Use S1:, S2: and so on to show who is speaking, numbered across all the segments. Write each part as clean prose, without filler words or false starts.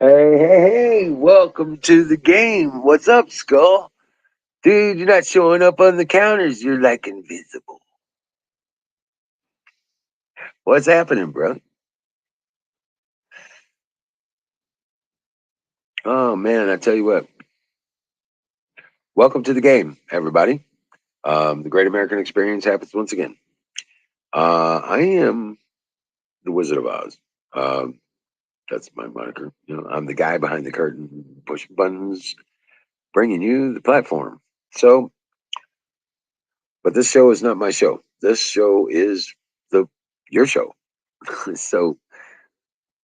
S1: Hey, welcome to the game. What's up, Skull? Dude, you're not showing up on the counters. You're like invisible. What's happening, bro? Oh, man, I tell you what. Welcome to the game, everybody. The Great American Experience happens once again. I am the Wizard of Oz. Um, that's my moniker. I'm the guy behind the curtain, pushing buttons, bringing you the platform. So, but this show is not my show. This show is the your show. So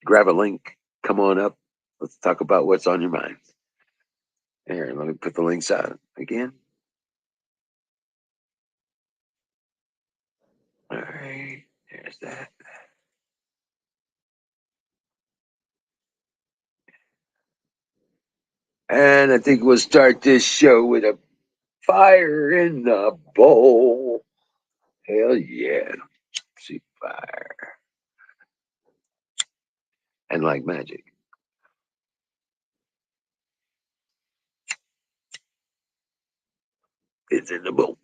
S1: grab a link, come on up. Let's talk about what's on your mind. Here, let me put the links out again. All right, there's that. And I think we'll start this show with a fire in the bowl. Hell yeah. See fire. And like magic, it's in the bowl.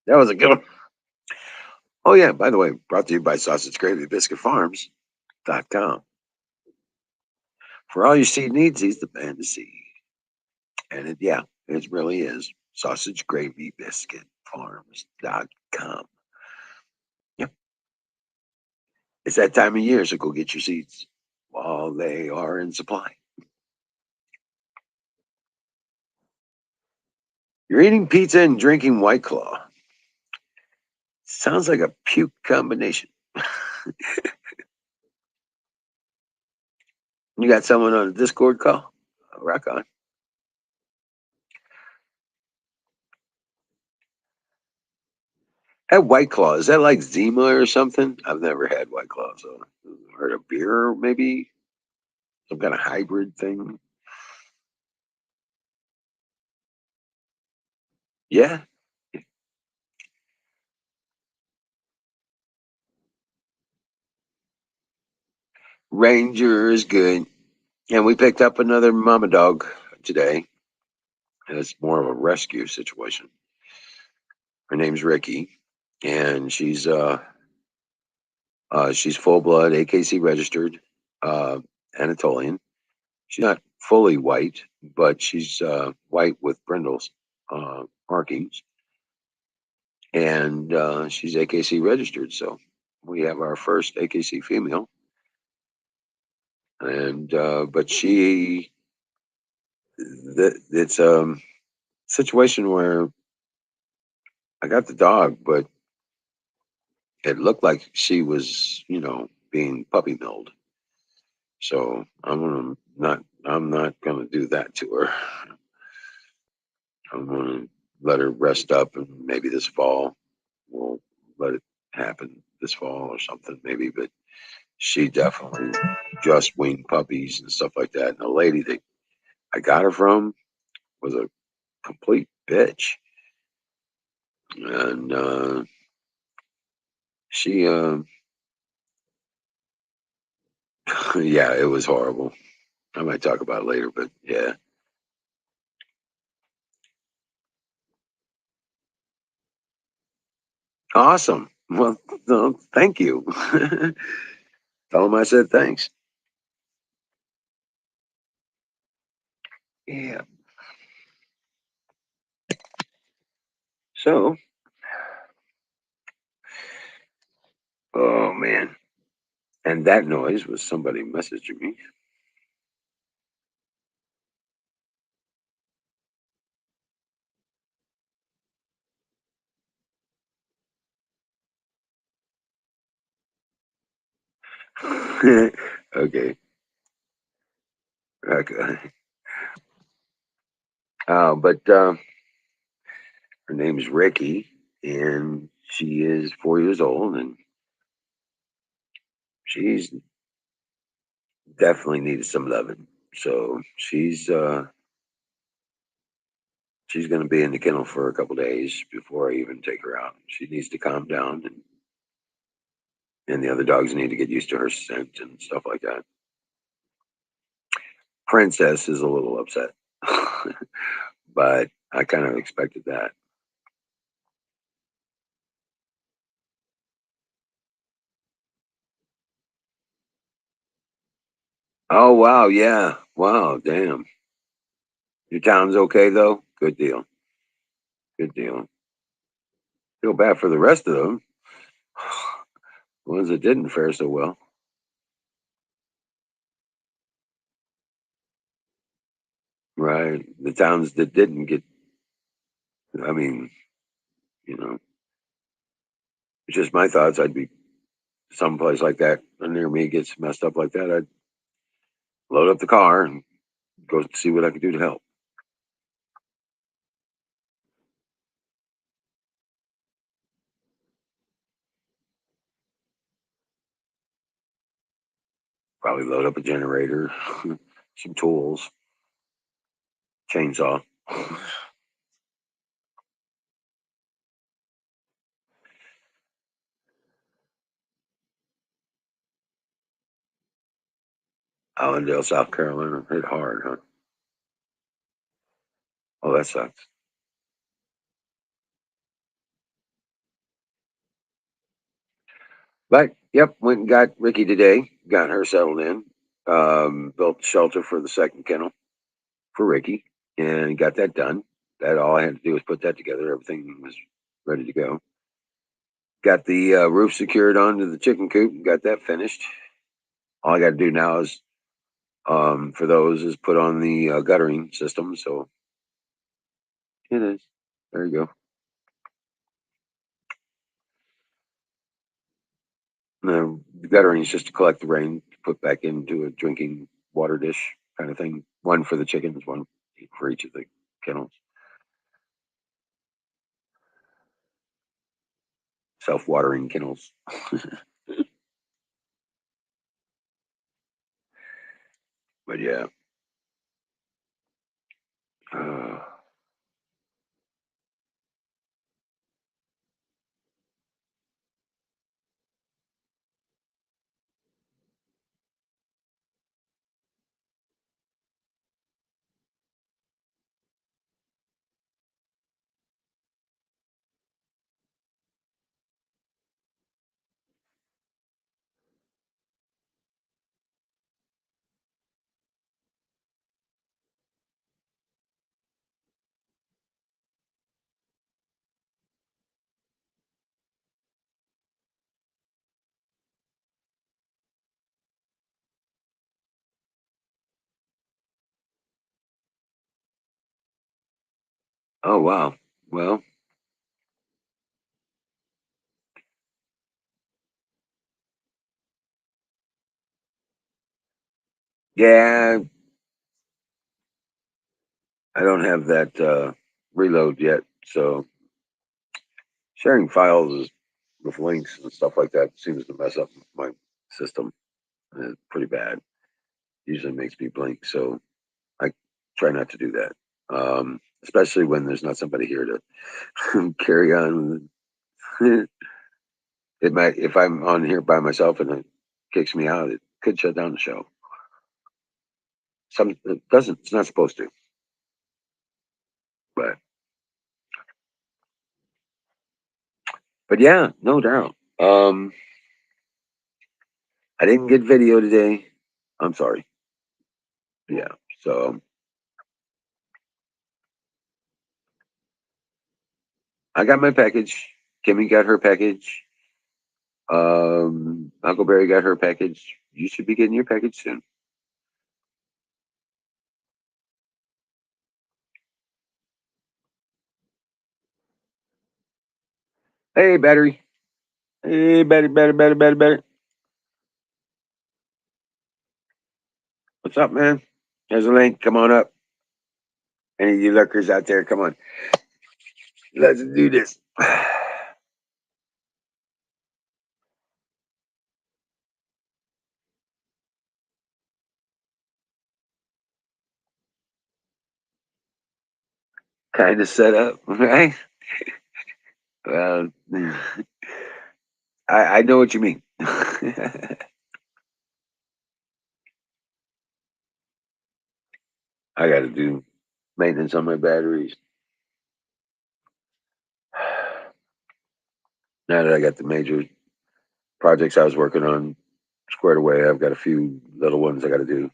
S1: That was a good one. Oh, yeah, by the way, brought to you by Sausage Gravy Biscuit Farms.com. For all your seed needs, he's the man to see. And yeah, it really is. Sausage Gravy Biscuit Farms.com. Yep. It's that time of year, so go get your seeds while they are in supply. You're eating pizza and drinking White Claw. Sounds like a puke combination. You got someone on a Discord call? Rock on. That White Claw, is that like Zima or something? I've never had White Claw, so heard of beer, maybe some kind of hybrid thing. Yeah, Ranger is good. And we picked up another mama dog today. And it's more of a rescue situation. Her name's Ricky, and she's full blood AKC registered uh, Anatolian. She's not fully white, but she's white with brindles markings, and she's AKC registered. So we have our first AKC female, and but it's a situation where I got the dog, but it looked like she was, being puppy milled. So I'm not gonna do that to her. I'm gonna let her rest up, and maybe this fall we'll let it happen this fall or something, maybe. But she definitely just weaned puppies and stuff like that. And the lady that I got her from was a complete bitch, and she, yeah, it was horrible. I might talk about it later, but yeah, awesome. Well, no, thank you. Tell him I said thanks. Yeah. So, oh man, and that noise was somebody messaging me. Okay. Okay. But her name's Ricky, and she is 4 years old, and she's definitely needed some loving. So she's going to be in the kennel for a couple days before I even take her out. She needs to calm down, and the other dogs need to get used to her scent and stuff like that. Princess is a little upset, but I kind of expected that. Oh wow, yeah, wow, damn. Your town's okay though. Good deal. Good deal. Feel bad for the rest of them. The ones that didn't fare so well. Right. The towns that didn't get. I mean, you know, it's just my thoughts. I'd be someplace like that near me gets messed up like that. I'd load up the car and go see what I could do to help. Probably load up a generator, some tools, chainsaw. Allendale, South Carolina. Hit hard, huh? Oh, that sucks. But yep, went and got Ricky today. Got her settled in. Built shelter for the second kennel for Ricky, and got that done. That all I had to do was put that together. Everything was ready to go. Got the roof secured onto the chicken coop. Got that finished. All I got to do now is for those is put on the guttering system. So it is. There you go. The guttering is just to collect the rain, put back into a drinking water dish kind of thing. One for the chickens, one for each of the kennels. Self-watering kennels. But yeah. Uh, oh wow. Well, yeah, I don't have that reload yet, so sharing files with links and stuff like that seems to mess up my system. It's pretty bad. Usually makes me blink, so I try not to do that. Especially when there's not somebody here to carry on. It might, if I'm on here by myself and it kicks me out, it could shut down the show. Some it doesn't. It's not supposed to, but yeah, no doubt. I didn't get video today. I'm sorry. Yeah. So I got my package. Kimmy got her package. Huckleberry got her package. You should be getting your package soon. Hey, battery. Hey, battery. What's up, man? There's a link. Come on up. Any of you lurkers out there, come on. Let's do this. kind of set up, right? Well, I know what you mean. I got to do maintenance on my batteries. Now that I got the major projects I was working on squared away, I've got a few little ones I got to do.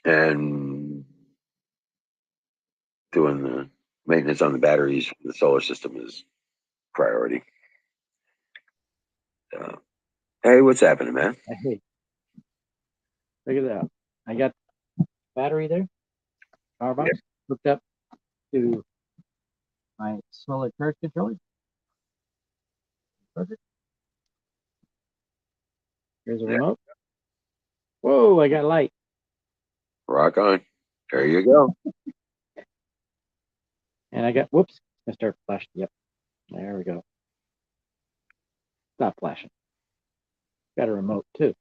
S1: And doing the maintenance on the batteries for the solar system is priority. So, hey, what's happening, man?
S2: Hey, look at that. I got battery there, power
S1: Yeah.
S2: box, hooked up to my solar charge controller. Perfect. Here's a
S1: Yeah.
S2: remote. Whoa, I got light.
S1: Rock on. There you go.
S2: And I got, whoops, I start flashing. Yep, there we go. Stop flashing. Got a remote too.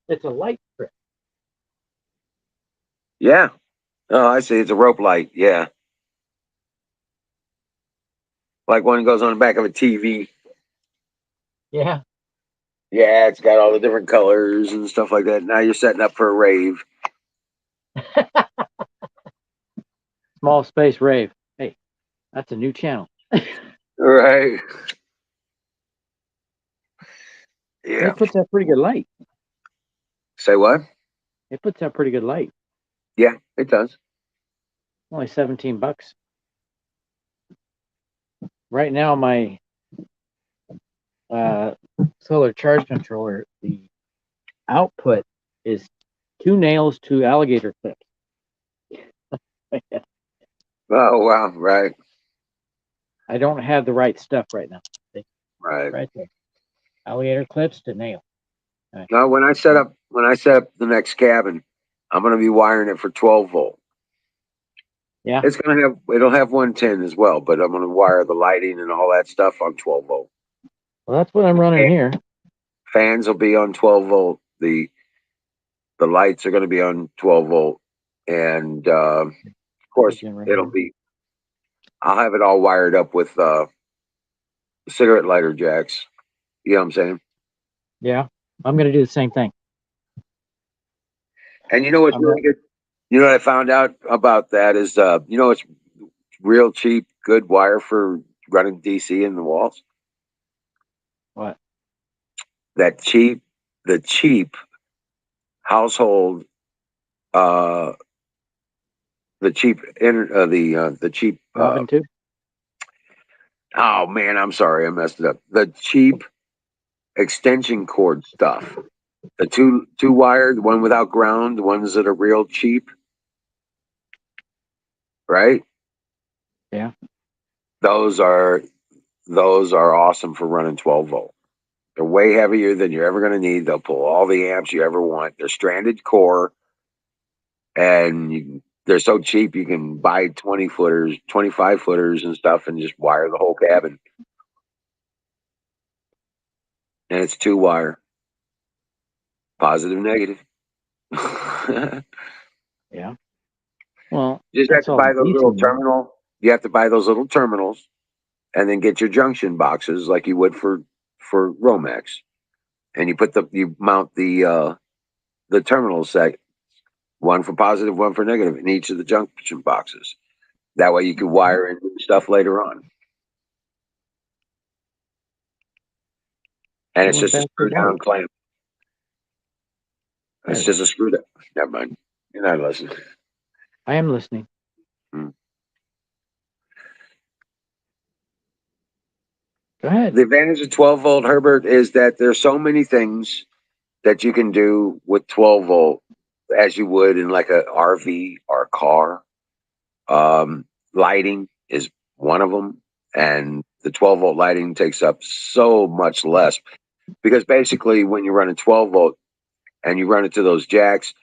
S2: It's a light strip.
S1: Yeah. Oh, I see. It's a rope light. Yeah. Like one goes on the back of a TV.
S2: Yeah.
S1: Yeah, it's got all the different colors and stuff like that. Now you're setting up for a rave.
S2: Small space rave. Hey, that's a new channel.
S1: Right. Yeah.
S2: It puts out pretty good light.
S1: Say what?
S2: It puts out pretty good light.
S1: Yeah, it does.
S2: Only $17. Right now, my uh, solar charge controller, the output is 2 nails to alligator clips.
S1: Oh, wow. Right.
S2: I don't have the right stuff right now.
S1: Right.
S2: Right there. Alligator clips to nail. Right.
S1: Now, when I set up the next cabin, I'm going to be wiring it for 12 volt.
S2: Yeah.
S1: It'll have 110 as well, but I'm going to wire the lighting and all that stuff on 12 volt.
S2: Well, that's what I'm running here.
S1: Fans will be on 12 volt. The lights are going to be on 12 volt, and of course I'll have it all wired up with cigarette lighter jacks. You know what I'm saying?
S2: Yeah. I'm going to do the same thing.
S1: And you know what's
S2: I'm
S1: really
S2: going
S1: good? You know what I found out about that is, it's real cheap, good wire for running DC in the walls.
S2: what?
S1: That the cheap household, uh, the cheap.
S2: Robin too?
S1: Oh man, I'm sorry, I messed it up. The cheap extension cord stuff. The two wired, the one without ground, the ones that are real cheap, right?
S2: Yeah.
S1: Those are those are awesome for running 12 volt. They're way heavier than you're ever going to need. They'll pull all the amps you ever want. They're stranded core, and they're so cheap you can buy 20 footers, 25 footers, and stuff, and just wire the whole cabin. And it's two wire, positive, negative.
S2: Yeah. Well,
S1: You just have
S2: that's
S1: to
S2: all
S1: buy
S2: the
S1: those
S2: DC
S1: little
S2: now.
S1: terminal. You have to buy those little terminals, and then get your junction boxes like you would for Romex, and you mount the terminal set, one for positive, one for negative, in each of the junction boxes. That way you can wire in stuff later on. And
S2: It
S1: it's
S2: went
S1: just a
S2: back to
S1: screw
S2: white.
S1: down clamp.
S2: There
S1: It's
S2: it
S1: just
S2: is.
S1: a screw down. Never mind. You're not listening.
S2: I am listening.
S1: Hmm.
S2: Go ahead.
S1: The advantage of 12 volt, Herbert, is that there's so many things that you can do with 12 volt as you would in like a RV or a car. Lighting is one of them. And the 12 volt lighting takes up so much less because basically when you're running 12 volt and you run it to those jacks,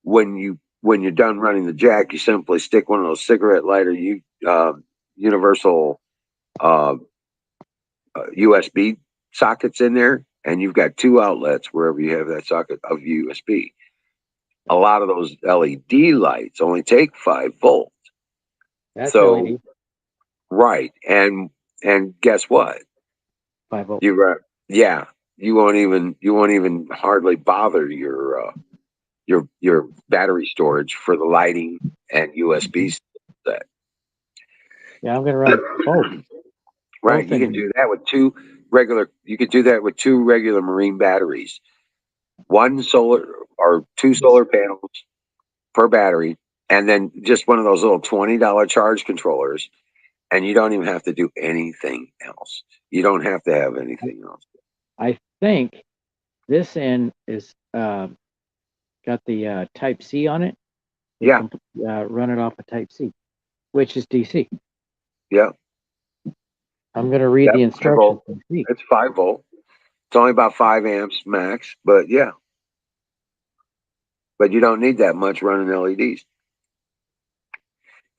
S1: when you're done running the jack, you simply stick one of those cigarette lighter universal uh, USB sockets in there, and you've got two outlets wherever you have that socket of USB. a lot of those LED lights only take 5 volts.
S2: That's
S1: So
S2: LED,
S1: right, and guess what?
S2: 5 volt.
S1: Yeah, you won't even hardly bother your battery storage for the lighting and USB
S2: Mhm.
S1: set.
S2: Yeah, I'm gonna run
S1: Right,
S2: both
S1: you
S2: in
S1: can
S2: here.
S1: do that with two You could do that with two regular marine batteries. One solar or two solar panels per battery, and then just one of those little $20 charge controllers, and you don't even have to do anything else. You don't have to have anything else.
S2: I think this end is got the Type C on it. It
S1: Yeah,
S2: can run it off of Type C, which is DC.
S1: yeah,
S2: I'm going to read
S1: yeah.
S2: the
S1: 5 volt.
S2: instructions and see.
S1: It's 5 volt. It's only about 5 amps max, but yeah, but you don't need that much running LEDs.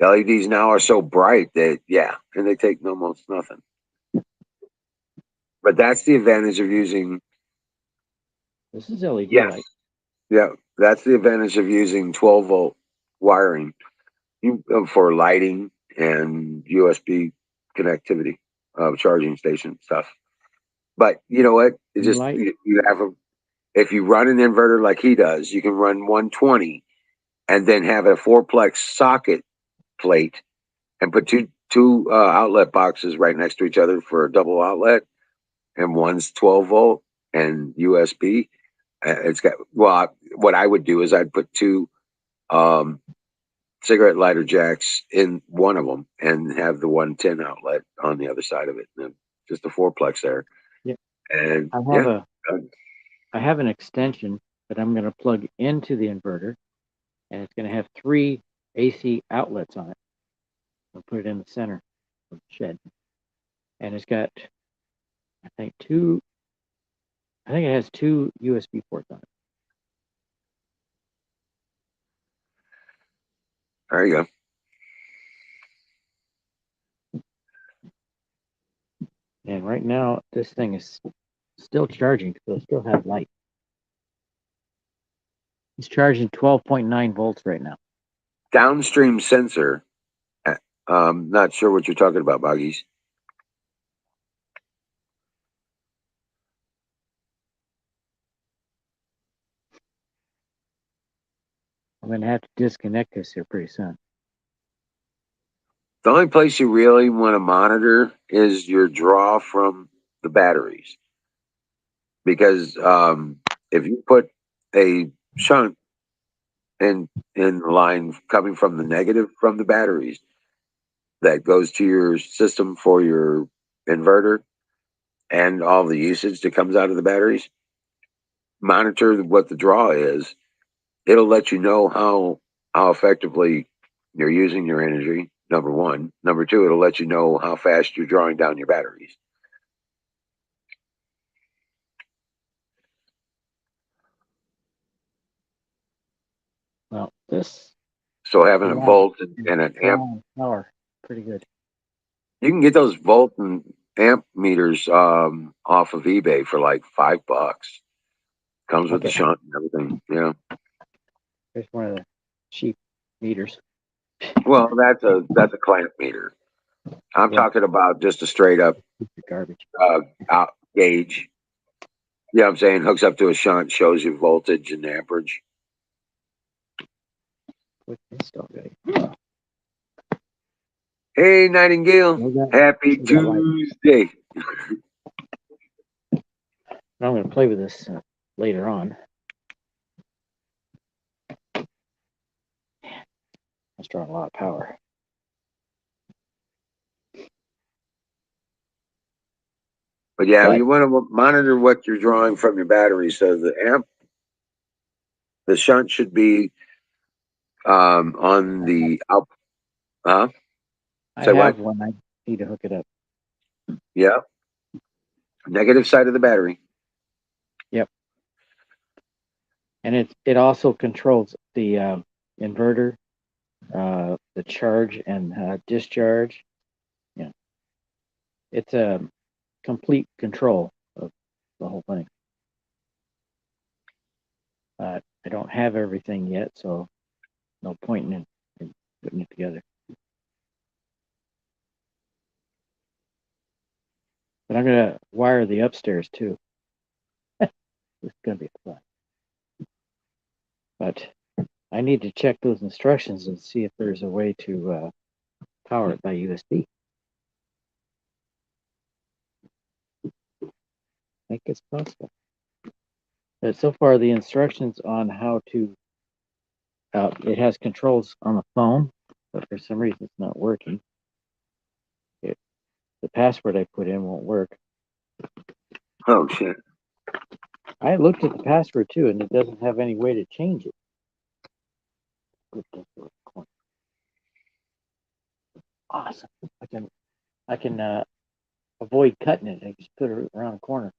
S1: LEDs now are so bright that yeah, and they take almost nothing. But that's the advantage of using
S2: This is LED
S1: yes,
S2: light.
S1: yeah, that's the advantage of using 12-volt wiring for lighting and USB connectivity of charging station stuff. But you know what? It
S2: Ring
S1: just
S2: light.
S1: you have a if you run an inverter like he does, you can run 120 and then have a fourplex socket plate and put two outlet boxes right next to each other for a double outlet, and one's 12-volt and USB. It's got what I would do is I'd put two um, cigarette lighter jacks in one of them and have the 110 outlet on the other side of it. And just a fourplex there.
S2: Yeah,
S1: And
S2: I have
S1: yeah,
S2: a I have an extension that I'm going to plug into the inverter, and it's going to have 3 AC outlets on it. I'll put it in the center of the shed, and it's got I think two. I think it has 2 USB ports on it.
S1: there you go.
S2: And right now, this thing is still charging, so it still has light. It's charging 12.9 volts right now.
S1: Downstream sensor. uh, Not sure what you're talking about, Boggies.
S2: I'm going to have to disconnect this here pretty soon.
S1: The only place you really want to monitor is your draw from the batteries. Because if you put a shunt in the line coming from the negative from the batteries that goes to your system for your inverter and all the usage that comes out of the batteries, monitor what the draw is. It'll let you know how effectively you're using your energy. Number one. Number two, it'll let you know how fast you're drawing down your batteries.
S2: Well, this
S1: So having a
S2: garage
S1: volt
S2: is
S1: and an amp,
S2: drawing power pretty good.
S1: you can get those volt and amp meters off of eBay for like $5. Comes with the
S2: Okay,
S1: shunt and everything. Yeah.
S2: here's one of the cheap meters.
S1: Well, that's a clamp meter. I'm
S2: Yeah,
S1: talking about just a straight up
S2: piece of garbage.
S1: out gauge. You know what I'm saying? Hooks up to a shunt, shows you voltage and amperage.
S2: Put this dog right.
S1: Hey, Nightingale.
S2: Still got,
S1: Happy
S2: still got light.
S1: Tuesday.
S2: I'm going to play with this later on. It's drawing a lot of power.
S1: But yeah,
S2: But
S1: you want to monitor what you're drawing from your battery. So the shunt should be on the out. Huh?
S2: I
S1: Say what?
S2: have one. I need to hook it up.
S1: Yeah. Negative side of the battery.
S2: Yep. And it also controls the inverter, the charge and discharge. Yeah, it's a complete control of the whole thing. I don't have everything yet, so no point in putting it together. But I'm gonna wire the upstairs too. It's gonna be fun. But I need to check those instructions and see if there's a way to power it by USB. I think it's possible. But so far, the instructions on how to it has controls on the phone, but for some reason it's not working. The password I put in won't work.
S1: Oh shit!
S2: I looked at the password too, and it doesn't have any way to change it. Awesome! I can avoid cutting it. I just put it around the corner.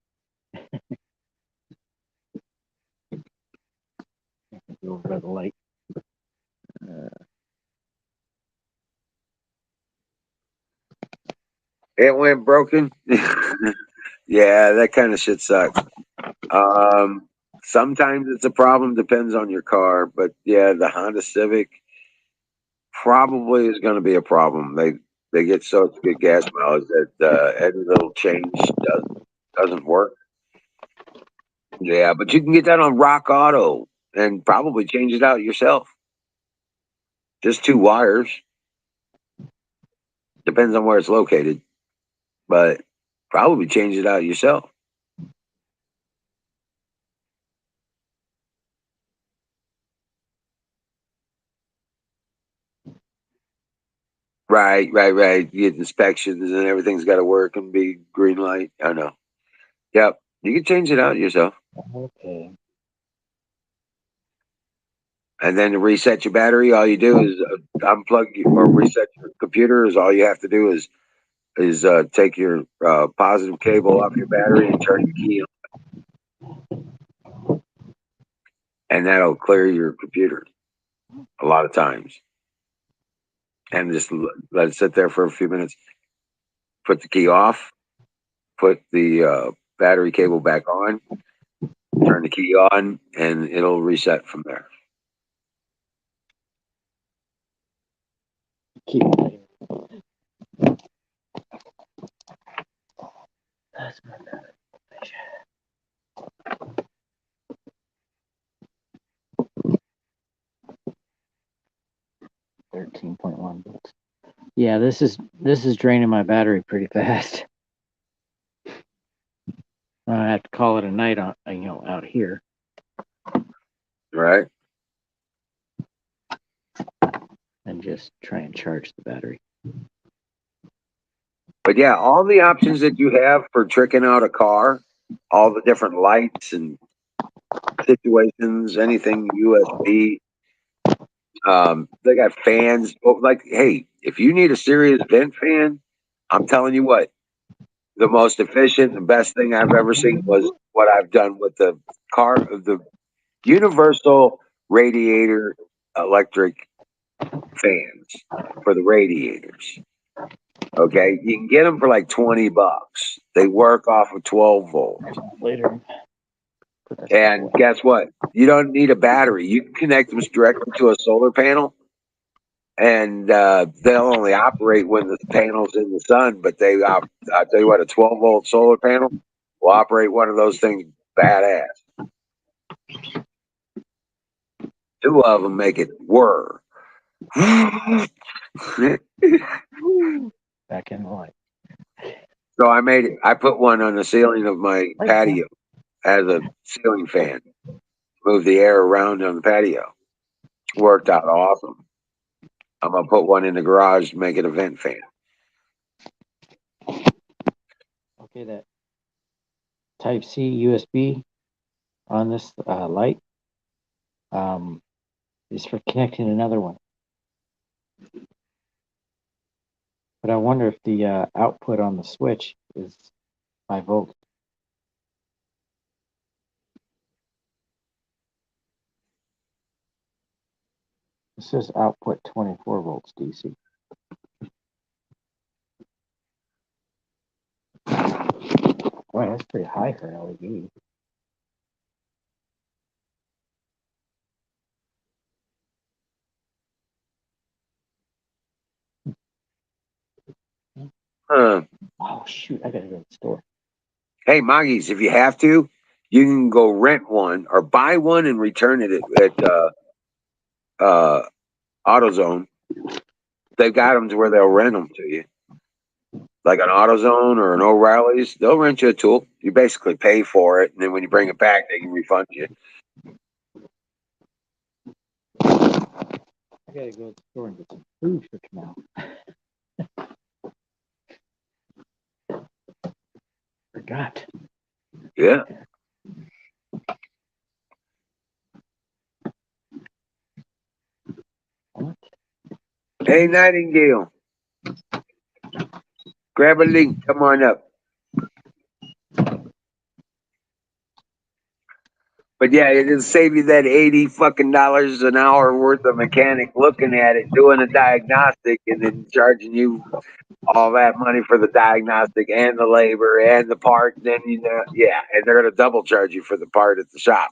S2: Go over by the light.
S1: It went broken. Yeah, that kind of shit sucks. Sometimes it's a problem, depends on your car, but yeah, the Honda Civic probably is going to be a problem. They get such good gas mileage that every little change doesn't work. Yeah, but you can get that on Rock Auto and probably change it out yourself. Just two wires. Depends on where it's located, but probably change it out yourself. Right. You get inspections and everything's got to work and be green light. I know. Yep. You can change it out yourself.
S2: Okay.
S1: And then to reset your battery, all you do is or reset your computer. Is all you have to do is take your positive cable off your battery and turn your key on, and that'll clear your computer a lot of times. And just let it sit there for a few minutes. Put the key off. Put the battery cable back on. Turn the key on, and it'll reset from there.
S2: Keep it. That's my bad. 13.1 volts. Yeah, this is draining my battery pretty fast. I have to call it a night on out here.
S1: Right.
S2: And just try and charge the battery.
S1: But yeah, all the options that you have for tricking out a car, all the different lights and situations, anything USB. They got fans. Oh, like, hey, if you need a serious vent fan, I'm telling you what, the most efficient and best thing I've ever seen was what I've done with the universal radiator electric fans for the radiators. Okay, you can get them for like $20. They work off of 12 volts.
S2: Later.
S1: And guess what? You don't need a battery. You can connect them directly to a solar panel, and they'll only operate when the panel's in the sun. But I'll tell you what, a 12-volt solar panel will operate one of those things badass. Two of them make it whir.
S2: Back in the light.
S1: So I put one on the ceiling of my patio as a ceiling fan. Move the air around on the patio. Worked out awesome. I'm gonna put one in the garage, make it a vent fan.
S2: Okay, that Type C USB on this light is for connecting another one. But I wonder if the output on the switch is 5 volts. It says output 24 volts DC. Boy, that's pretty high for an LED.
S1: Huh.
S2: Oh shoot! I gotta go to the store.
S1: Hey, Moggies, if you have to, you can go rent one or buy one and return it at uh, AutoZone. They've got them to where they'll rent them to you, like an AutoZone or an O'Reilly's. They'll rent you a tool. You basically pay for it, and then when you bring it back, they can refund you.
S2: I gotta go to the store and get some food for tomorrow. Forgot.
S1: Yeah.
S2: What?
S1: Hey, Nightingale, grab a link. Come on up. But yeah, it'll save you that 80 fucking dollars an hour worth of mechanic looking at it, doing a diagnostic, and then charging you all that money for the diagnostic and the labor and the part. Then yeah, and they're gonna double charge you for the part at the shop.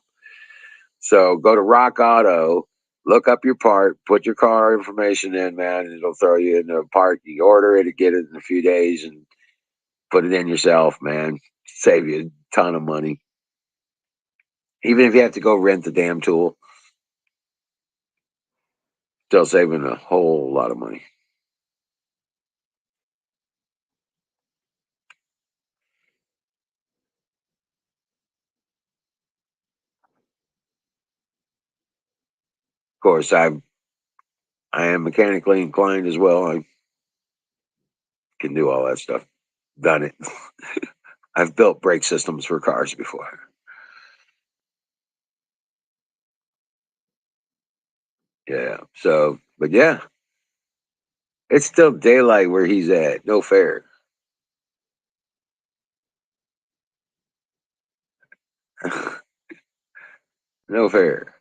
S1: So go to Rock Auto, look up your part, put your car information in, man, and it'll throw you in the part. You order it, get it in a few days, and put it in yourself, man. Save you a ton of money. Even if you have to go rent the damn tool, still saving a whole lot of money. Of course, I am mechanically inclined as well. I can do all that stuff. Done it. I've built brake systems for cars before. Yeah. So, but yeah, it's still daylight where he's at. No fair. No fair.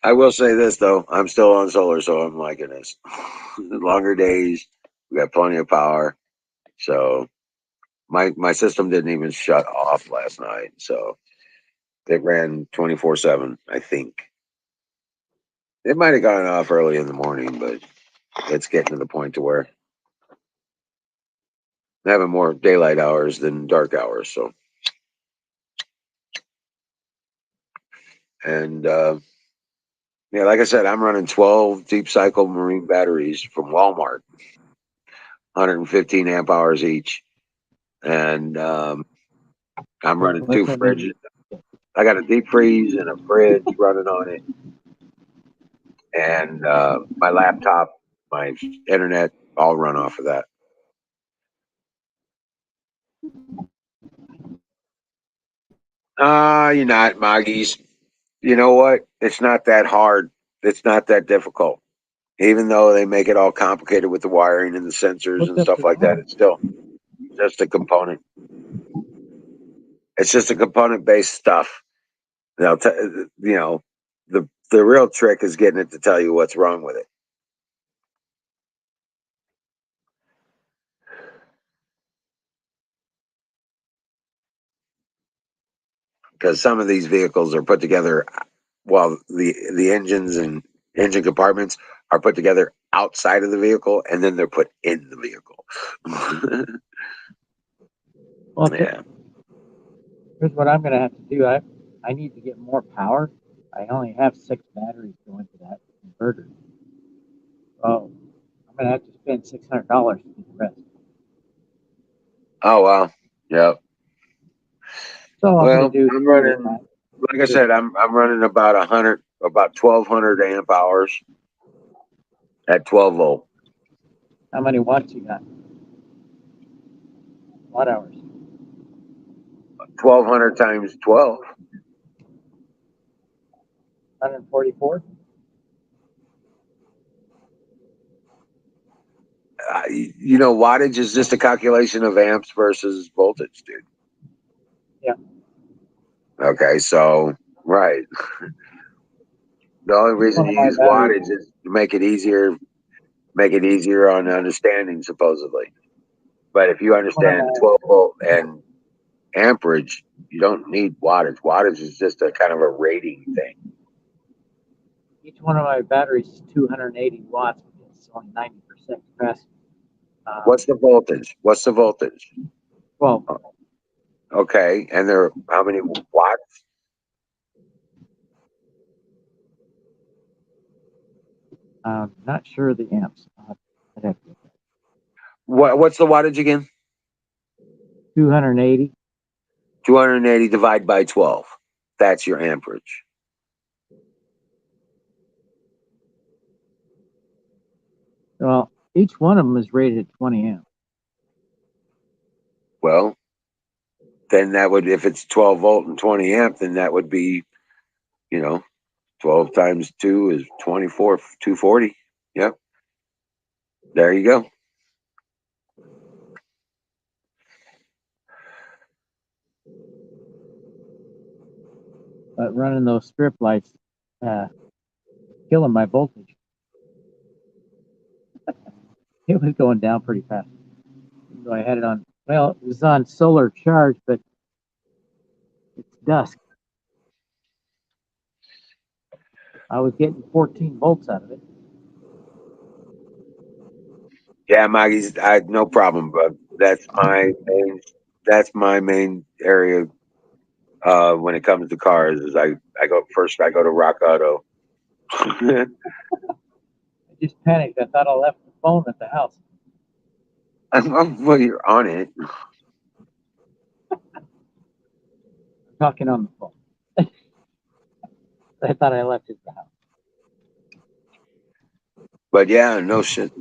S1: I will say this though, I'm still on solar, so I'm liking this. Longer days, we got plenty of power. So my system didn't even shut off last night. So it ran 24/7, I think. It might have gone off early in the morning, but it's getting to the point to where I'm having more daylight hours than dark hours. So and yeah, like I said, I'm running 12 deep cycle marine batteries from Walmart, 115 amp hours each, and I'm running two
S2: What's that mean?
S1: fridges. I got a deep freeze and a fridge running on it, and my laptop, my internet, all run off of that. You're not, Moggies. You know what? It's not that hard. It's not that difficult. Even though they make it all complicated with the wiring and the sensors
S2: Looked
S1: and
S2: up
S1: stuff
S2: the
S1: like that,
S2: wrong.
S1: it's still just a component. It's just a component based stuff. They'll the real trick is getting it to tell you what's wrong with it. Because some of these vehicles are put together while the engines and engine compartments are put together outside of the vehicle and then they're put in the vehicle.
S2: Well,
S1: Yeah.
S2: here's what I'm gonna have to do. I need to get more power. I only have 6 batteries going to that inverter. So I'm gonna have to spend $600 to do the rest.
S1: Oh wow. Yep.
S2: So I'm gonna
S1: Well,
S2: do
S1: I'm
S2: 3 of
S1: running.
S2: that.
S1: Like I said, I'm running about 100, about 1,200 amp hours at 12 volt.
S2: How many watts you got? Watt hours?
S1: 1,200 times 12.
S2: 144.
S1: Wattage is just a calculation of amps versus voltage, dude.
S2: Yeah.
S1: Okay, so right. The only
S2: Each
S1: reason
S2: one
S1: you
S2: of my
S1: use
S2: batteries.
S1: wattage is to make it easier on understanding, supposedly. But if you
S2: Each one of
S1: understand
S2: my
S1: 12 volt and amperage, you don't need wattage. Wattage is just a kind of a rating thing.
S2: each one of my batteries is 280 watts. only 90% capacity.
S1: What's the voltage? What's the voltage?
S2: 12.
S1: Okay, and there how many watts?
S2: I'm not sure of the amps. I'd have to look at
S1: What's the wattage again?
S2: 280.
S1: 280 divided by 12. That's your amperage.
S2: Well, each one of them is rated at 20 amps.
S1: Well, then that would, if it's 12 volt and 20 amp, then that would be, you know, 12 times 2 is 24, 240. Yep. There you go.
S2: But running those strip lights, killing my voltage. It was going down pretty fast. So I had it on, well, it was on solar charge, but it's dusk. I was getting 14 volts out of it.
S1: Yeah, Maggie's, no problem, but that's my main area when it comes to cars is I go to Rock Auto.
S2: I just panicked. I thought I left the phone at the house.
S1: Well, you're on it.
S2: I'm talking on the phone. I thought I left it at the house.
S1: But yeah, no shit.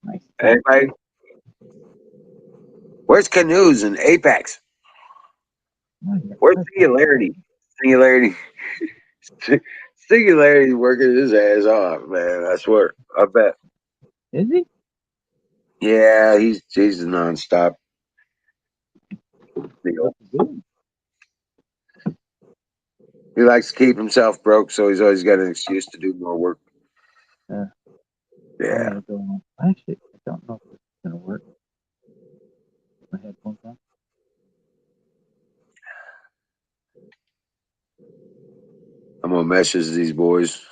S2: Nice.
S1: Anybody, where's Canoes and Apex? Where's Singularity? Singularity. Singularity's working his ass off, man. I swear. I bet.
S2: Is he?
S1: Yeah, he's a nonstop deal.
S2: What's he doing?
S1: He likes to keep himself broke, so he's always got an excuse to do more work.
S2: I
S1: Yeah.
S2: gotta go on. Actually, I don't know if it's gonna work. My headphones on.
S1: I'm gonna message these boys.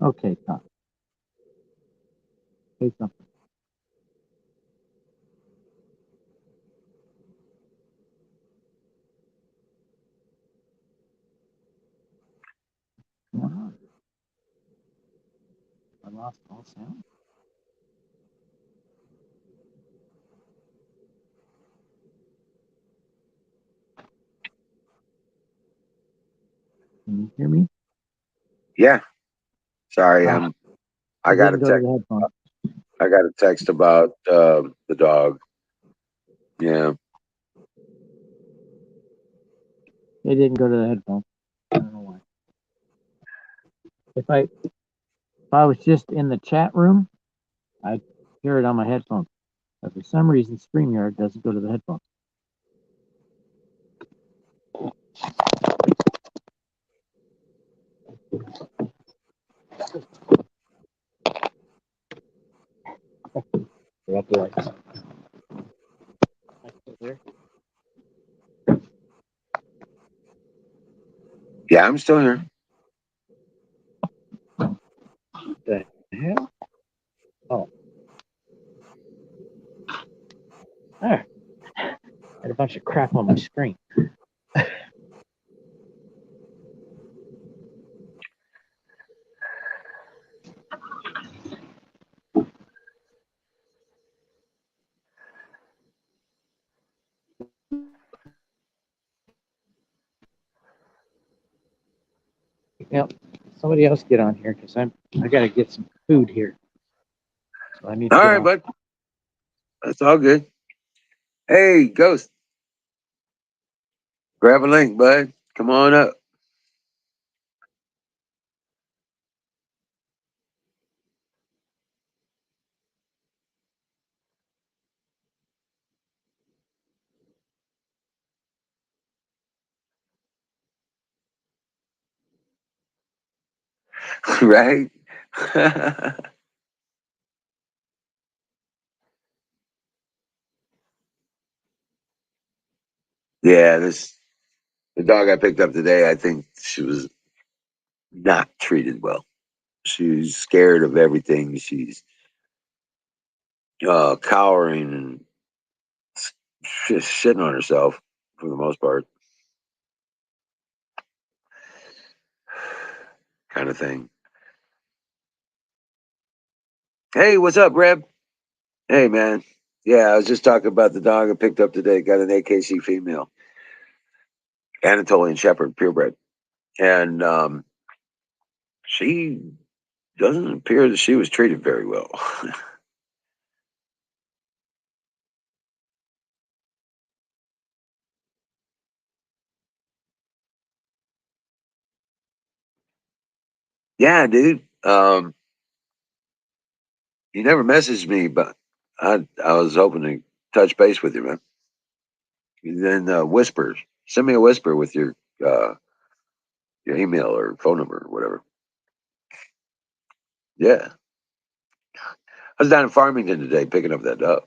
S2: Okay, Tom. Say something. What's going on? I lost all sound. Can you hear me?
S1: Yeah. Sorry, I
S2: It
S1: got a
S2: didn't go to
S1: text.
S2: the headphones.
S1: I got a text about the dog. Yeah.
S2: It didn't go to the headphones. I don't know why. If I was just in the chat room, I'd hear it on my headphones. But for some reason, StreamYard doesn't go to the headphones. They have to like. There.
S1: Yeah, I'm still here.
S2: The hell? Oh. There. Had a bunch of crap on my screen. Yep. Somebody else get on here because I gotta get some food here. So I need to
S1: All
S2: get
S1: right,
S2: on.
S1: bud. That's all good. Hey, Ghost. Grab a link, bud. Come on up. Right? Yeah, this the dog I picked up today. I think she was not treated well. She's scared of everything. She's cowering and just shitting on herself for the most part, kind of thing. Hey, what's up, Reb? Hey, man. Yeah, I was just talking about the dog I picked up today. Got an AKC female, Anatolian Shepherd, purebred, and she doesn't appear that she was treated very well. Yeah, dude. You never messaged me, but I was hoping to touch base with you, man. And then whispers. Send me a whisper with uh, your email or phone number or whatever. Yeah, I was down in Farmington today picking up that dog.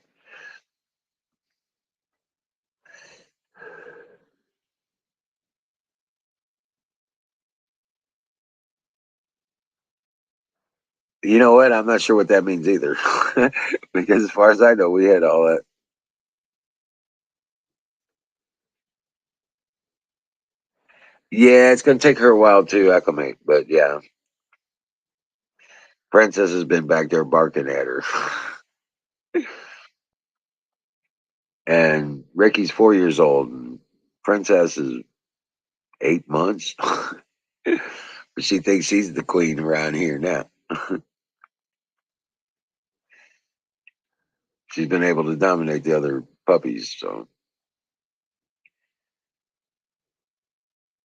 S1: You know what? I'm not sure what that means either, because as far as I know, we had all that. Yeah, it's going to take her a while to acclimate, but yeah, Princess has been back there barking at her, and Ricky's 4 years old, and Princess is 8 months. But she thinks she's the queen around here now. She's been able to dominate the other puppies, so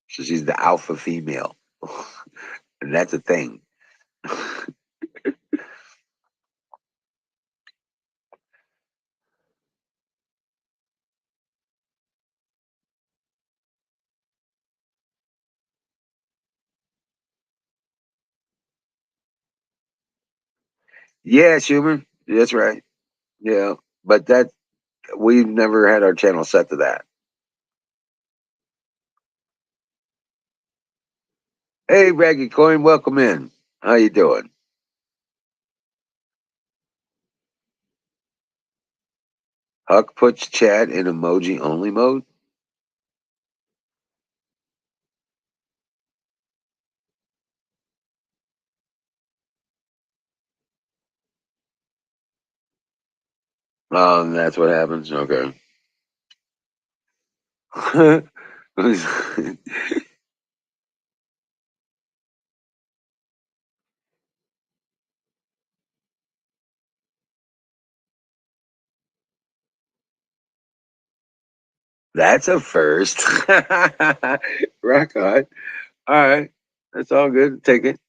S1: she's the alpha female, and that's a thing. Yeah, Schumer, that's right. Yeah, but that we've never had our channel set to that. Hey, Raggy Coin, welcome in. How you doing? Huck puts chat in emoji only mode. That's what happens. Okay. That's a first. Rock on. All right. That's all good. Take it.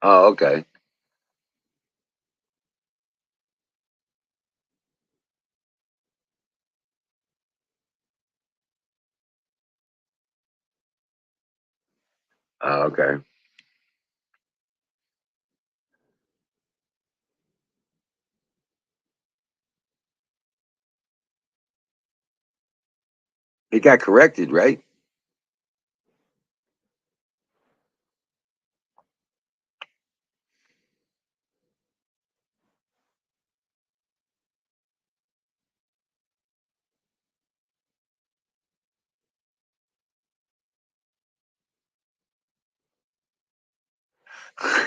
S1: Oh, okay. Oh, okay. It got corrected, right?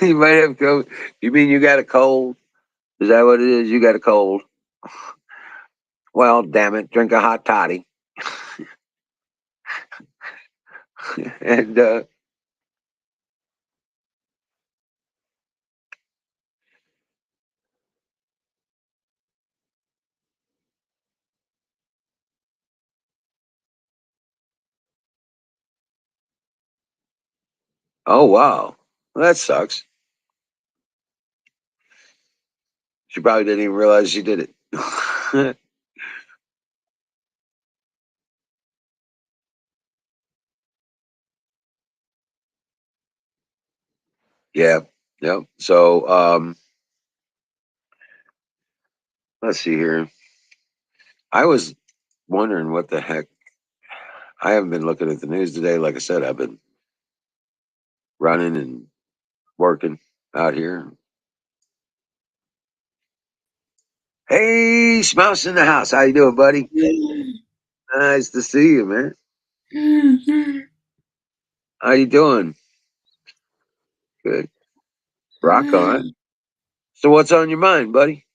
S1: You might have go. You mean you got a cold? Is that what it is? You got a cold? Well, damn it, drink a hot toddy. And Oh wow, well, that sucks. She probably didn't even realize she did it. Yeah, yep. So let's see here. I was wondering what the heck. I haven't been looking at the news today. Like I said, I've been running and working out here. Hey, Smouse in the house. How you doing, buddy? Nice to see you, man. How you doing? Good. Rock on. So what's on your mind, buddy?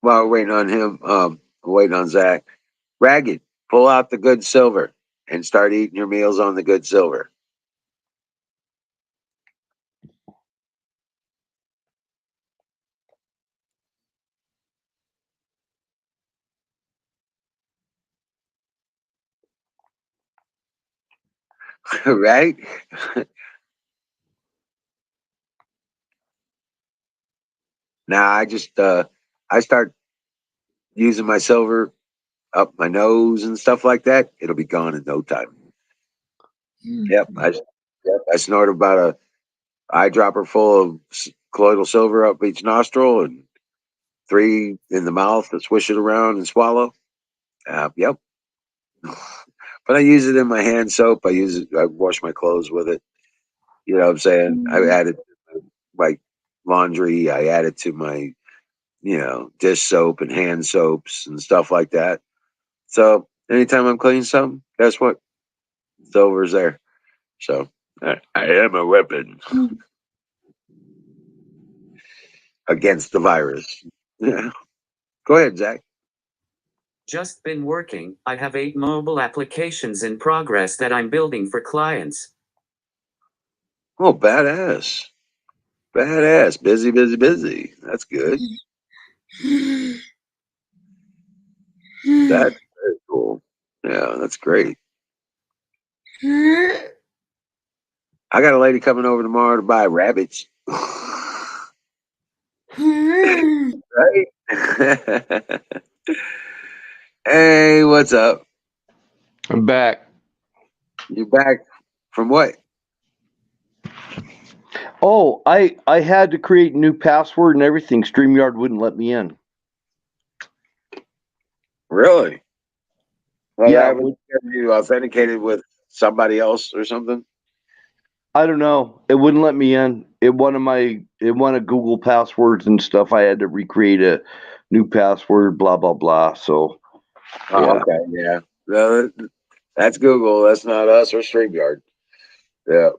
S1: While we're waiting on him, we're waiting on Zach. Ragged, pull out the good silver and start eating your meals on the good silver. Right? Now I start using my silver up my nose and stuff like that. It'll be gone in no time. Yep. I snort about a eyedropper full of colloidal silver up each nostril and three in the mouth to swish it around and swallow. Yep. But I use it in my hand soap. I use it. I wash my clothes with it. You know what I'm saying? I add it to my laundry. I add it to my, dish soap and hand soaps and stuff like that. So anytime I'm cleaning something, guess what? Silver's there. So I am a weapon against the virus. Yeah. Go ahead, Zach.
S3: Just been working. I have 8 mobile applications in progress that I'm building for clients.
S1: Oh, badass. Badass. Busy, busy, busy. That's good. That's very cool. Yeah, that's great. I got a lady coming over tomorrow to buy rabbits. Right? Hey, what's up?
S4: I'm back.
S1: You back from what?
S4: Oh, I had to create a new password and everything. StreamYard wouldn't let me in.
S1: Really? Well,
S4: Yeah,
S1: that would get you authenticated with somebody else or something.
S4: I don't know. It wouldn't let me in. It wanted Google passwords and stuff. I had to recreate a new password. Blah blah blah. So
S1: Oh,
S4: yeah.
S1: okay, yeah. No, that's Google. That's not us or StreamYard. Yeah, yeah.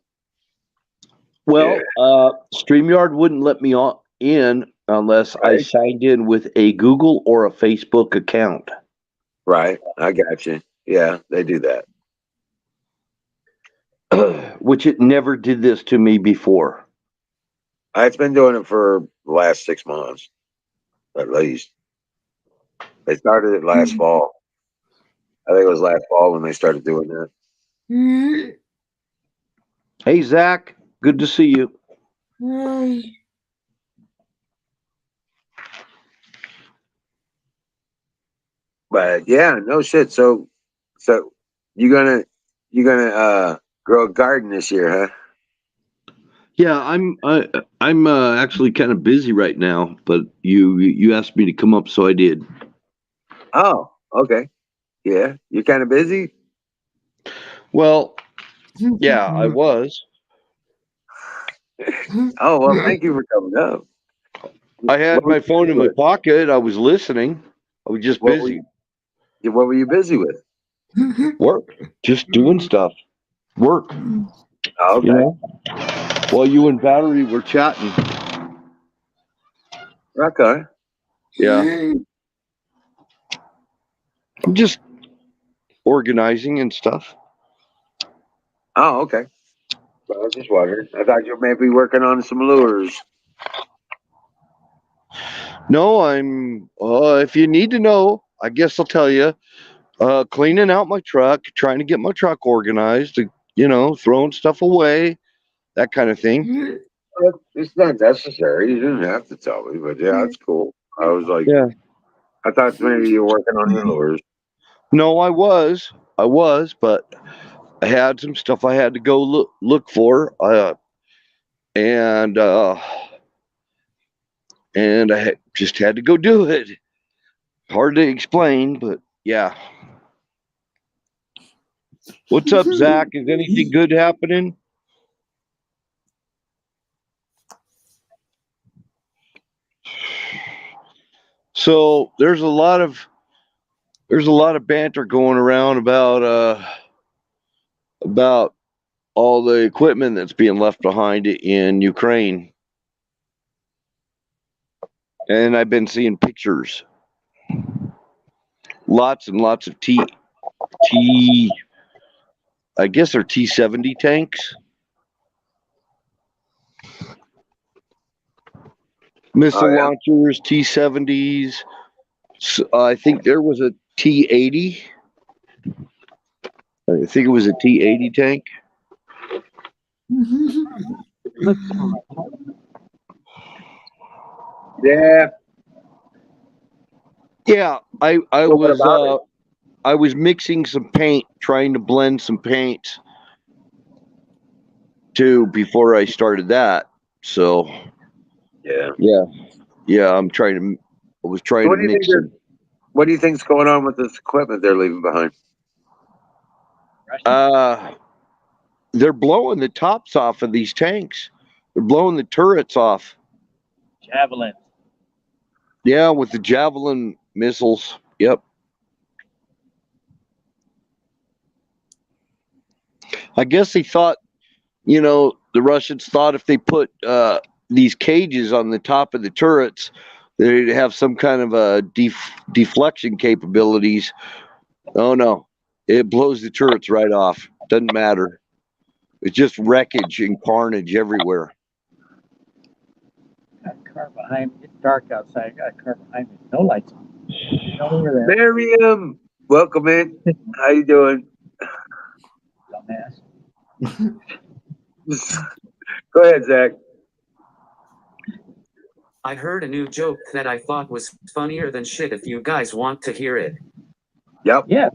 S4: Well, StreamYard wouldn't let me in unless I
S1: Right,
S4: signed in with a Google or a Facebook account,
S1: right. I got you. Yeah, they do that.
S4: which it never did this to me before.
S1: It's been doing it for the last 6 months, at least. They started it last fall. I think it was last fall when they started doing that.
S4: Hey Zach, good to see you.
S1: But yeah, no shit. So you gonna you gonna grow a garden this year, huh?
S4: Yeah, I'm actually kind of busy right now, but you asked me to come up, so I did.
S1: Oh, okay. Yeah, you're kind of busy.
S4: Well, yeah, I was.
S1: Oh well, thank you for coming up.
S4: I had
S1: What were
S4: my phone in
S1: you
S4: my
S1: doing?
S4: pocket. I was listening. I was just
S1: What were you,
S4: busy.
S1: What were you busy with?
S4: Work. Just doing stuff. Work.
S1: Oh, okay.
S4: You know? While you and Battery were chatting.
S1: Okay.
S4: Yeah. Just organizing and stuff.
S1: Oh, okay. Well, I was just wondering. I thought you may be working on some lures.
S4: No, I'm. If you need to know, I guess I'll tell you. Cleaning out my truck, trying to get my truck organized. Throwing stuff away, that kind of thing.
S1: It's not necessary. You didn't have to tell me, but yeah, it's cool. I was like,
S4: Yeah.
S1: I thought maybe you were working on your lures.
S4: No, I was, but I had some stuff I had to go look for. And just had to go do it. Hard to explain, but yeah. What's up, Zach? Is anything good happening? So there's a lot of banter going around about all the equipment that's being left behind in Ukraine. And I've been seeing pictures. Lots and lots of I guess they're T-70 tanks. Missile launchers, T-70s. I think there was a T-80. I think it was a T-80 tank.
S1: Yeah.
S4: Yeah, I
S1: So what about it?
S4: I was mixing some paint, trying to blend some paints too before I started that. So
S1: Yeah.
S4: yeah, I was trying to
S1: What do you think?
S4: mix some.
S1: What do you think's going on with this equipment they're leaving behind?
S4: They're blowing the tops off of these tanks. They're blowing the turrets off.
S2: Javelin.
S4: Yeah, with the Javelin missiles. Yep. I guess they thought, the Russians thought if they put these cages on the top of the turrets, they'd have some kind of a deflection capabilities. Oh no, it blows the turrets right off. Doesn't matter. It's just wreckage and carnage everywhere.
S2: Got a car behind me. It's dark outside. I got a car behind me. No lights on. Over there.
S1: Miriam, welcome in. How you doing?
S2: Dumbass.
S1: Go ahead, Zach.
S3: I heard a new joke that I thought was funnier than shit if you guys want to hear it.
S1: Yep.
S2: Yeah.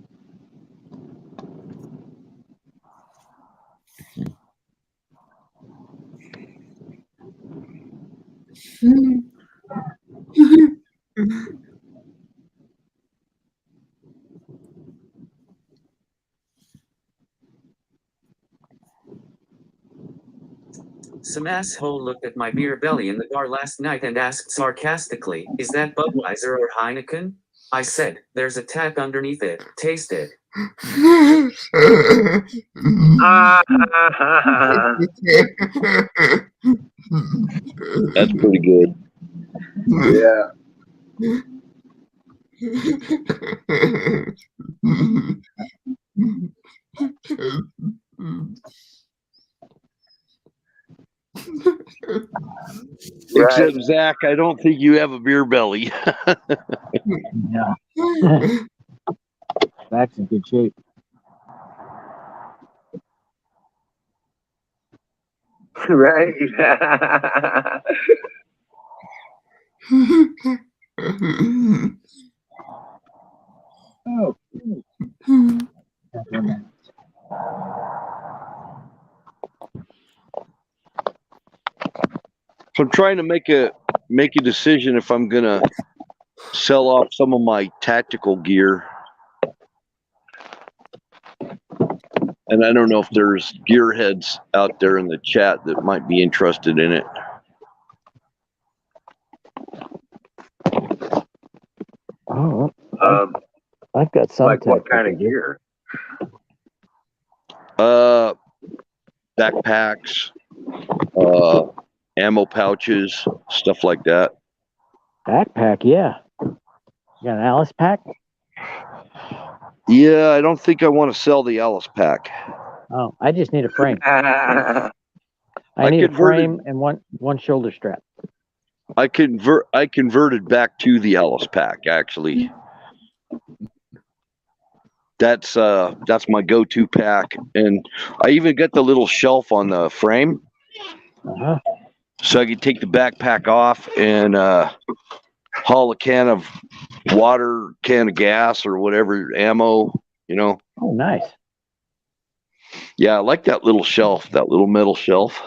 S3: Some asshole looked at my beer belly in the bar last night and asked sarcastically, "Is that Budweiser or Heineken?" I said, "There's a tap underneath it. Taste it."
S4: That's pretty good.
S1: Yeah.
S4: Except Zach, I don't think you have a beer belly.
S2: No. That's in good shape.
S1: Right.
S2: Oh.
S4: So I'm trying to make a decision if I'm gonna sell off some of my tactical gear. And I don't know if there's gearheads out there in the chat that might be interested in it.
S2: Oh,
S1: Um,
S2: I've got some
S1: Like what
S2: tech
S1: kind
S2: that
S1: of
S2: they do.
S1: gear?
S4: Backpacks, ammo pouches, stuff like that.
S2: Backpack, yeah. You got an Alice pack?
S4: Yeah, I don't think I want to sell the Alice pack.
S2: Oh, I just need a frame.
S1: I
S2: I need a
S4: converted-
S2: frame and one shoulder strap.
S4: I converted back to the Alice pack, actually. That's my go-to pack, and I even got the little shelf on the frame,
S2: Uh-huh.
S4: so I could take the backpack off and haul a can of water, can of gas, or whatever, ammo.
S2: Oh, nice.
S4: Yeah, I like that little shelf, that little metal shelf.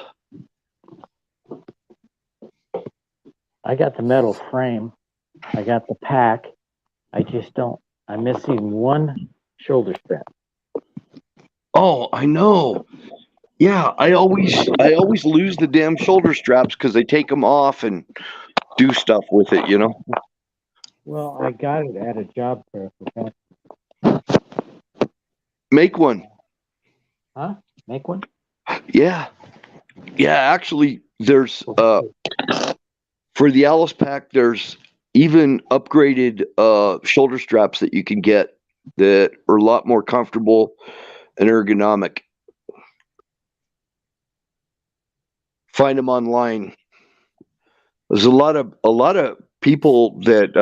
S2: I got the metal frame. I got the pack. I'm missing one shoulder strap.
S4: Oh, I know. Yeah, I always lose the damn shoulder straps because they take them off and do stuff with it.
S2: Well, I got it at a job fair.
S4: Make one.
S2: Huh? Make one?
S4: Yeah. Actually, there's for the Alice pack, there's even upgraded shoulder straps that you can get that are a lot more comfortable and ergonomic. Find them online. There's a lot of people that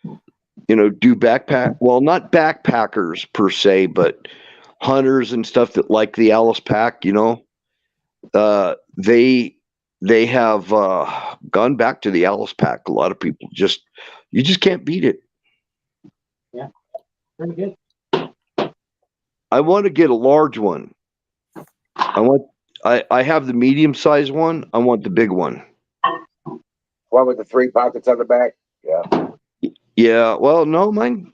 S4: do backpack. Well, not backpackers per se, but hunters and stuff that like the Alice pack. They have gone back to the Alice pack. A lot of people you just can't beat it.
S2: Yeah, pretty good.
S4: I want to get a large one. I have the medium size one. I want the big one.
S1: One with the 3 pockets on the back. Yeah.
S4: Yeah. Well, no, mine.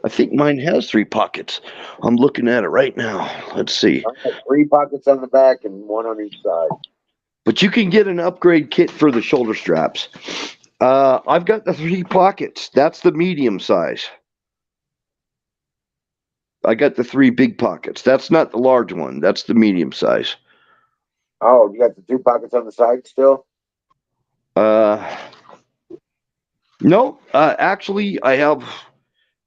S4: I think mine has 3 pockets. I'm looking at it right now. Let's see.
S1: I have 3 pockets on the back and 1 on each side.
S4: But you can get an upgrade kit for the shoulder straps. I've got the 3 pockets. That's the medium size. I got the 3 big pockets. That's not the large one. That's the medium size.
S1: Oh, you got the 2 pockets on the side still?
S4: No, actually, I have.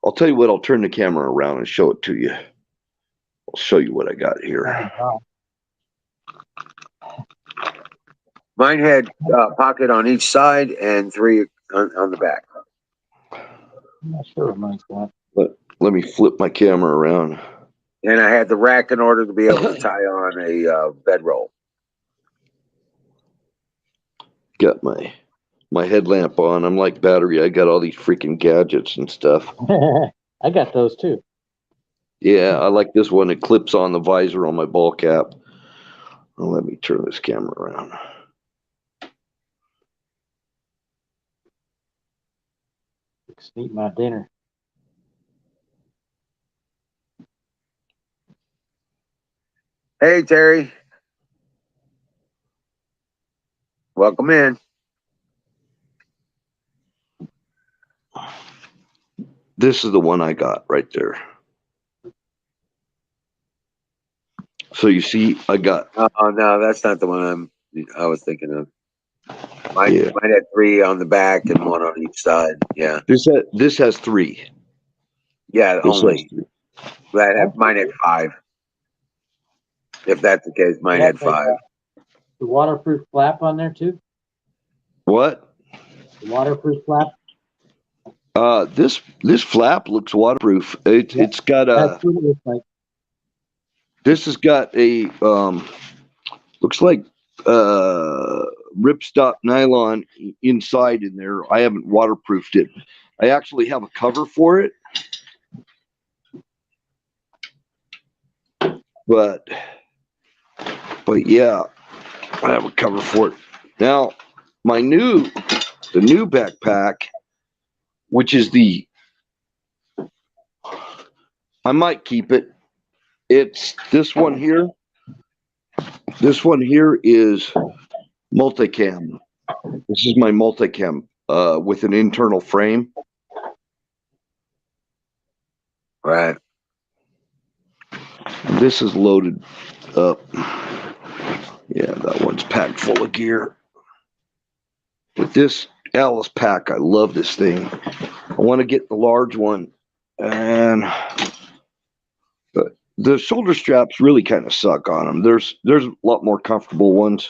S4: I'll tell you what. I'll turn the camera around and show it to you. I'll show you what I got here.
S1: Mine had a pocket on each side and 3 on the back.
S2: I'm not sure what mine's got.
S4: Let me flip my camera around.
S1: And I had the rack in order to be able to tie on a bedroll.
S4: Got my headlamp on. I'm like battery. I got all these freaking gadgets and stuff.
S2: I got those too.
S4: Yeah, I like this one. It clips on the visor on my ball cap. Well, let me turn this camera around.
S2: Just eat my dinner.
S1: Hey, Terry. Welcome in.
S4: This is the one I got right there. So you see, I got.
S1: Oh no, that's not the one I was thinking of. Mine
S4: Yeah.
S1: had 3 on the back and 1 on each side. Yeah.
S4: This has 3.
S1: Yeah,
S4: This
S1: only.
S4: has 3.
S1: Mine had 5. If that's the case, mine had 5.
S2: The waterproof flap on there too?
S4: What?
S2: The waterproof flap?
S4: This flap looks waterproof. It's got
S2: That's what it looks like.
S4: This has got a looks like ripstop nylon inside in there. I haven't waterproofed it. I actually have a cover for it, but yeah, I have a cover for it. Now, the new backpack, which is I might keep it. It's this one here. This one here is multicam. This is my multicam with an internal frame.
S1: Right.
S4: This is loaded up. Yeah, that one's packed full of gear. With this Alice pack, I love this thing. I want to get the large one, but the shoulder straps really kind of suck on them. There's a lot more comfortable ones.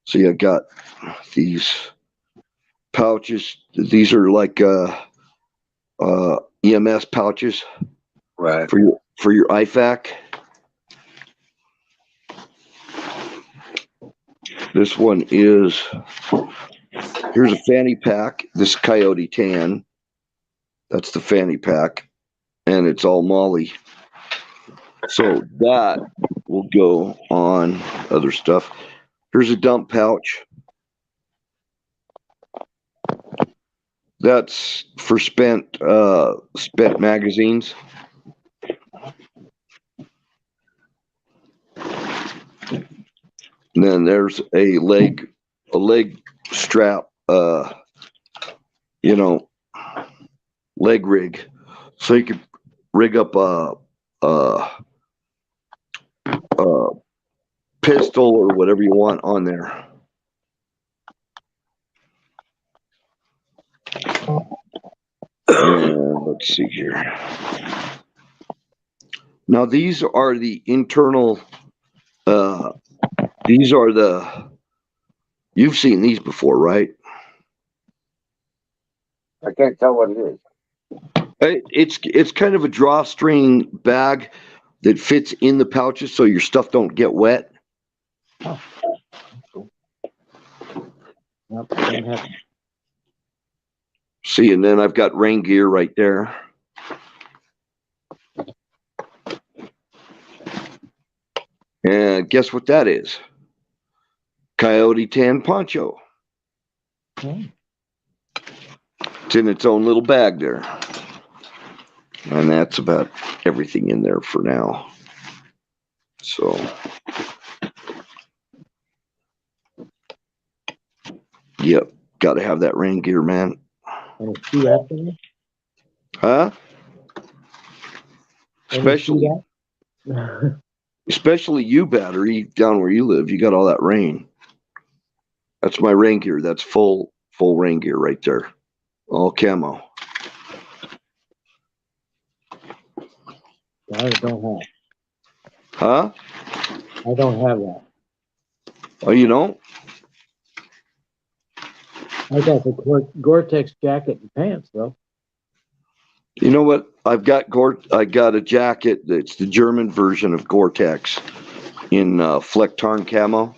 S4: See, I got these pouches. These are like EMS pouches
S1: Right.
S4: for your IFAC. This one is, here's a fanny pack. This Coyote Tan. That's the fanny pack, and it's all Molly. So that will go on other stuff. Here's a dump pouch. That's for spent magazines. And then there's a leg strap, leg rig, so you can rig up a pistol or whatever you want on there. And let's see here. Now these are the internal. These are the. You've seen these before, right?
S1: I can't tell what it is.
S4: It's kind of a drawstring bag that fits in the pouches so your stuff don't get wet.
S2: Oh. Nope, don't have it.
S4: See, and then I've got rain gear right there. And guess what that is? Coyote Tan poncho.
S2: Okay.
S4: It's in its own little bag there. And that's about everything in there for now. So, yep, got to have that rain gear, man.
S2: Any shoe after me?
S4: Huh? Especially,
S2: Any
S4: especially you, battery, down where you live. You got all that rain. That's my rain gear. That's full rain gear right there. All camo.
S2: I don't have.
S4: Huh?
S2: I don't have that.
S4: Oh, you don't?
S2: I got the Gore-Tex jacket and pants though.
S4: You know what? I got a jacket that's the German version of Gore-Tex in Flecktarn camo.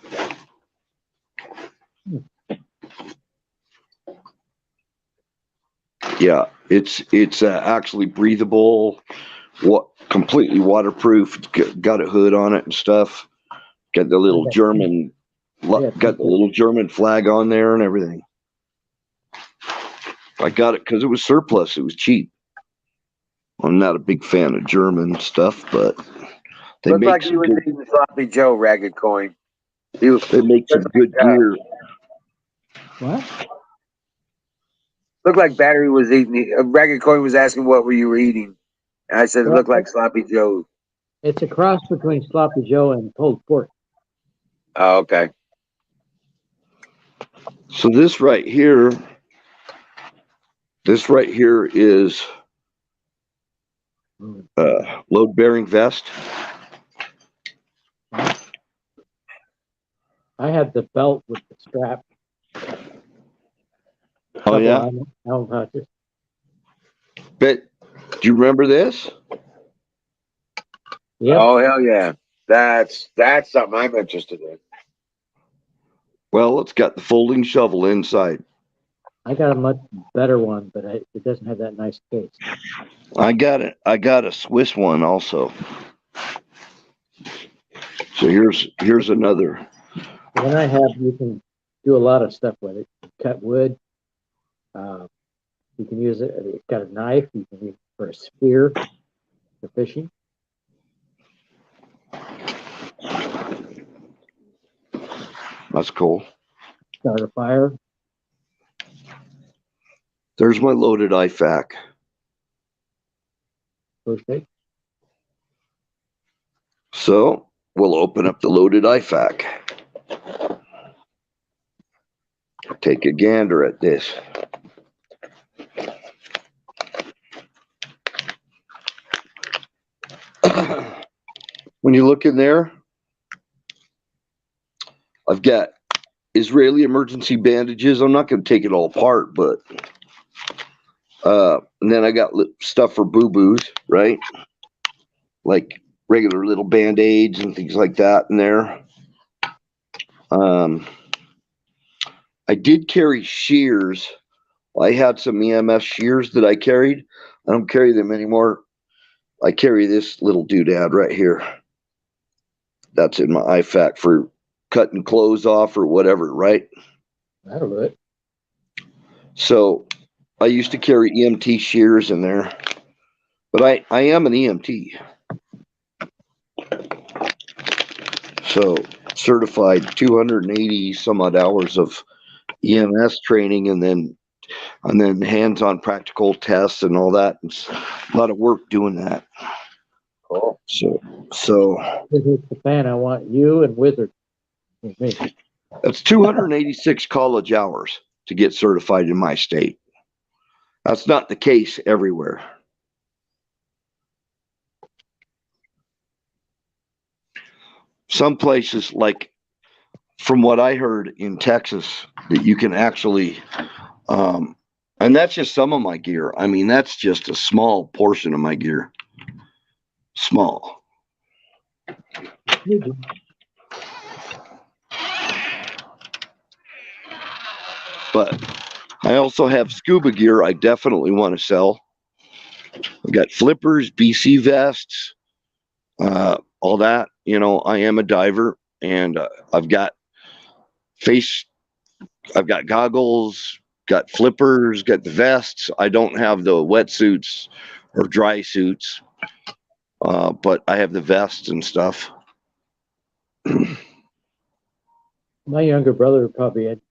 S4: Yeah, it's actually breathable, completely waterproof. It's got a hood on it and stuff. Got the little German, got the little German flag on there and everything. I got it because it was surplus. It was cheap. I'm not a big fan of German stuff, but they
S1: Looked
S4: make
S1: like he
S4: some
S1: was
S4: good,
S1: eating Sloppy Joe, Ragged Coin.
S4: they make some good gear.
S2: What?
S1: Looked like Battery was eating. Ragged Coin was asking what were you eating. And I said it looked like Sloppy Joe.
S2: It's a cross between Sloppy Joe and pulled pork.
S1: Oh, okay.
S4: So this right here is load bearing vest.
S2: I had the belt with the strap.
S4: Oh yeah.
S2: How about this?
S4: But do you remember this?
S2: Yeah.
S1: Oh hell yeah. That's something I'm interested in.
S4: Well, it's got the folding shovel inside.
S2: I got a much better one, but it doesn't have that nice case.
S4: I got a Swiss one also. So here's another.
S2: The one I have, you can do a lot of stuff with it. Cut wood. You can use it. It's got a knife. You can use it for a spear for fishing.
S4: That's cool.
S2: Start a fire.
S4: There's my loaded IFAC.
S2: Okay.
S4: So we'll open up the loaded IFAC. Take a gander at this. When you look in there, I've got Israeli emergency bandages. I'm not going to take it all apart, but and then I got stuff for boo-boos, right? Like regular little band-aids and things like that in there. I did carry shears. I had some EMS shears that I carried. I don't carry them anymore. I carry this little doodad right here. That's in my IFAC for cutting clothes off or whatever, right?
S2: That'll do it.
S4: So I used to carry EMT shears in there, but I am an EMT. So certified 280 some odd hours of EMS training, and then hands-on practical tests and all that. It's a lot of work doing that.
S1: Cool.
S4: So
S2: This is the fan. I want you and Wizard with me.
S4: that's 286 college hours to get certified in my state. That's not the case everywhere. Some places, like from what I heard in Texas, that you can actually, and that's just some of my gear. I mean, that's just a small portion of my gear. Small. But I also have scuba gear I definitely want to sell. I've got flippers, BC vests, all that. You know, I am a diver, and I've got goggles, got flippers, got the vests. I don't have the wetsuits or dry suits, but I have the vests and stuff.
S2: My younger brother probably had.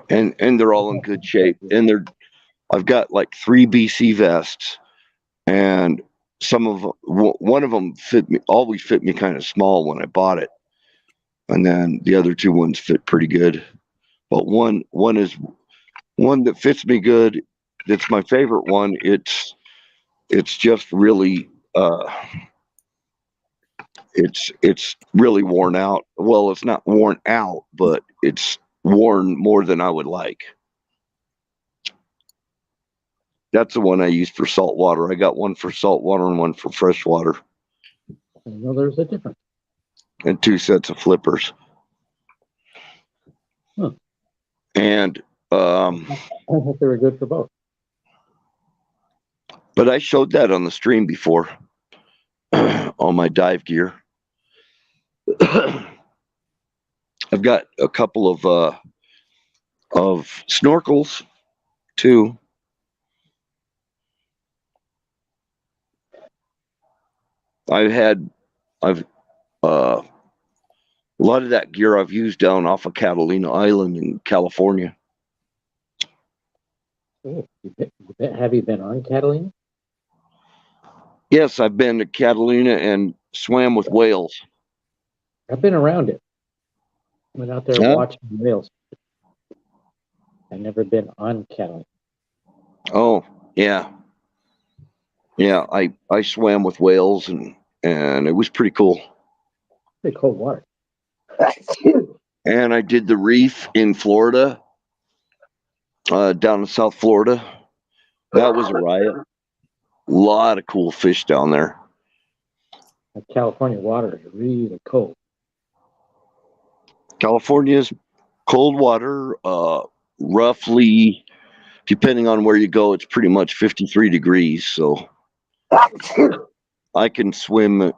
S4: And they're all in good shape. And I've got like 3 BC vests, and one of them always fit me kind of small when I bought it, and then the other 2 ones fit pretty good. But one that fits me good. That's my favorite one. It's just really it's really worn out. Well, it's not worn out, but it's worn more than I would like. That's the one I use for salt water. I got one for salt water and one for fresh water.
S2: I know there's a difference.
S4: And 2 sets of flippers.
S2: Huh.
S4: And
S2: I thought they were good for both.
S4: but I showed that on the stream before. On my dive gear. I've got a couple of snorkels too. I've a lot of that gear I've used down off of Catalina Island in California.
S2: Oh, have you been on Catalina?
S4: Yes, I've been to Catalina and swam with whales.
S2: I've been around it. Went out there watching whales. I've never been on Catalina.
S4: Oh, yeah. Yeah, I swam with whales, and it was pretty cool.
S2: Pretty cold water.
S4: And I did the reef in Florida, down in South Florida. That was a riot. A lot of cool fish down there.
S2: The California water is really cold.
S4: California's cold water, roughly, depending on where you go, it's pretty much 53 degrees. So I can swim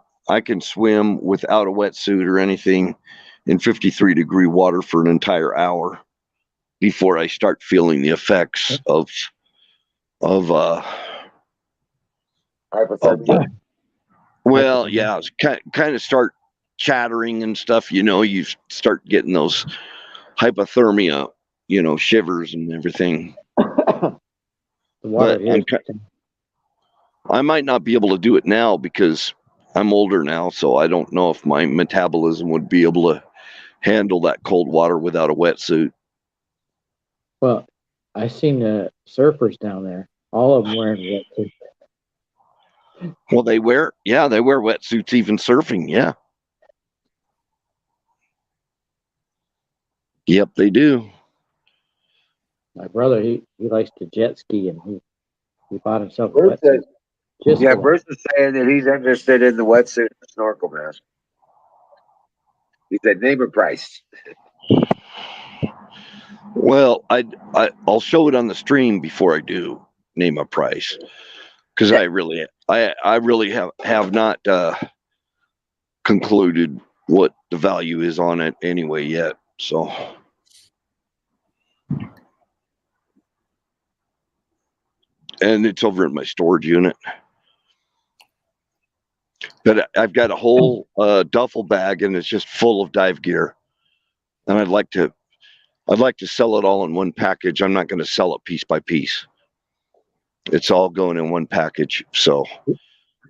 S4: without a wetsuit or anything in 53-degree water for an entire hour before I start feeling the effects of well, yeah, it's kind of start chattering and stuff. You know, you start getting those hypothermia shivers and everything.
S2: The water
S4: But
S2: here.
S4: I might not be able to do it now because I'm older now, so I don't know if my metabolism would be able to handle that cold water without a wetsuit.
S2: Well, I seen the surfers down there, all of them wearing wetsuits.
S4: Well, they wear wetsuits even surfing. Yeah. Yep, they do.
S2: My brother, he likes to jet ski, and he bought himself a
S1: Bruce
S2: wetsuit.
S1: says,
S2: Just
S1: yeah,
S2: for that.
S1: Bruce is saying that he's interested in the wetsuit and snorkel mask. He said, name a price.
S4: Well, I'll show it on the stream before I do name a price, because I really have not concluded what the value is on it anyway yet. So, and it's over in my storage unit. But I've got a whole duffel bag, and it's just full of dive gear, and I'd like to sell it all in one package. I'm not going to sell it piece by piece. It's all going in one package. So, if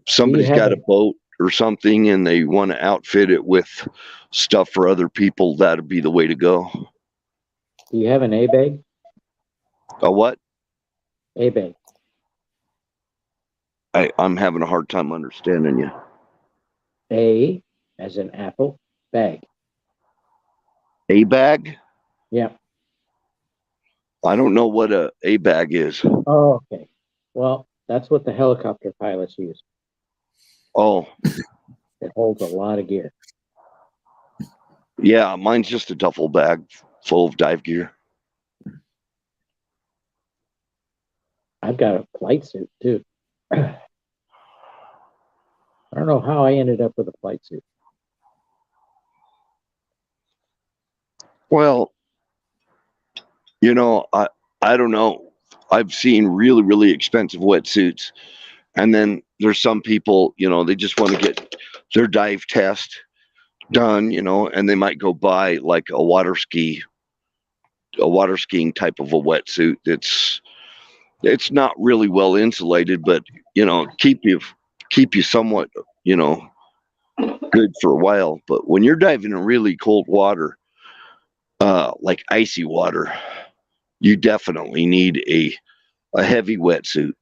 S4: somebody's got a boat or something, and they want to outfit it with stuff for other people, that'd be the way to go.
S2: Do you have an A bag?
S4: A what?
S2: A bag.
S4: I'm having a hard time understanding you.
S2: A as an apple, bag.
S4: A bag?
S2: Yeah.
S4: I don't know what a bag is.
S2: Oh, okay. Well, that's what the helicopter pilots use.
S4: Oh,
S2: It holds a lot of gear.
S4: yeah, mine's just a duffel bag full of dive gear.
S2: I've got a flight suit too. I don't know how I ended up with a flight suit.
S4: Well, I don't know. I've seen really, really expensive wetsuits. And then there's some people, they just want to get their dive test done, and they might go buy like a water skiing type of a wetsuit. It's not really well insulated, but keep you somewhat, good for a while. But when you're diving in really cold water, like icy water, you definitely need a heavy wetsuit.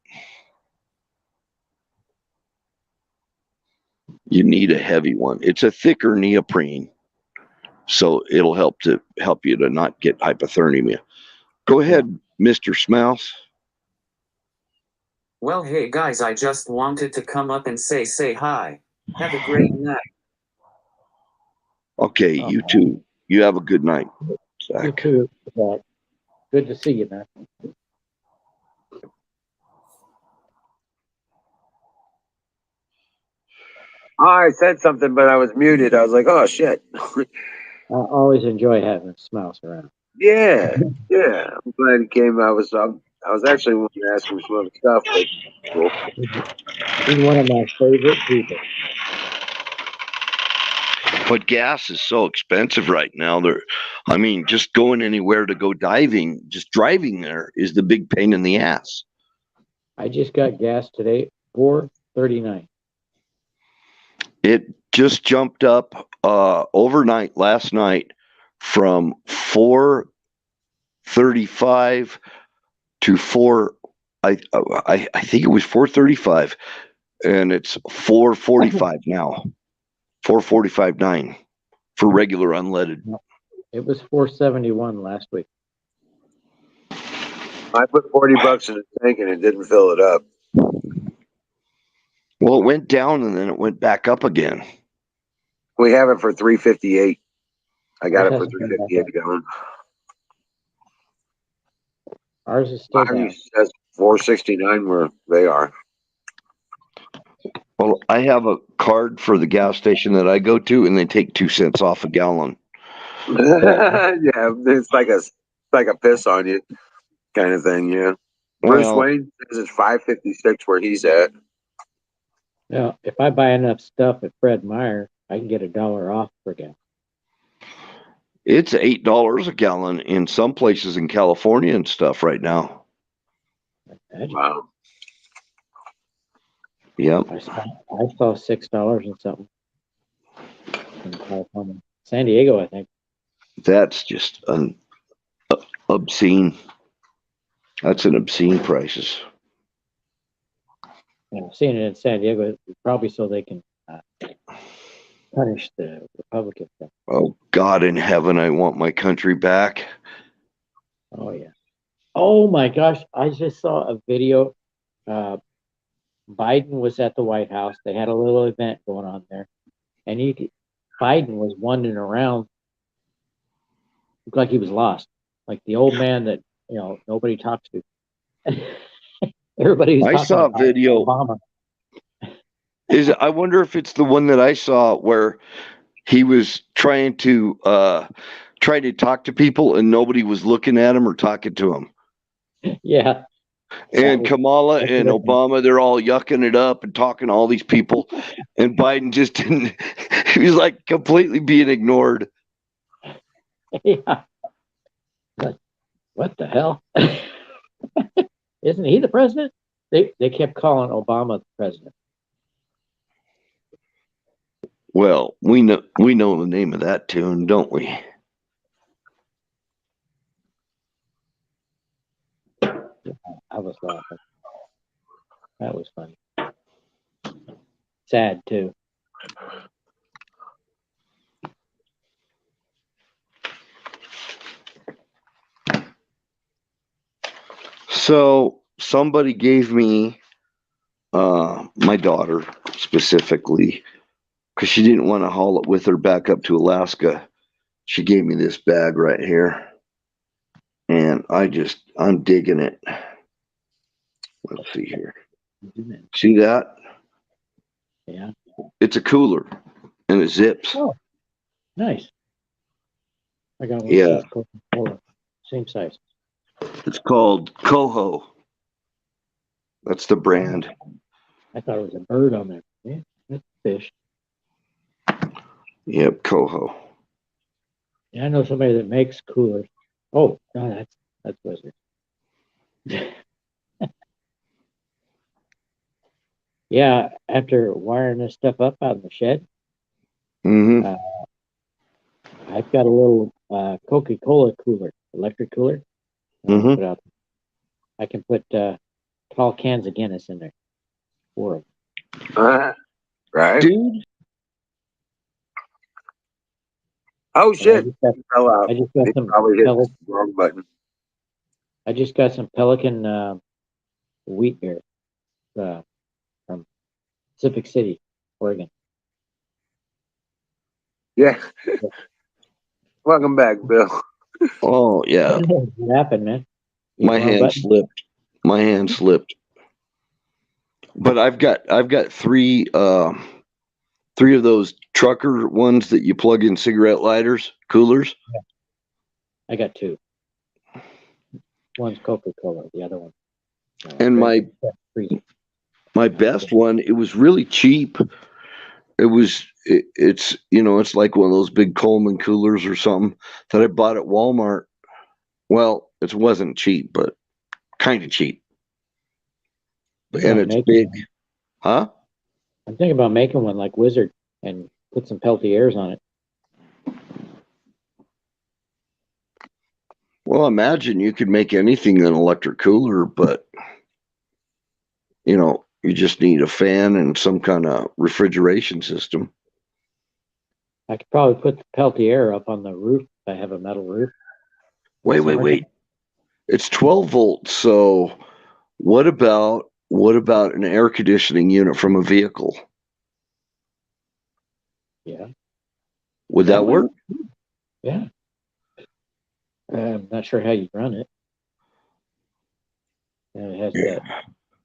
S4: You need a heavy one. It's a thicker neoprene, so it'll help you to not get hypothermia. Go ahead, Mr. Smouse.
S3: Well, hey guys, I just wanted to come up and say hi. Have a great night.
S4: Okay, you too. You have a good night, Zach.
S2: You too, Zach. Good to see you, man.
S1: I said something, but I was muted. I was like, oh, shit.
S2: I always enjoy having Smouse around.
S1: Yeah. I'm glad he came. I was actually wanting to ask him some other stuff, but cool.
S2: He's one of my favorite people.
S4: But gas is so expensive right now. Just going anywhere to go diving, just driving there is the big pain in the ass.
S2: I just got gas today, $4.39.
S4: It just jumped up overnight last night from $4.35 to I think it was $4.35, and it's $4.45 now. $4.45.9 for regular unleaded.
S2: It was $4.71 last week.
S1: I put $40 in the tank and it didn't fill it up.
S4: Well, it went down and then it went back up again.
S1: We have it for $3.58. I got it for
S2: It hasn't been back
S1: $3.58
S2: up.
S1: a gallon.
S2: Ours is still down.
S1: Mine says $4.69 where they are.
S4: Well, I have a card for the gas station that I go to, and they take 2 cents off a gallon.
S1: Yeah, it's like a piss on you kind of thing. Yeah. Bruce
S4: Well,
S1: Wayne says it's $5.56 where he's at.
S2: Now, if I buy enough stuff at Fred Meyer, I can get $1 off per gallon.
S4: It's $8 a gallon in some places in California and stuff right now.
S1: Wow.
S4: Yep.
S2: I saw $6 and something in California, San Diego, I think.
S4: That's just obscene. That's an obscene prices.
S2: You know, seeing it in San Diego, probably so they can punish the Republicans.
S4: Oh God in heaven, I want my country back.
S2: Oh yeah. Oh my gosh! I just saw a video. Biden was at the White House. They had a little event going on there, and Biden was wandering around, looked like he was lost, like the old man that nobody talks to. Everybody was
S4: I
S2: talking
S4: saw a
S2: about
S4: video.
S2: Obama.
S4: I wonder if it's the one that I saw where he was trying to talk to people and nobody was looking at him or talking to him.
S2: Yeah.
S4: And Kamala
S2: that's
S4: and
S2: what I think.
S4: Obama, they're all yucking it up and talking to all these people. And Biden just didn't, he was like completely being ignored.
S2: Yeah. What the hell? Isn't he the president? They kept calling Obama the president.
S4: Well, we know the name of that tune, don't we?
S2: I was laughing. That was funny. Sad too.
S4: So somebody gave me my daughter specifically because she didn't want to haul it with her back up to Alaska. She gave me this bag right here, and I'm digging it. Let's see here. See that?
S2: Yeah.
S4: It's a cooler, and it zips.
S2: Oh, nice. I got one.
S4: Yeah.
S2: Coca-Cola. Same size.
S4: It's called Coho. That's the brand.
S2: I thought it was a bird on there. Yeah, that's fish.
S4: Yep, Coho.
S2: Yeah, I know somebody that makes coolers. Oh, no, that's Wizard. Yeah, after wiring this stuff up out in the shed,
S4: Mm-hmm.
S2: I've got a little Coca-Cola cooler, electric cooler.
S4: Mm-hmm.
S2: Put out. I can put tall cans of Guinness in there. 4 of them.
S1: Right.
S4: Dude.
S1: Oh shit! Fell out.
S2: I just got
S1: He
S2: some
S1: probably hit
S2: Pelican.
S1: the wrong button.
S2: I just got some Pelican wheat beer from Pacific City, Oregon.
S1: Yeah. Welcome back, Bill.
S4: Oh yeah.
S2: What happened, man?
S4: My hand slipped. My hand slipped. But I've got three of those trucker ones that you plug in cigarette lighters, coolers.
S2: Yeah. I got 2. One's Coca-Cola, the other one.
S4: And my best one, it was really cheap. It's it's like one of those big Coleman coolers or something that I bought at Walmart. Well, it wasn't cheap, but kind of cheap. And it's big.
S2: One.
S4: Huh?
S2: I'm thinking about making one like Wizard and put some Peltiers on it.
S4: Well, imagine you could make anything an electric cooler, but you just need a fan and some kind of refrigeration system.
S2: I could probably put the Peltier up on the roof if I have a metal roof.
S4: Wait. It's 12 volts. So what about an air conditioning unit from a vehicle?
S2: Yeah.
S4: Would that work?
S2: Yeah. I'm not sure how you run it. And it has that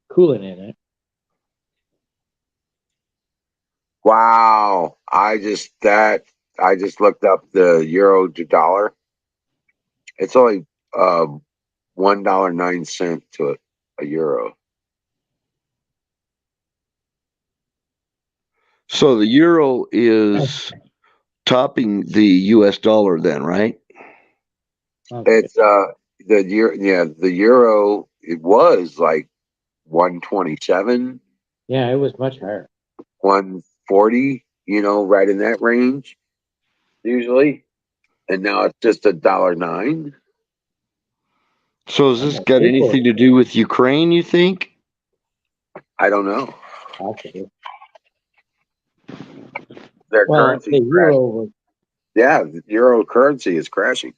S2: coolant in it.
S1: Wow. I just looked up the euro to dollar. It's only $1.09 to a euro.
S4: So the euro is topping the U.S. dollar then, right?
S2: Okay.
S1: It's the euro. It was like 127,
S2: Yeah, it was much higher.
S1: 140. Right in that range usually, and now it's just $1.09.
S4: So has this
S2: Almost
S4: got
S2: equal.
S4: anything to do with Ukraine, you think?
S1: I don't know.
S2: Possibly.
S1: Their
S2: Well,
S1: currency
S2: the
S1: is crashing.
S2: euro was.
S1: Yeah, the euro currency is crashing.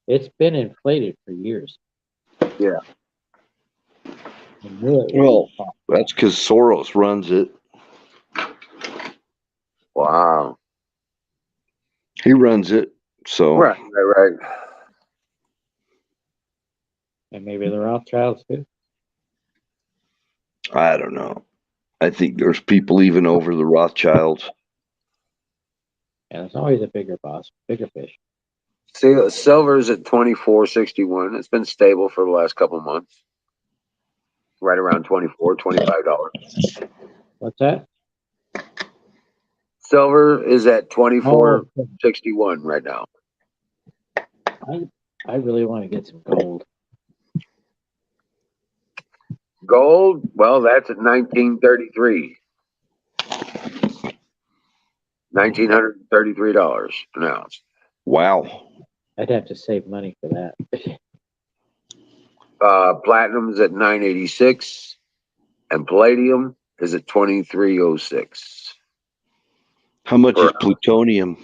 S2: It's been inflated for years.
S1: Yeah.
S2: I knew it would
S4: Well,
S2: be possible.
S4: that's because Soros runs it.
S1: Wow.
S4: He runs it. So
S1: Right.
S2: And maybe the Rothschilds too.
S4: I don't know. I think there's people even over the Rothschilds.
S2: And it's always a bigger boss, bigger fish.
S1: See, silver's at 24.61. It's been stable for the last couple of months, right around $25.
S2: What's that?
S1: Silver is at twenty four
S2: Oh,
S1: sixty one right now.
S2: I really want to get some gold.
S1: Gold, well, that's at 1933. $1,933 an ounce.
S4: Wow.
S2: I'd have to save money for that.
S1: Platinum's at 986, and palladium is at 2306.
S4: How much
S1: Per
S4: is plutonium?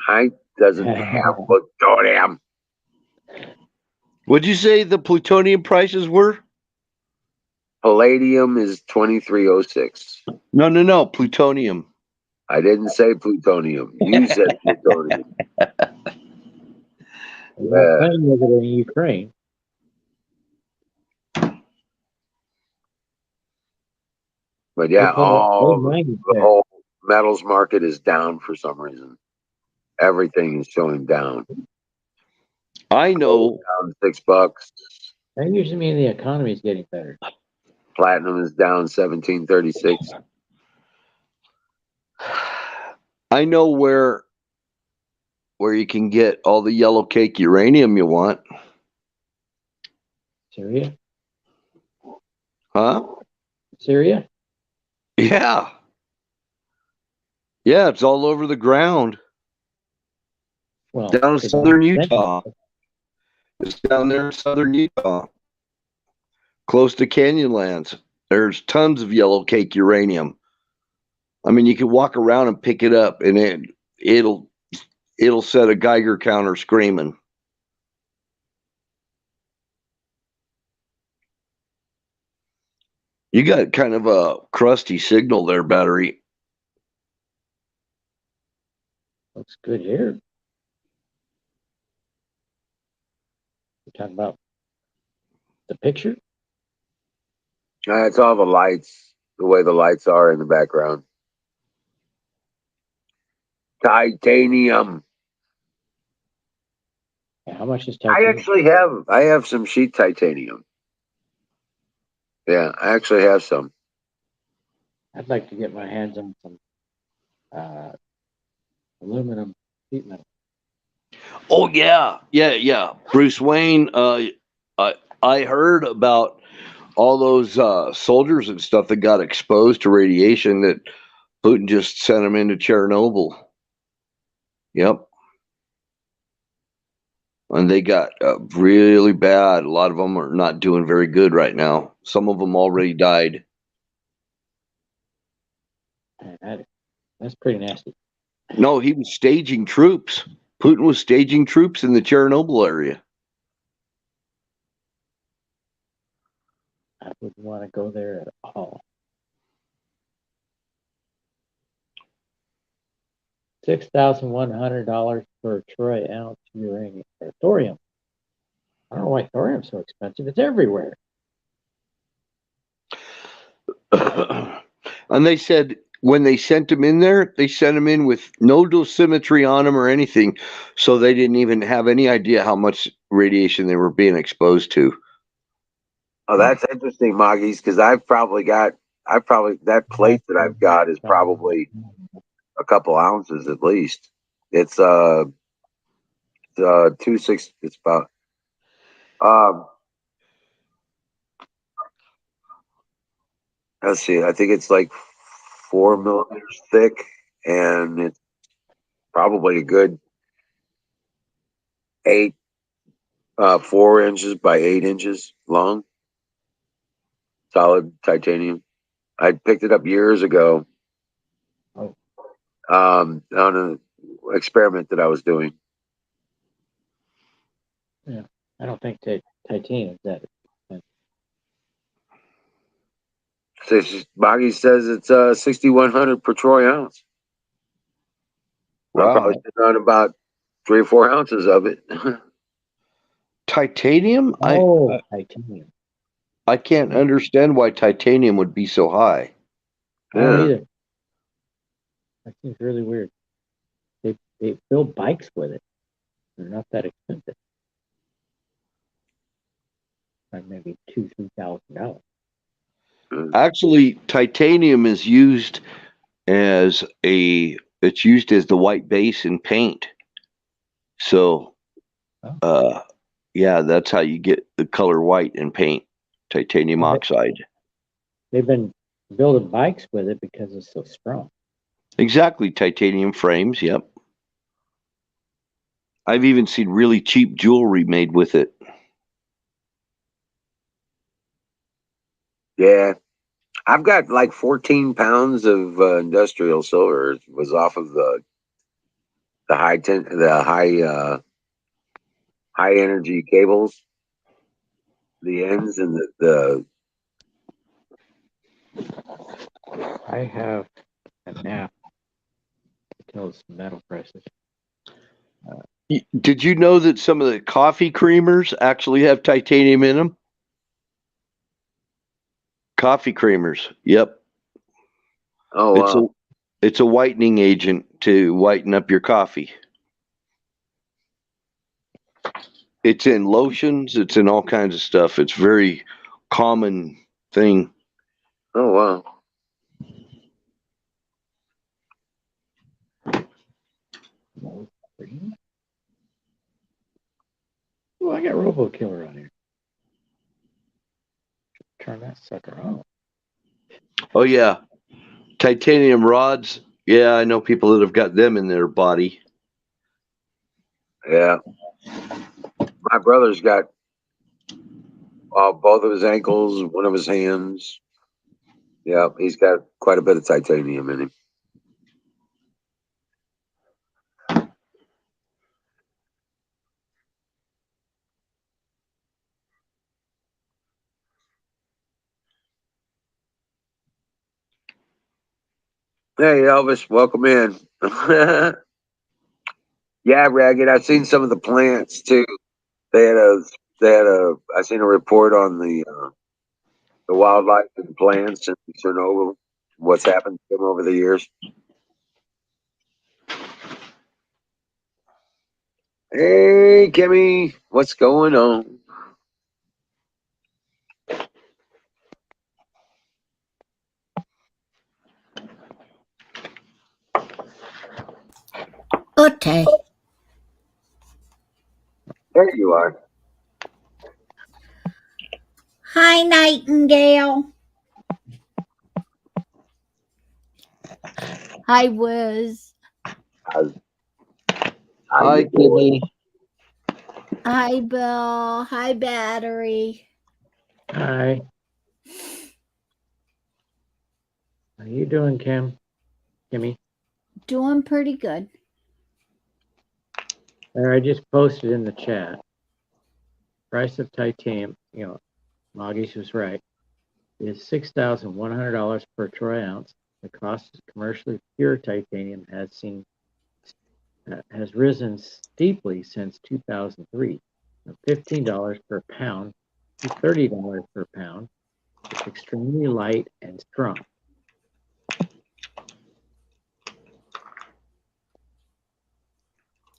S1: Hank doesn't have plutonium.
S4: What'd you say the plutonium prices were?
S1: Palladium is 2306.
S4: No. Plutonium.
S1: I didn't say plutonium. You said plutonium.
S2: We're
S1: Yeah.
S2: playing with it in Ukraine.
S1: But yeah,
S2: They mined it
S1: the
S2: there.
S1: whole metals market is down for some reason. Everything is showing down.
S4: I know.
S1: Down $6.
S2: That usually means the economy is getting better.
S1: Platinum is down 1736.
S4: I know where you can get all the yellow cake uranium you want.
S2: Syria?
S4: Huh?
S2: Syria?
S4: Yeah. Yeah, it's all over the ground.
S2: Well,
S4: Down in
S2: it's
S4: southern
S2: expensive.
S4: Utah. It's down there in southern Utah. Close to Canyonlands. There's tons of yellow cake uranium. I mean, you can walk around and pick it up and it'll set a Geiger counter screaming. You got kind of a crusty signal there, battery.
S2: Looks good here. You're talking about the picture?
S1: It's all the lights, the way the lights are in the background. Titanium.
S2: Yeah, how much is
S1: I
S2: titanium?
S1: actually have some sheet titanium. Yeah, I actually have some.
S2: I'd like to get my hands on some aluminum sheet metal.
S4: Oh yeah. Bruce Wayne. I heard about all those soldiers and stuff that got exposed to radiation that Putin just sent them into Chernobyl. Yep. And they got really bad. A lot of them are not doing very good right now. Some of them already died.
S2: That's pretty nasty.
S4: No, he was staging troops. Putin was staging troops in the Chernobyl area.
S2: I wouldn't want to go there at all. $6,100 for a troy ounce uranium or thorium. I don't know why thorium's so expensive. It's everywhere.
S4: And they said when they sent him in there, they sent him in with no dosimetry on him or anything. So they didn't even have any idea how much radiation they were being exposed to.
S1: Oh, that's interesting, Moggies, because that plate that I've got is probably a couple ounces at least. It's 260. It's about um. Let's see. I think it's like 4 millimeters thick, and it's probably a good eight, 4 inches by 8 inches long. Solid titanium. I picked it up years ago
S2: Oh,
S1: on an experiment that I was doing.
S2: yeah. I don't think titanium is that expensive.
S1: Boggy says it's 6,100 per troy ounce. I'm
S4: Wow.
S1: probably sitting on about 3 or 4 ounces of it.
S4: Titanium?
S2: Oh, titanium.
S4: I can't understand why titanium would be so high.
S2: I don't
S1: Yeah.
S2: either. That seems really weird. They build bikes with it. They're not that expensive. Like maybe $2,000-$3,000.
S4: Actually, titanium is used as it's used as the white base in paint. So,
S2: Oh.
S4: yeah, that's how you get the color white in paint. Titanium
S2: Okay.
S4: oxide.
S2: They've been building bikes with it because it's so strong.
S4: Exactly, titanium frames. Yep. I've even seen really cheap jewelry made with it.
S1: Yeah. I've got like 14 pounds of industrial silver. It was off of the high energy cables, the ends, and the
S2: I have an app that tells metal prices.
S4: Did you know that some of the coffee creamers actually have titanium in them? Coffee creamers. Yep.
S1: oh
S4: It's a
S1: wow.
S4: it's a whitening agent to whiten up your coffee. It's in lotions, it's in all kinds of stuff. It's very common thing.
S1: Oh wow.
S2: Oh, I got Robo Killer on here. Turn that sucker on.
S4: Oh yeah. Titanium rods. Yeah, I know people that have got them in their body.
S1: Yeah. My brother's got both of his ankles, one of his hands. Yeah, he's got quite a bit of titanium in him. Hey Elvis, welcome in. Yeah, Ragged. I've seen some of the plants too. They had a I seen a report on the wildlife and plants in Chernobyl. What's happened to them over the years? Hey, Kimmy, what's going on?
S5: Okay.
S1: There you are.
S5: Hi, Nightingale. Hi, Wiz.
S1: How
S4: Hi,
S1: you doing?
S4: Kimmy.
S5: Hi, Bill. Hi, Battery.
S2: Hi. How you doing, Kimmy?
S5: Doing pretty good.
S2: There, I just posted in the chat. Price of titanium, Moggies was right, is $6,100 per troy ounce. The cost of commercially pure titanium has risen steeply since 2003, from $15 per pound to $30 per pound. It's extremely light and strong.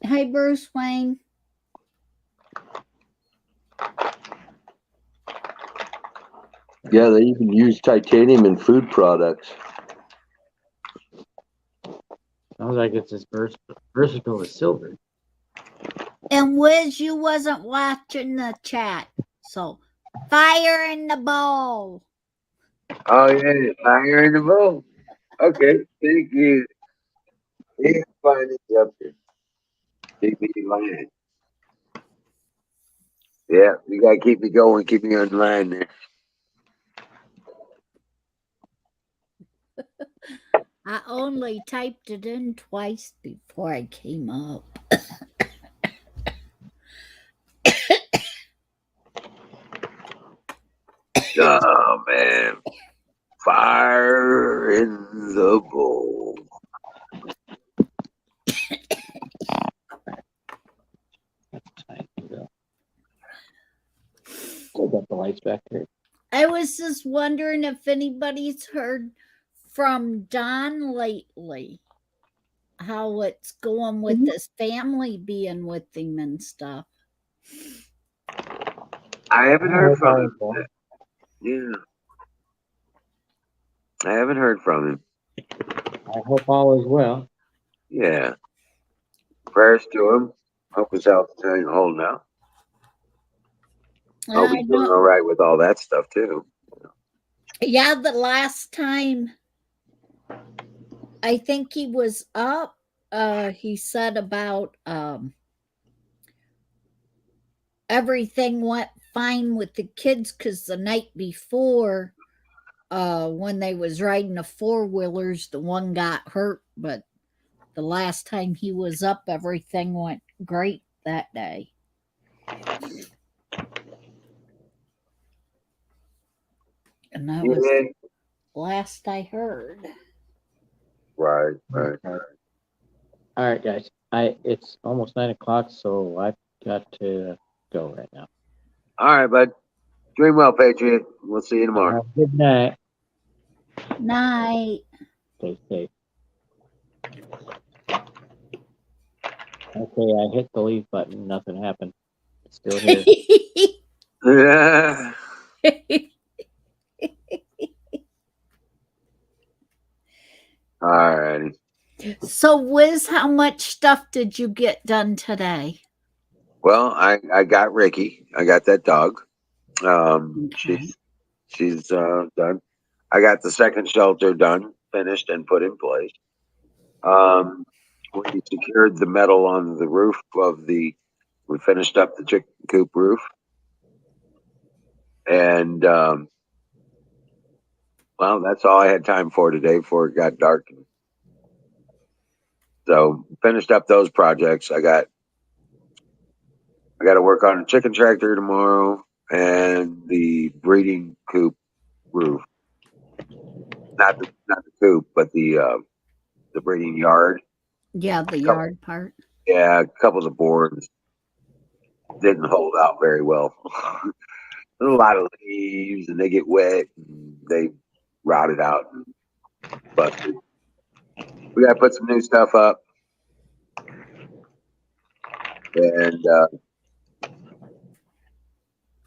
S5: Hi, Bruce Wayne.
S4: Yeah, they even use titanium in food products.
S2: Sounds like it's as versatile as silver.
S5: And Wiz, you wasn't watching the chat. So, fire in the bowl.
S1: Oh yeah, fire in the bowl. Okay, thank you. Yeah, fine up here. Keep me in line. Yeah, you gotta keep me going, keep me on line there.
S5: I only typed it in twice before I came up.
S1: Oh man, fire in the bowl.
S2: Time to go. I got the lights back there.
S5: I was just wondering if anybody's heard from Don lately. How it's going with his family being with him and stuff.
S1: I haven't heard from him.
S2: Well,
S1: Yeah, I haven't heard from him.
S2: I hope all is well.
S1: Yeah, prayers to him. Hope his health is holding out. Hope
S5: I
S1: he's doing
S5: know.
S1: all right with all that stuff too.
S5: Yeah, the last time I think he was up, he said about everything went fine with the kids because the night before, when they was riding the four-wheelers, the one got hurt, but the last time he was up, everything went great that day. And that was
S1: Yeah,
S5: the last I heard.
S1: right.
S2: All right, guys. It's almost 9 o'clock, so I've got to go right now.
S1: All right, bud. Dream well, Patriot. We'll see you tomorrow.
S2: Good night.
S5: Night.
S2: Stay safe. Okay, I hit the leave button. Nothing happened. It's still here.
S1: Yeah. All righty.
S5: So, Wiz, how much stuff did you get done today?
S1: Well, I got Ricky. I got that dog.
S5: Okay.
S1: She's done. I got the second shelter done, finished, and put in place. We secured the metal on the roof of the. We finished up the chicken coop roof, and well, that's all I had time for today before it got dark. So finished up those projects. I got to work on a chicken tractor tomorrow and the breeding coop roof. Not the coop, but the breeding yard.
S5: Yeah, the yard part.
S1: Yeah, a couple of the boards didn't hold out very well. A lot of leaves, and they get wet, and they rotted out and busted. We got to put some new stuff up, and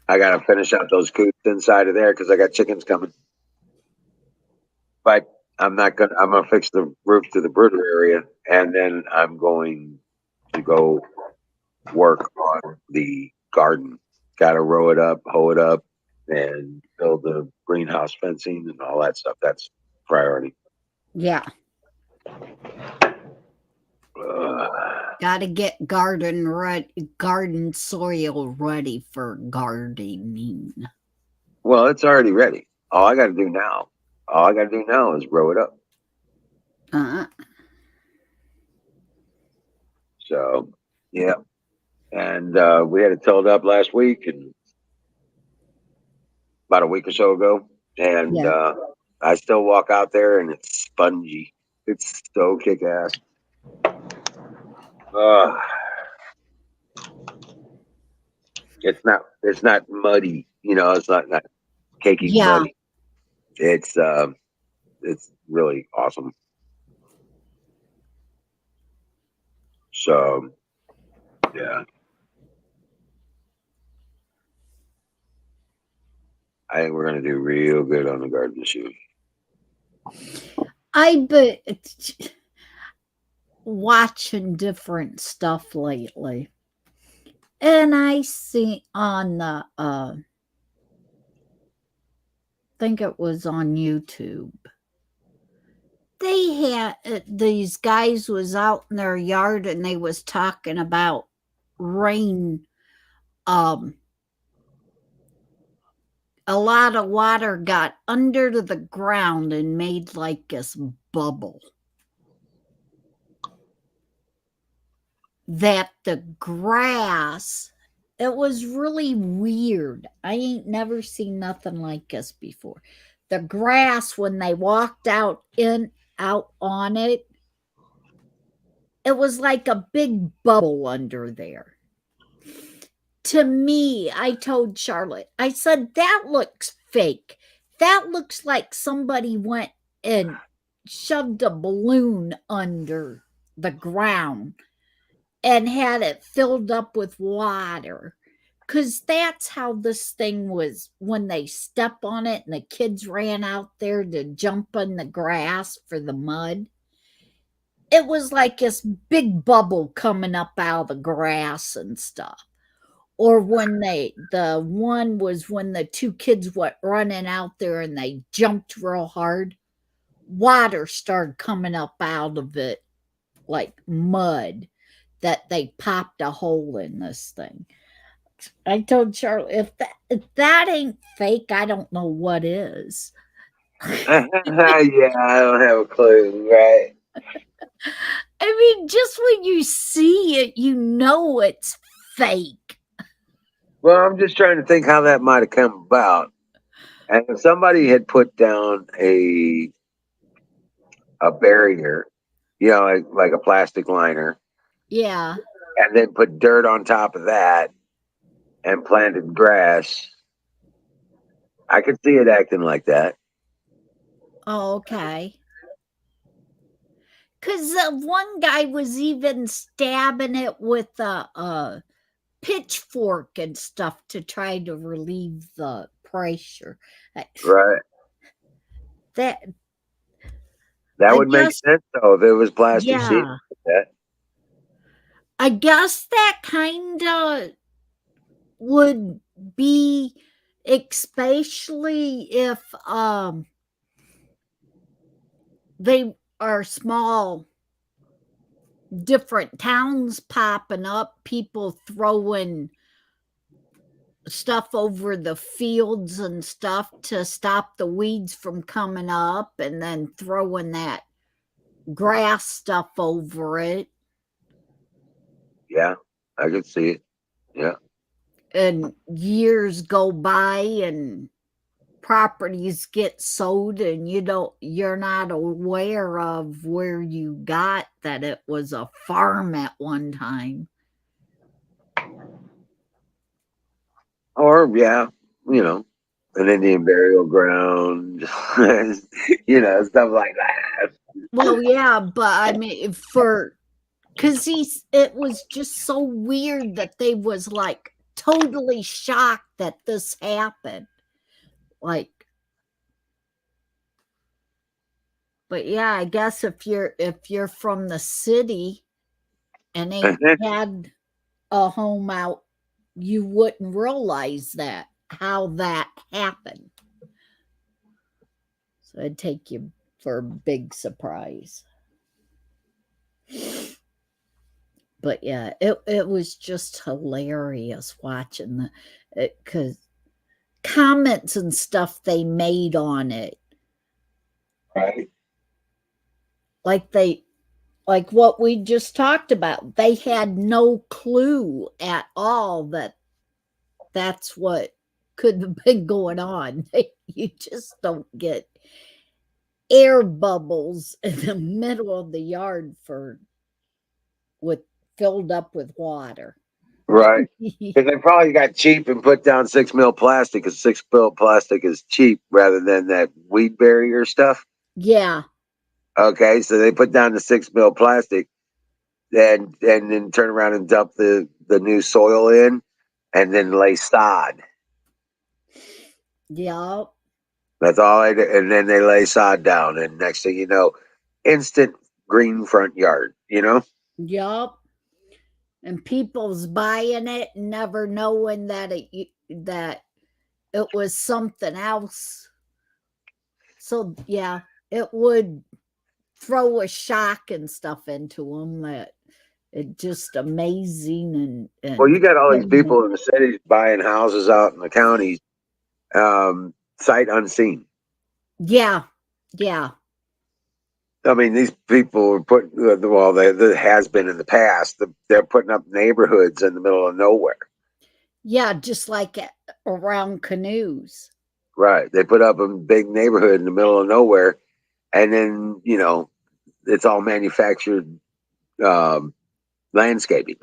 S1: I got to finish out those coops inside of there because I got chickens coming. But I'm not gonna. I'm gonna fix the roof to the brooder area, and then I'm going to go work on the garden. Got to row it up, hoe it up, and build the greenhouse fencing and all that stuff. That's priority.
S5: Yeah. Got to get garden soil ready for gardening.
S1: Well, it's already ready. All I got to do now is row it up. So, yeah. And we had it tilled up last week and about a week or so ago. And I still walk out there and it's spongy. It's so kick ass. It's not muddy, it's not caking muddy. It's really awesome. So yeah. I think we're gonna do real good on the garden this year.
S5: watching different stuff lately. And I see on the think it was on YouTube. They had these guys was out in their yard and they was talking about rain. Um, a lot of water got under to the ground and made like this bubble. That the grass, it was really weird. I ain't never seen nothing like this before. The grass, when they walked out on it, it was like a big bubble under there. To me, I told Charlotte, I said, that looks fake. That looks like somebody went and shoved a balloon under the ground and had it filled up with water. Because that's how this thing was when they step on it and the kids ran out there to jump in the grass for the mud. It was like this big bubble coming up out of the grass and stuff. Or when the one was when the two kids went running out there and they jumped real hard, water started coming up out of it like mud that they popped a hole in this thing. I told Charlie, if that ain't fake, I don't know what is.
S1: Yeah, I don't have a clue, right?
S5: I mean, just when you see it, you know it's fake.
S1: Well, I'm just trying to think how that might have come about. And if somebody had put down a barrier, like a plastic liner,
S5: Yeah.
S1: and then put dirt on top of that and planted grass, I could see it acting like that.
S5: Oh, okay. Because one guy was even stabbing it with a pitchfork and stuff to try to relieve the pressure.
S1: Right.
S5: That
S1: That
S5: I
S1: would make
S5: guess,
S1: sense though if it was plastic sheet
S5: yeah.
S1: like that.
S5: I guess that kind of would be, especially if they are small, different towns popping up, people throwing stuff over the fields and stuff to stop the weeds from coming up, and then throwing that grass stuff over it.
S1: Yeah, I could see it. Yeah.
S5: And years go by and properties get sold and you're not aware of where you got that it was a farm at one time.
S1: Or yeah, you know, an Indian burial ground, stuff like that.
S5: Well, yeah, but I mean, for because it was just so weird that they was like totally shocked that this happened. Like, but yeah, I guess if you're from the city and ain't had a home out, you wouldn't realize that how that happened. So it'd take you for a big surprise. But yeah, it was just hilarious watching the because comments and stuff they made on it.
S1: Right.
S5: Like like what we just talked about. They had no clue at all that that's what could have been going on. You just don't get air bubbles in the middle of the yard with filled up with water.
S1: Right. Because they probably got cheap and put down 6 mil plastic because 6 mil plastic is cheap rather than that weed barrier stuff.
S5: Yeah.
S1: Okay, so they put down the 6 mil plastic and then turn around and dump the new soil in and then lay sod.
S5: Yeah.
S1: That's all and then they lay sod down and next thing you know, instant green front yard. you know?
S5: Yup. And people's buying it and never knowing that it was something else. So yeah, it would throw a shock and stuff into them that it just amazing
S1: Well,
S5: and
S1: you got all these people in the cities buying houses out in the counties, sight unseen.
S5: yeah, yeah,
S1: I mean, these people are putting, well, there has been in the past, they're putting up neighborhoods in the middle of nowhere.
S5: yeah, just like around canoes.
S1: Right. They put up a big neighborhood in the middle of nowhere, and then, it's all manufactured landscaping.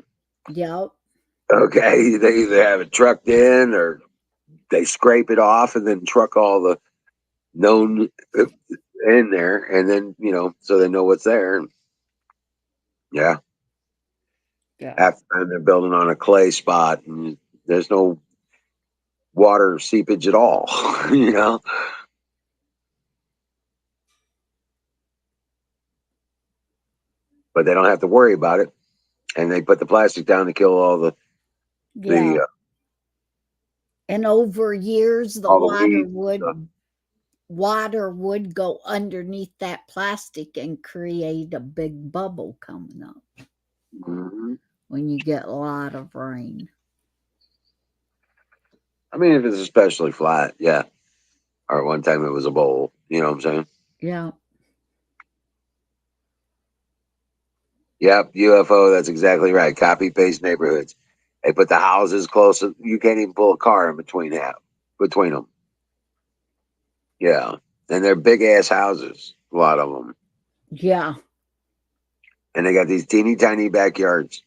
S5: Yep.
S1: Okay. They either have it trucked in or they scrape it off and then truck all the known in there, and then, so they know what's there. And yeah.
S5: Yeah.
S1: Half the time they're building on a clay spot and there's no water seepage at all, you know? But they don't have to worry about it. And they put the plastic down to kill
S5: Yeah.
S1: the
S5: And over years the
S1: all the weeds.
S5: water would go underneath that plastic and create a big bubble coming up
S1: Mm-hmm.
S5: when you get a lot of rain.
S1: I mean, if it's especially flat, yeah. Or one time it was a bowl, you know what I'm saying?
S5: Yeah.
S1: Yep, UFO, that's exactly right. Copy paste neighborhoods. They put the houses close. You can't even pull a car in between them. Yeah. And they're big ass houses, a lot of them.
S5: Yeah.
S1: And they got these teeny tiny backyards.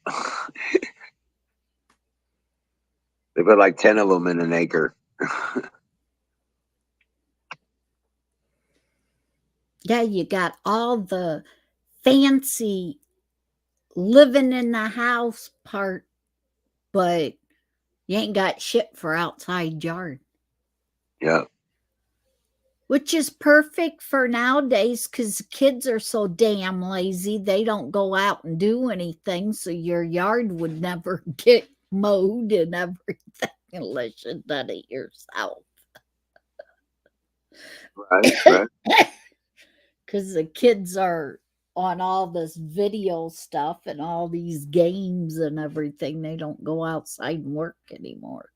S1: They put like 10 of them in an acre.
S5: Yeah, you got all the fancy living in the house part, but you ain't got shit for outside yard.
S1: Yeah.
S5: Which is perfect for nowadays because kids are so damn lazy. They don't go out and do anything. So your yard would never get mowed and everything unless you done it yourself.
S1: Right, right.
S5: Because the kids are on all this video stuff and all these games and everything. They don't go outside and work anymore.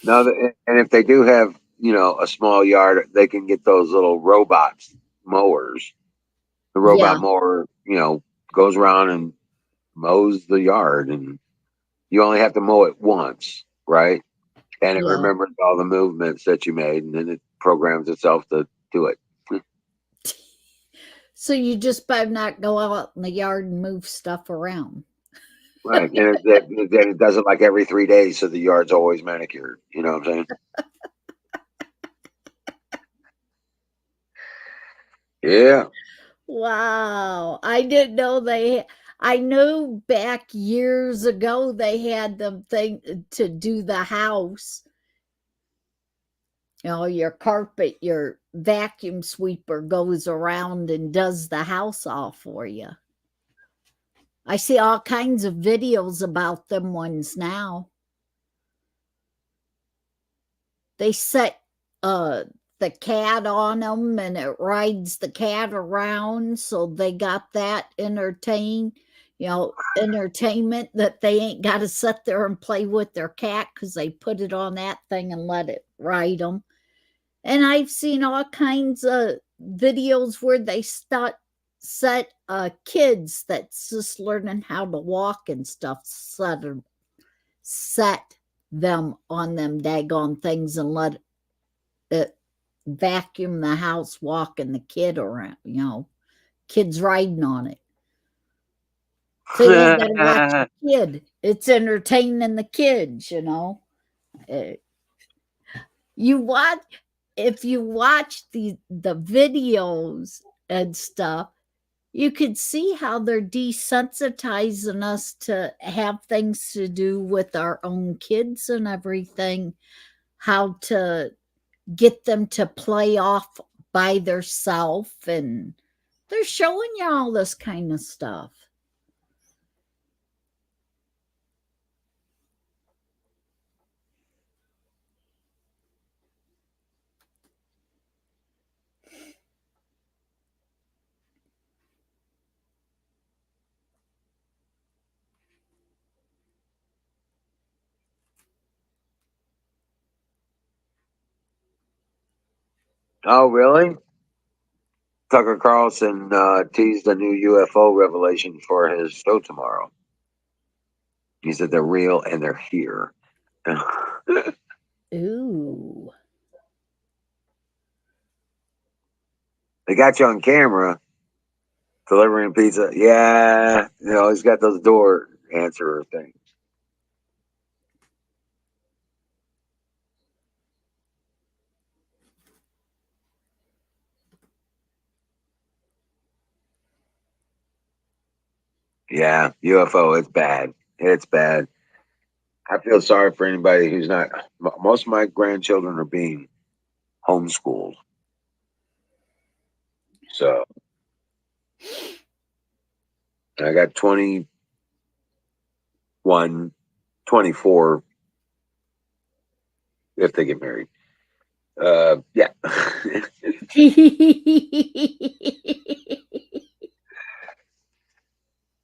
S1: No, and if they do have, a small yard, they can get those little robots mowers. The
S5: Yeah,
S1: robot mower, goes around and mows the yard, and you only have to mow it once, right? And it
S5: yeah.
S1: remembers all the movements that you made, and then it programs itself to do it.
S5: So you just better not go out in the yard and move stuff around.
S1: Right. And it does it like every 3 days, so the yard's always manicured. You know what I'm saying? Yeah.
S5: Wow. I didn't know I knew back years ago they had them thing to do the house. Your carpet, your vacuum sweeper goes around and does the house all for you. I see all kinds of videos about them ones now. They set the cat on them and it rides the cat around, so they got that entertainment that they ain't got to sit there and play with their cat because they put it on that thing and let it ride them. And I've seen all kinds of videos where they set kids that's just learning how to walk and stuff, set them on them daggone things and let it vacuum the house, walking the kid around, kids riding on it. So you ain't got to watch the kid. It's entertaining the kids, Uh, You watch if you watch the videos and stuff, you could see how they're desensitizing us to have things to do with our own kids and everything, how to get them to play off by theirself, and they're showing you all this kind of stuff.
S1: Oh, really? Tucker Carlson teased a new UFO revelation for his show tomorrow. He said they're real and they're here.
S5: Ooh.
S1: They got you on camera delivering pizza. Yeah, he's got those door answerer things. Yeah, UFO. It's bad. It's bad. I feel sorry for anybody who's not. Most of my grandchildren are being homeschooled. So I got 21, 24 if they get married. Yeah.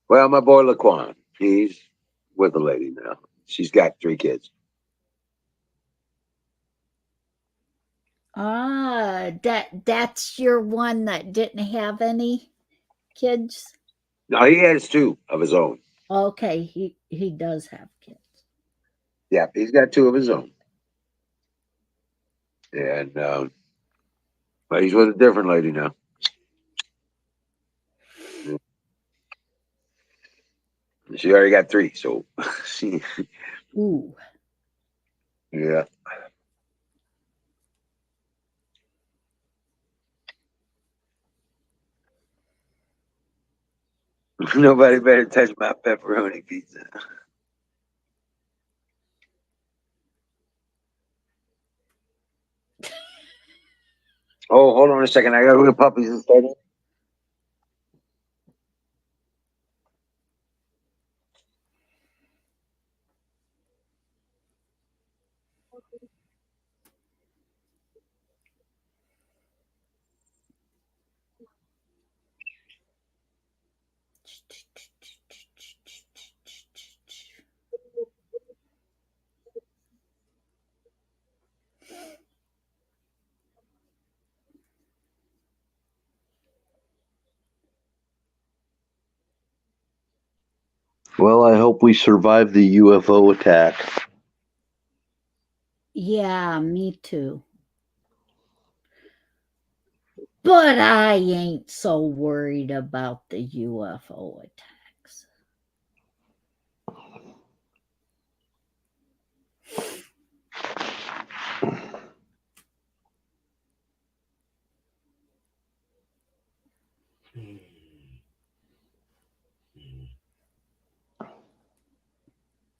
S1: Well, my boy Laquan, he's with a lady now. She's got 3 kids.
S5: That's your one that didn't have any kids?
S1: No, he has 2 of his own.
S5: Okay, he does have kids.
S1: Yeah, he's got 2 of his own. And but he's with a different lady now. She already got 3, so she,
S5: Ooh.
S1: yeah. Nobody better touch my pepperoni pizza. Oh, hold on a second. I gotta go get puppies and stuff.
S4: Well, I hope we survive the UFO attack.
S5: Yeah, me too. But I ain't so worried about the UFO attacks.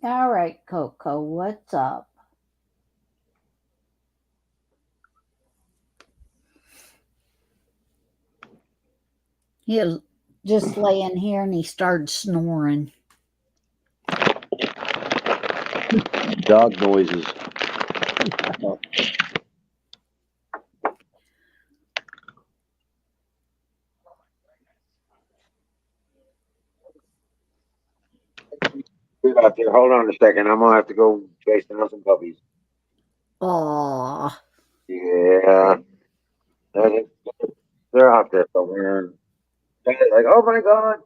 S5: All right, Coco, what's up? He'll just laying here and he started snoring.
S4: Dog noises.
S1: Get out there. Hold on a second. I'm gonna have to go chase down some puppies.
S5: Aw.
S1: Yeah, that- they're out there somewhere. They're like, oh my god.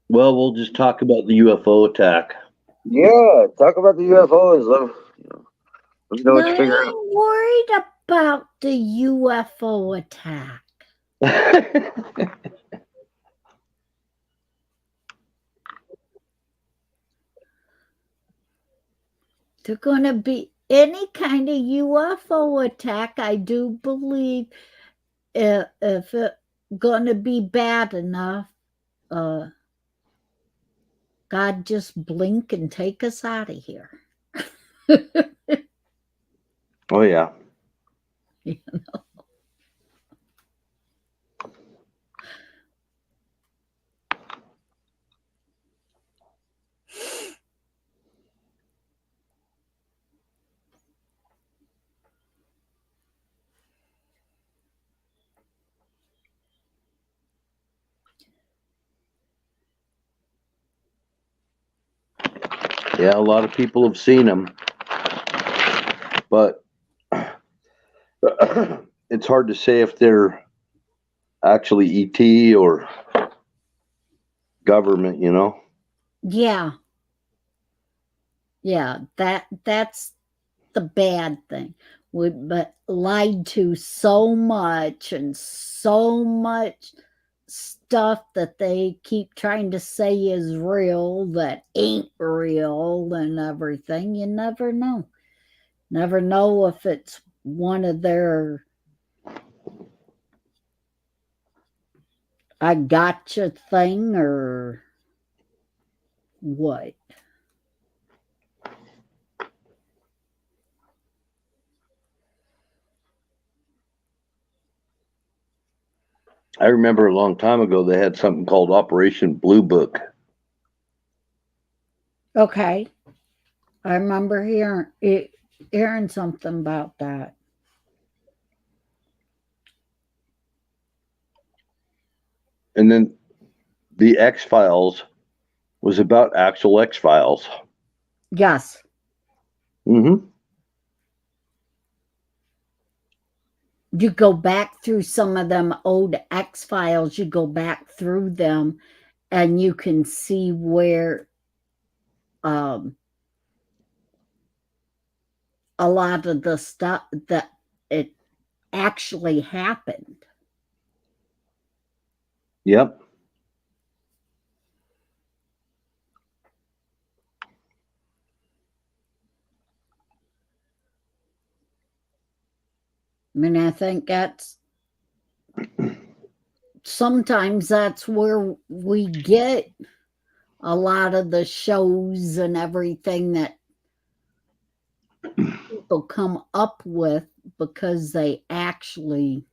S4: Well, we'll just talk about the UFO attack.
S1: Yeah, talk about the UFOs. Let me know what you
S5: I
S1: figure out.
S5: ain't worried about the UFO attack. They're going to be any kind of UFO attack, I do believe, if it's going to be bad enough, God just blink and take us out of here.
S4: Oh, yeah.
S5: You know?
S4: Yeah, a lot of people have seen them, but it's hard to say if they're actually ET or government, you know?
S5: Yeah. Yeah, that's the bad thing. We but lied to so much and so much stuff that they keep trying to say is real that ain't real and everything. You never know. Never know if it's one of their I gotcha thing or what.
S4: I remember a long time ago they had something called Operation Blue Book.
S5: Okay. I remember hearing something about that.
S4: And then the X Files was about actual X Files.
S5: Yes.
S4: Mm-hmm.
S5: You go back through some of them old X Files, you go back through them and you can see where um, a lot of the stuff that it actually happened.
S4: Yep.
S5: I mean, I think sometimes that's where we get a lot of the shows and everything that people come up with because they actually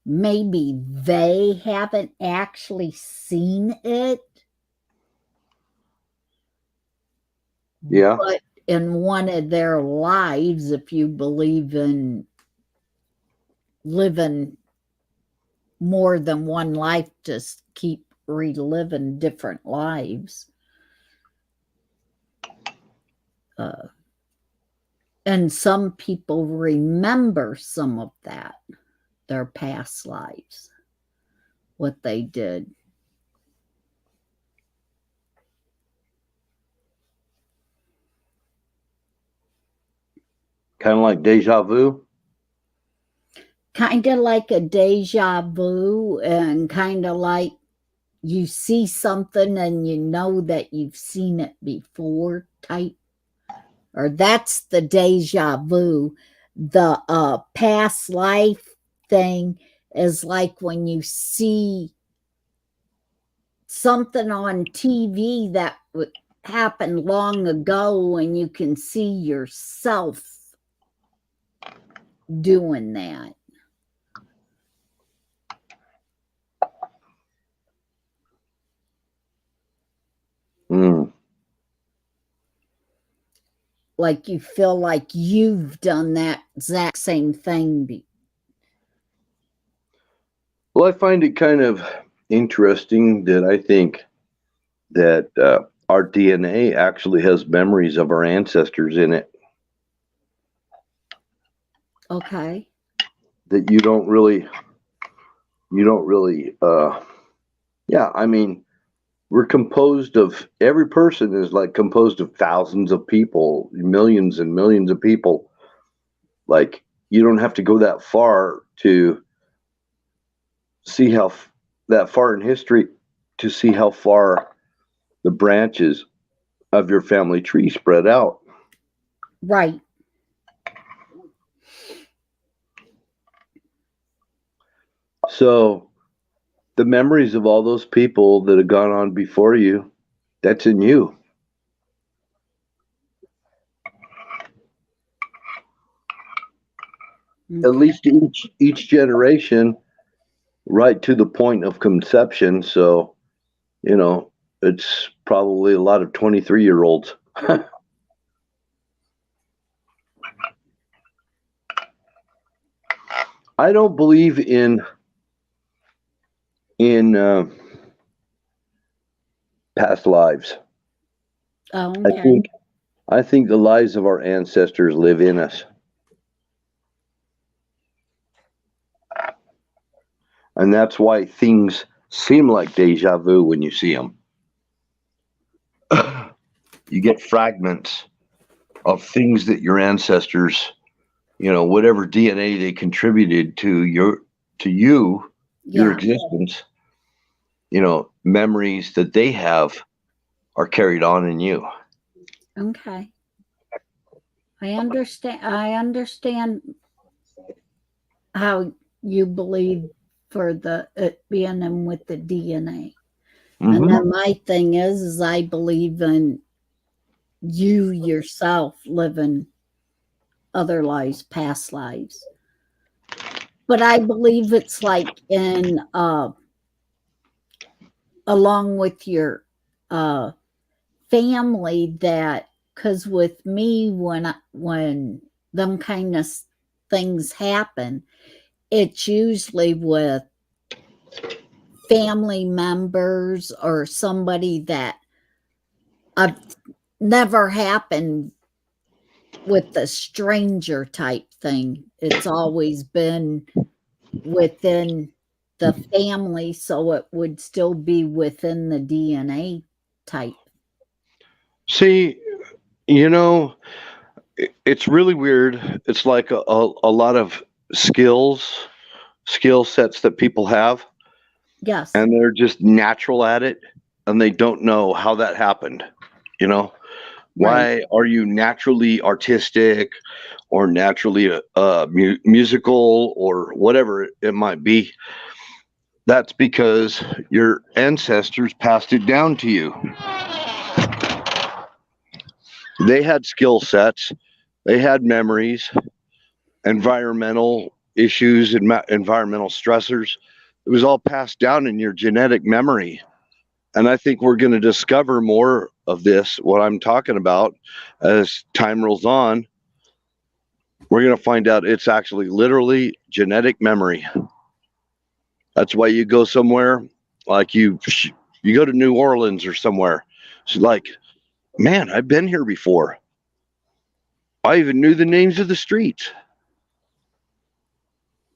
S5: maybe they haven't actually seen it,
S4: Yeah.
S5: but in one of their lives, if you believe in living more than one life, just keep reliving different lives. Uh, and some people remember some of that, their past lives, what they did.
S4: Kind of like deja vu.
S5: Kind of like a deja vu, and kind of like you see something and you know that you've seen it before type, or that's the deja vu. The past life thing is like when you see something on TV that happened long ago and you can see yourself doing that.
S4: Mm.
S5: Like you feel like you've done that exact same thing.
S4: Well, I find it kind of interesting that I think that our DNA actually has memories of our ancestors in it
S5: Okay.
S4: that you don't really, yeah, I mean, we're composed of, every person is like composed of thousands of people, millions and millions of people. Like, you don't have to go that far to see that far in history to see how far the branches of your family tree spread out.
S5: Right.
S4: So the memories of all those people that have gone on before you, that's in you. At
S5: Okay.
S4: least each generation, right to the point of conception. So, you know, it's probably a lot of 23-year-olds. I don't believe in past lives.
S5: Oh,
S4: I
S5: okay.
S4: think I think the lives of our ancestors live in us, and that's why things seem like deja vu when you see them. You get fragments of things that your ancestors, whatever DNA they contributed to you, your
S5: Yeah.
S4: existence, memories that they have are carried on in you.
S5: Okay. I understand how you believe for the it being in with the DNA. And
S4: Hmm.
S5: then my thing is I believe in you yourself living other lives, past lives. But I believe it's like in along with your uh family that because with me when them kind of things happen, it's usually with family members or somebody that I've never happened with a stranger type thing. It's always been within the family, so it would still be within the DNA type.
S4: See, you know, it's really weird. It's like a lot of skill sets that people have,
S5: Yes,
S4: and they're just natural at it, and they don't know how that happened. You know,
S5: right.
S4: why are you naturally artistic or naturally musical or whatever it might be? That's because your ancestors passed it down to you. They had skill sets, they had memories, environmental issues, and environmental stressors. It was all passed down in your genetic memory. And I think we're going to discover more of this, what I'm talking about, as time rolls on. We're going to find out it's actually literally genetic memory. That's why you go somewhere like you go to New Orleans or somewhere. It's like, man, I've been here before. I even knew the names of the streets.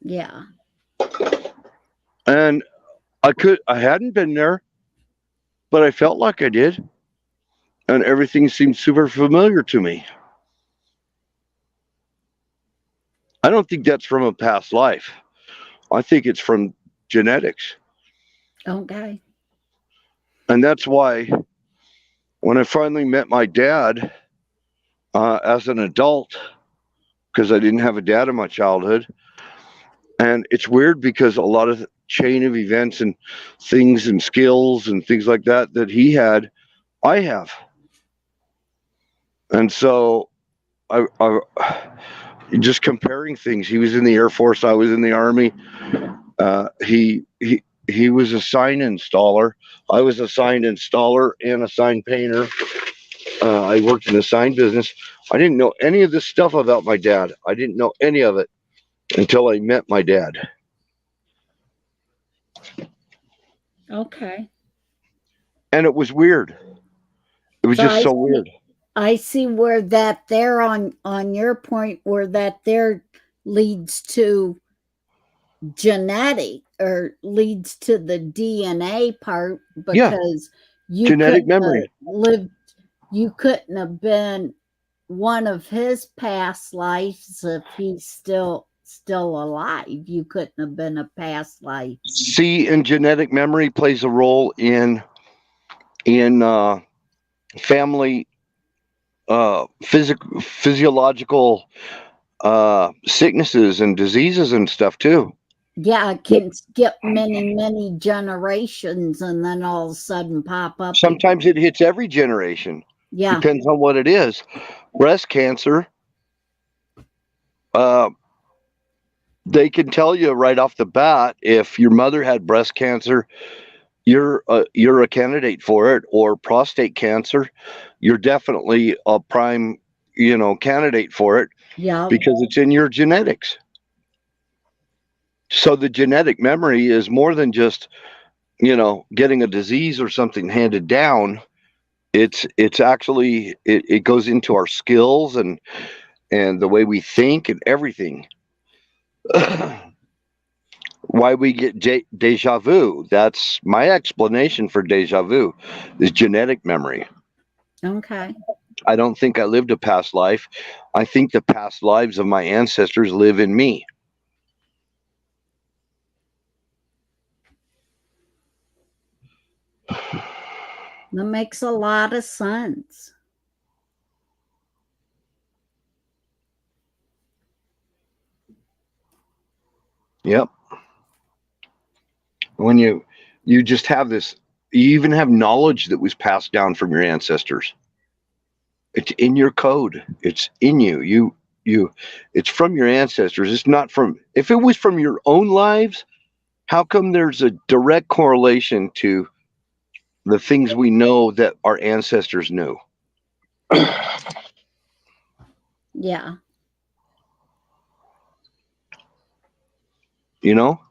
S5: Yeah.
S4: And I hadn't been there, but I felt like I did. And everything seemed super familiar to me. I don't think that's from a past life. I think it's from genetics.
S5: Okay.
S4: And that's why when I finally met my dad as an adult, because I didn't have a dad in my childhood, and it's weird because a lot of chain of events and things and skills and things like that he had, I have. And so I just comparing things. He was in the Air Force. I was in the Army. He was a sign installer. I was a sign installer and a sign painter. I worked in the sign business. I didn't know any of this stuff about my dad. I didn't know any of it until I met my dad,
S5: Okay.
S4: and it was weird. It was
S5: So
S4: just
S5: I
S4: so
S5: see
S4: weird.
S5: I see where that there on your point where that there leads to genetic or leads to the DNA part
S4: Yeah,
S5: because you
S4: genetic
S5: couldn't have
S4: memory.
S5: lived you couldn't have been one of his past lives if he's still alive. You couldn't have been a past life.
S4: See, and genetic memory plays a role in family physiological sicknesses and diseases and stuff too.
S5: Yeah, it
S4: But
S5: can skip many generations and then all of a sudden pop up again.
S4: sometimes it hits every generation.
S5: Yeah,
S4: Depends on what it is. Breast cancer, uh, they can tell you right off the bat if your mother had breast cancer, you're a candidate for it, or prostate cancer, you're definitely a prime candidate for it
S5: yeah,
S4: because it's in your genetics. So the genetic memory is more than just getting a disease or something handed down. It's actually it goes into our skills and the way we think and everything. Why we get deja vu? That's my explanation for deja vu is genetic memory.
S5: Okay.
S4: I don't think I lived a past life. I think the past lives of my ancestors live in me.
S5: That makes a lot of sense.
S4: Yep. When you just have this, you even have knowledge that was passed down from your ancestors. It's in your code. It's in you. You it's from your ancestors. It's not from, if it was from your own lives, how come there's a direct correlation to the things we know that our ancestors knew?
S5: Yeah.
S4: You know?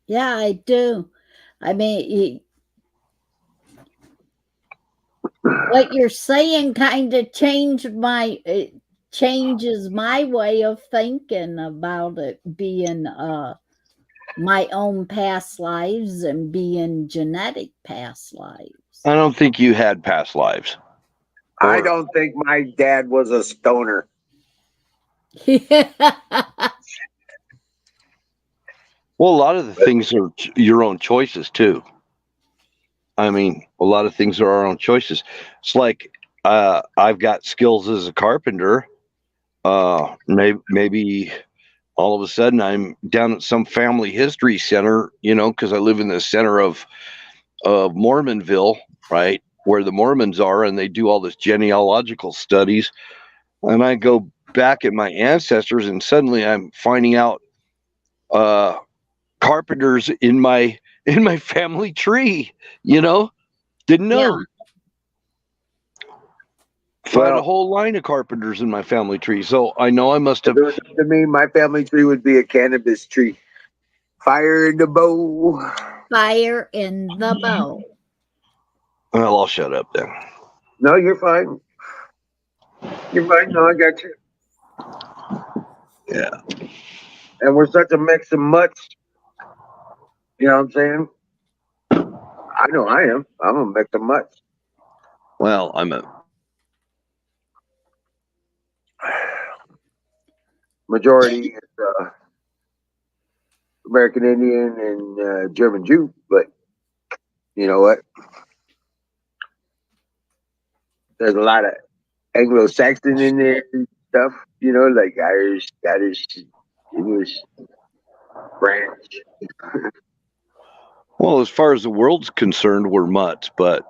S5: Yeah, I do. I mean, what you're saying kind of changes my way of thinking about it being my own past lives and being genetic past lives.
S4: I don't think you had past lives.
S1: I
S4: Or
S1: don't think my dad was a stoner.
S4: well, a lot of the things are your own choices too. I mean, a lot of things are our own choices. It's like I've got skills as a carpenter. Maybe all of a sudden I'm down at some family history center, because I live in the center of Mormonville, right, where the Mormons are, and they do all this genealogical studies. And I go back at my ancestors, and suddenly I'm finding out uh, carpenters in my family tree. Didn't
S5: Yeah.
S4: know. Find a
S1: Well,
S4: whole line of carpenters in my family tree. So I know I must
S1: if
S4: have.
S1: it was up to me, my family tree would be a cannabis tree. Fire in the bowl.
S5: Fire in the bowl.
S4: Well, I'll shut up then.
S1: No, you're fine. You're fine. No, I got you.
S4: Yeah.
S1: And we're such a mix of mutts. You know what I'm saying? I know I am. I'm a mix of mutts.
S4: Well, I'm a.
S1: Majority is American Indian and German Jew, but you know what? There's a lot of Anglo-Saxon in there and stuff. Like Irish, Scottish, English, French.
S4: Well, as far as the world's concerned, we're mutts, but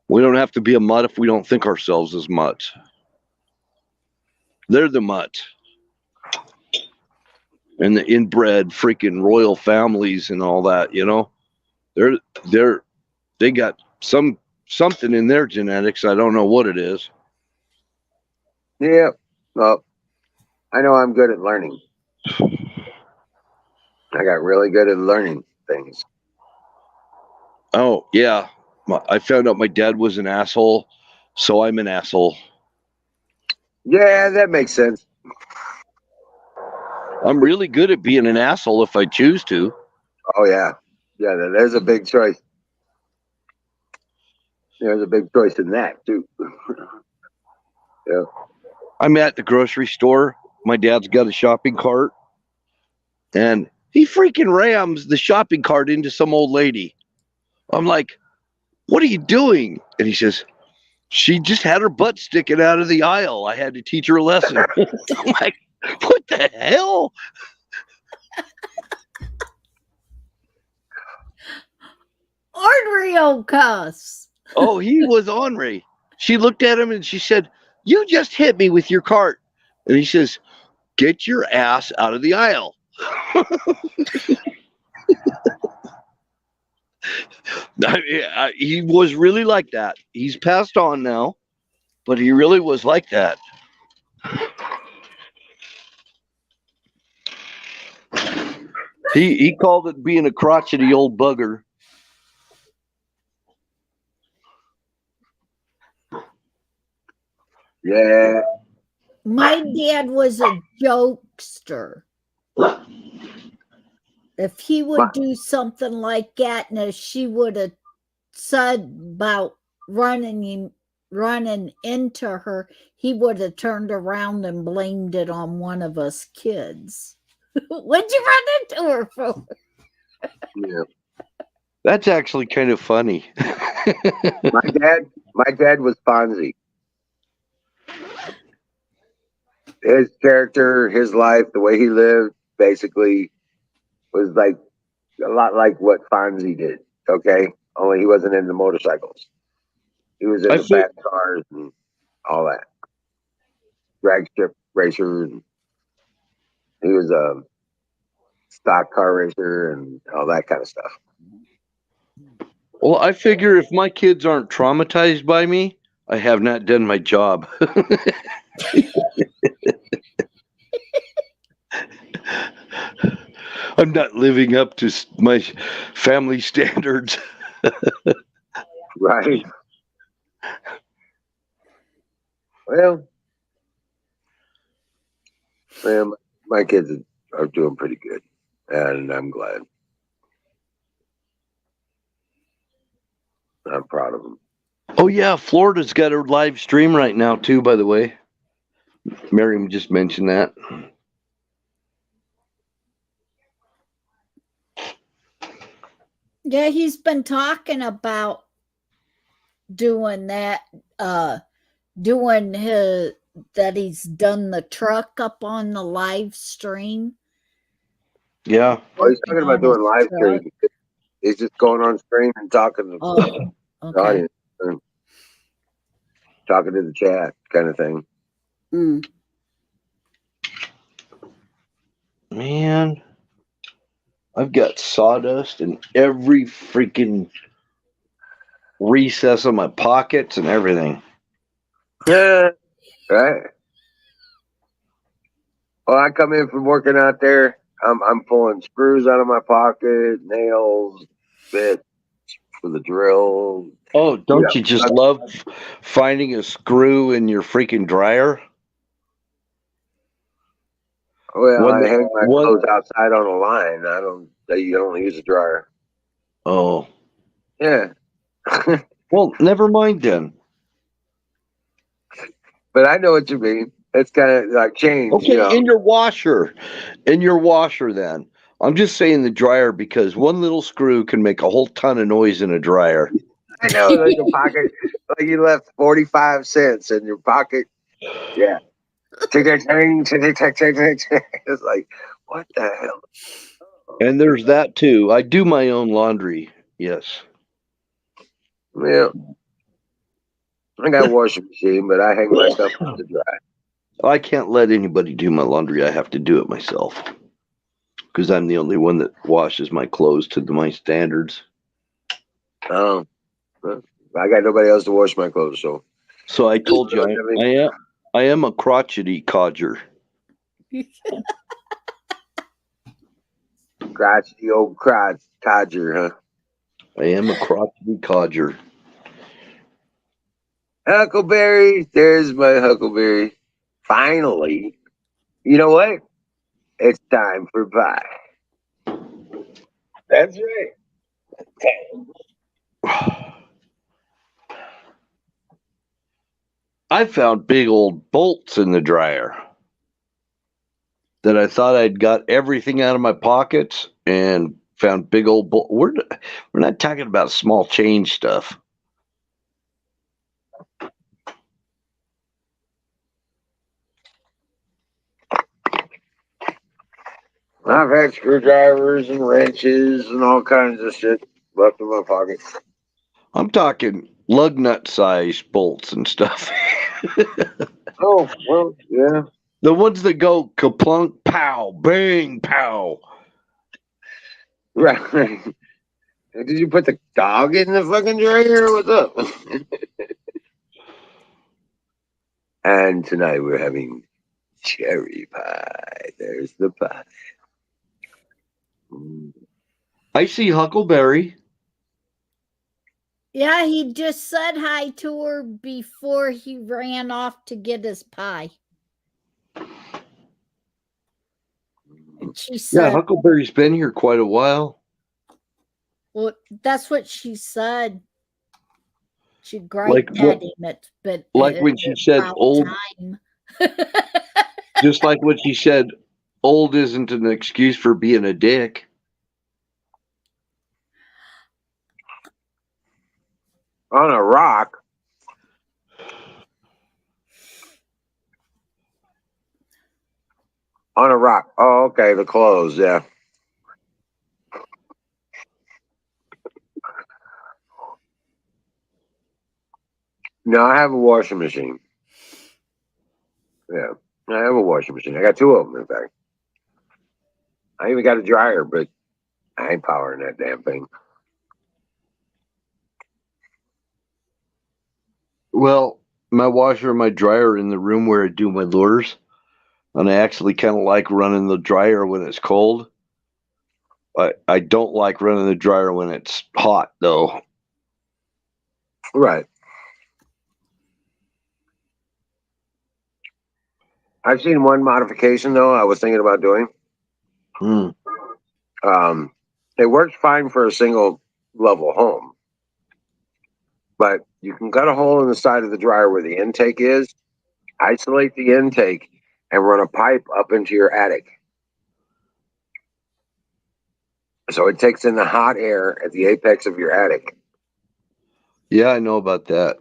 S4: we don't have to be a mutt if we don't think ourselves as mutts. They're the mutts. And the inbred freaking royal families and all that, they're they're they got something in their genetics. I don't know what it is.
S1: Yeah. Well, I know I'm good at learning. I got really good at learning things.
S4: Oh yeah, I found out my dad was an asshole, so I'm an asshole.
S1: Yeah, that makes sense.
S4: I'm really good at being an asshole if I choose to.
S1: Oh yeah. Yeah, there's a big choice. There's a big choice in that too. Yeah.
S4: I'm at the grocery store. My dad's got a shopping cart, and he freaking rams the shopping cart into some old lady. I'm like, "What are you doing?" And he says, "She just had her butt sticking out of the aisle. I had to teach her a lesson." I'm like, "What the hell?"
S5: Ornery cuss.
S4: Oh, he was ornery. She looked at him and she said, "You just hit me with your cart." And he says, "Get your ass out of the aisle." He was really like that. He's passed on now, but he really was like that. He called it being a crotchety old bugger.
S1: Yeah.
S5: My dad was a jokester. If he
S1: My,
S5: would do something like that, and she would have said about running into her, he would have turned around and blamed it on one of us kids. What'd you run into her for?
S1: yeah.
S4: That's actually kind of funny.
S1: My dad was Fonzie. His character, his life, the way he lived, basically was like a lot like what Fonzie did. Okay, only he wasn't into motorcycles. He was
S4: I
S1: into
S4: fi-
S1: fast cars and all that. Drag strip racer, and he was a stock car racer and all that kind of stuff.
S4: well, I figure if my kids aren't traumatized by me, I have not done my job. I'm not living up to my family standards.
S1: Right. Well, man, my kids are doing pretty good, and I'm glad. I'm proud of them.
S4: Oh yeah, Florida's got a live stream right now too. By the way, Miriam just mentioned that.
S5: Yeah, he's been talking about doing that, doing his that he's done the truck up on the live stream.
S4: Yeah.
S1: Oh, he's
S5: Working
S1: talking about
S5: on his
S1: doing live
S5: truck.
S1: stream. He's just going on screen and talking to
S5: Oh,
S1: the
S5: okay.
S1: audience, and talking to the chat, kind of thing.
S5: Mm.
S4: Man, I've got sawdust in every freaking recess of my pockets and everything.
S1: Yeah, right. Well, I come in from working out there. I'm pulling screws out of my pocket, nails, bits for the drill.
S4: Oh,
S1: You
S4: don't you just love finding a screw in your freaking dryer?
S1: well,
S4: One
S1: I
S4: that
S1: hang my
S4: one
S1: clothes outside on a line. I don't. You don't use a dryer.
S4: oh.
S1: Yeah,
S4: Well, never mind then.
S1: but I know what you mean. It's kind of like change, you
S4: Okay,
S1: know.
S4: in your washer. In your washer then. I'm just saying the dryer because one little screw can make a whole ton of noise in a dryer.
S1: I know, like a pocket, like you left 45 cents in your pocket. Yeah, tick tick tick tick tick tick tick. It's like, what the hell?
S4: And there's that too. I do my own laundry. Yes.
S1: Well, I got a washing machine, but I hang my stuff up to dry.
S4: I can't let anybody do my laundry. I have to do it myself because I'm the only one that washes my clothes to my standards.
S1: Oh, well, I got nobody else to wash my clothes, so
S4: So I told you I am a crotchety codger.
S1: crotchety old crotch codger, huh?
S4: I am a crotchety codger.
S1: Huckleberry, there's my huckleberry. Finally, you know what? It's time for pie. That's right.
S4: I found big old bolts in the dryer that I thought I'd got everything out of my pockets and found big old we're not talking about small change stuff.
S1: I've had screwdrivers and wrenches and all kinds of shit left in my pocket.
S4: I'm talking lug nut size bolts and stuff.
S1: Oh, well, yeah.
S4: The ones that go kaplunk, pow, bang, pow.
S1: Right. Did you put the dog in the fucking dryer? What's up? And tonight we're having cherry pie. There's the pie. Mm.
S4: I see Huckleberry.
S5: Yeah, he just said hi to her before he ran off to get his pie. And she
S4: Yeah,
S5: said,
S4: Huckleberry's been here quite a while.
S5: well, that's what she said. She
S4: Like
S5: griped
S4: what?
S5: at him, but
S4: Like when she
S5: it's
S4: said
S5: about
S4: old,
S5: time.
S4: just like when she said old isn't an excuse for being a dick.
S1: On a rock. On a rock. Oh, okay. The clothes. Yeah. No, I have a washing machine. Yeah, I have a washing machine. I got two of them, in fact. I even got a dryer, but I ain't powering that damn thing.
S4: Well, my washer and my dryer are in the room where I do my lures, and I actually kind of like running the dryer when it's cold. I don't like running the dryer when it's hot, though.
S1: Right. I've seen one modification though. I was thinking about doing.
S4: Mm.
S1: Um, it works fine for a single level home, but you can cut a hole in the side of the dryer where the intake is, isolate the intake, and run a pipe up into your attic. So it takes in the hot air at the apex of your attic.
S4: Yeah, I know about that.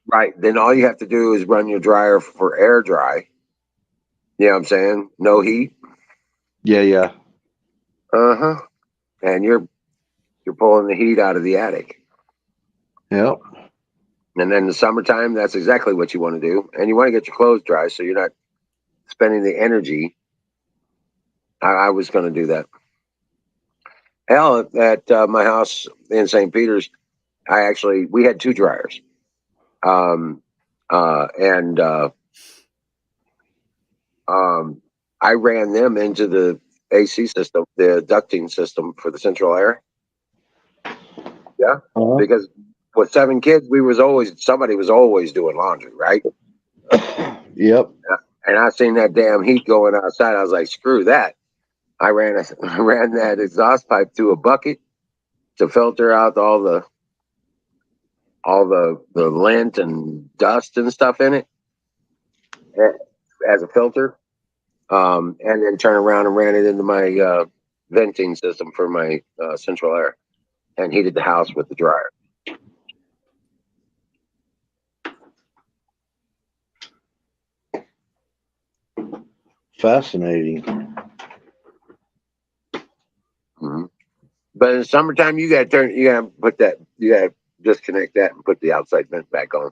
S1: Right. Then all you have to do is run your dryer for air dry. You know what I'm saying? No heat.
S4: Yeah, yeah.
S1: Uh-huh. And you're pulling the heat out of the attic.
S4: Yep.
S1: And then in the summertime, that's exactly what you want to do. And you want to get your clothes dry so you're not spending the energy. I was going to do that. Hell, at my house in St. Peter's, we had two dryers. Um, and I ran them into the AC system, the ducting system for the central air. Yeah.
S4: Uh-huh.
S1: Because with seven kids, somebody was always doing laundry, right?
S4: Yep.
S1: And I seen that damn heat going outside. I was like, screw that. I ran that exhaust pipe through a bucket to filter out all the lint and dust and stuff in it as a filter, and then turn around and ran it into my venting system for my central air, and heated the house with the dryer.
S4: Fascinating.
S1: Mm-hmm. But in the summertime, you gotta disconnect that and put the outside vent back on.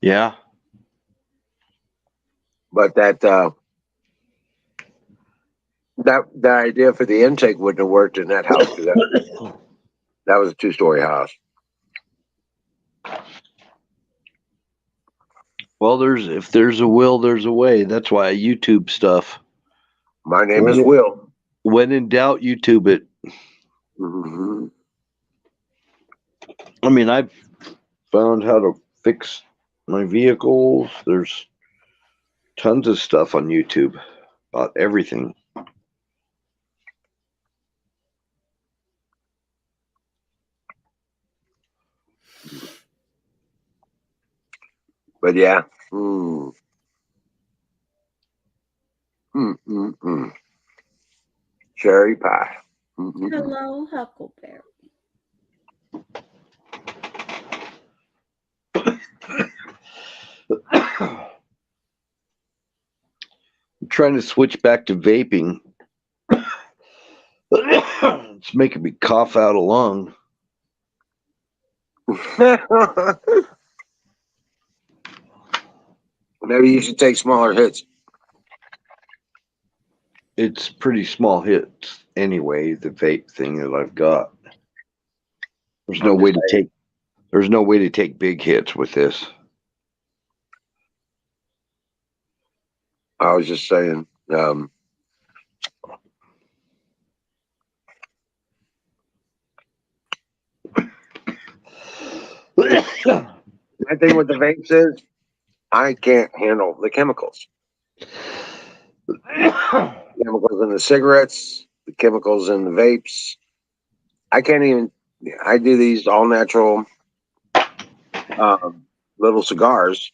S4: Yeah.
S1: But that idea for the intake wouldn't have worked in that house because that was a two-story house.
S4: Well, if there's a will, there's a way. That's why I YouTube stuff.
S1: My name is Will.
S4: When in doubt, YouTube it.
S1: Mm-hmm.
S4: I mean, I've found how to fix my vehicles. There's tons of stuff on YouTube about everything.
S1: But yeah. Mm. Mm-mm-mm. Cherry pie. Mm-mm-mm.
S5: Hello, Huckleberry.
S4: I'm trying to switch back to vaping. It's making me cough out a lung.
S1: Maybe you should take smaller hits.
S4: It's pretty small hits anyway, the vape thing that I've got. There's no
S1: I'm
S4: way
S1: just
S4: to
S1: saying.
S4: take there's no way to take big hits with this.
S1: I was just saying. My thing with the vapes is I can't handle the chemicals. Chemicals in the cigarettes, the chemicals in the vapes. I can't even. I do these all natural little cigars,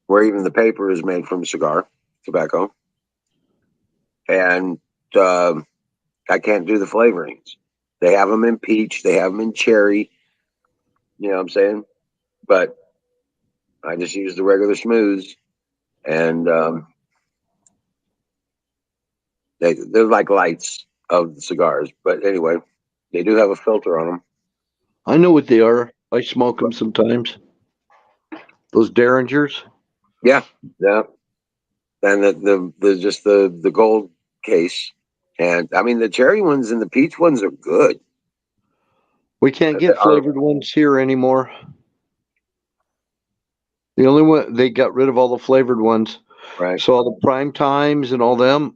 S1: where even the paper is made from cigar tobacco, and uh, I can't do the flavorings. They have them in peach, they have them in cherry. You know what I'm saying? But I just use the regular smooths, and they're like lights of the cigars. But anyway, they do have a filter on them.
S4: I know what they are. I smoke them sometimes. Those Derringers.
S1: Yeah, yeah. And the just the gold case, and I mean the cherry ones and the peach ones are good.
S4: We can't
S1: They
S4: get
S1: are,
S4: flavored ones here anymore. The only one they got rid of all the flavored ones.
S1: right.
S4: So all the prime times and all them,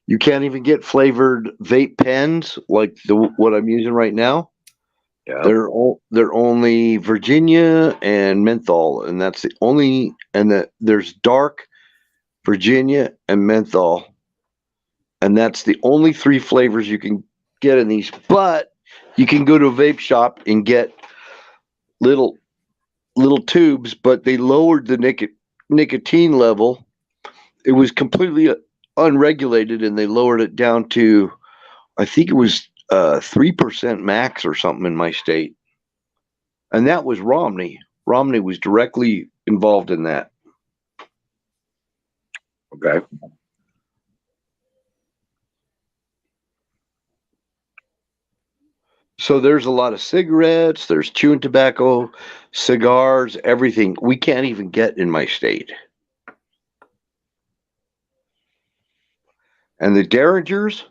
S4: you can't even get flavored vape pens like the what I'm using right now.
S1: Yeah.
S4: They're only Virginia and menthol, and that's the only. And there's dark Virginia and menthol, and that's the only three flavors you can get in these. But you can go to a vape shop and get little tubes, but they lowered the nicotine level. It was completely unregulated, and they lowered it down to, I think it was 3% max or something in my state, and that was Romney. Romney was directly involved in that.
S1: Okay.
S4: So there's a lot of cigarettes, there's chewing tobacco, cigars, everything we can't even get in my state. And the Derringers,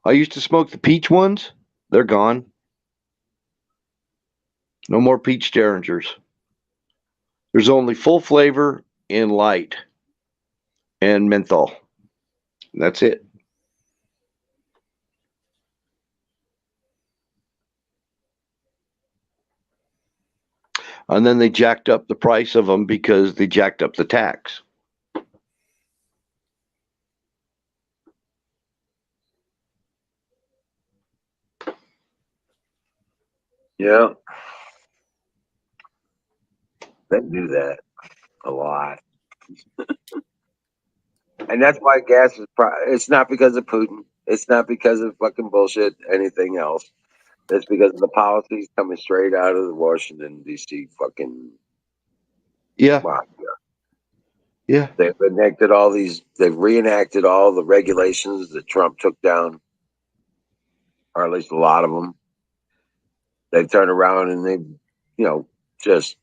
S4: I used to smoke the peach ones. They're gone. No more peach Derringers. There's only full flavor in light and menthol. That's it. And then they jacked up the price of them because they jacked up the tax.
S1: Yeah, they do that a lot, and that's why gas is. It's not because of Putin. It's not because of fucking bullshit. Anything else? It's because of the policies coming straight out of the Washington D.C. fucking
S4: Yeah,
S1: mafia.
S4: yeah.
S1: They've enacted all these. They've reenacted all the regulations that Trump took down, or at least a lot of them. They've turned around and just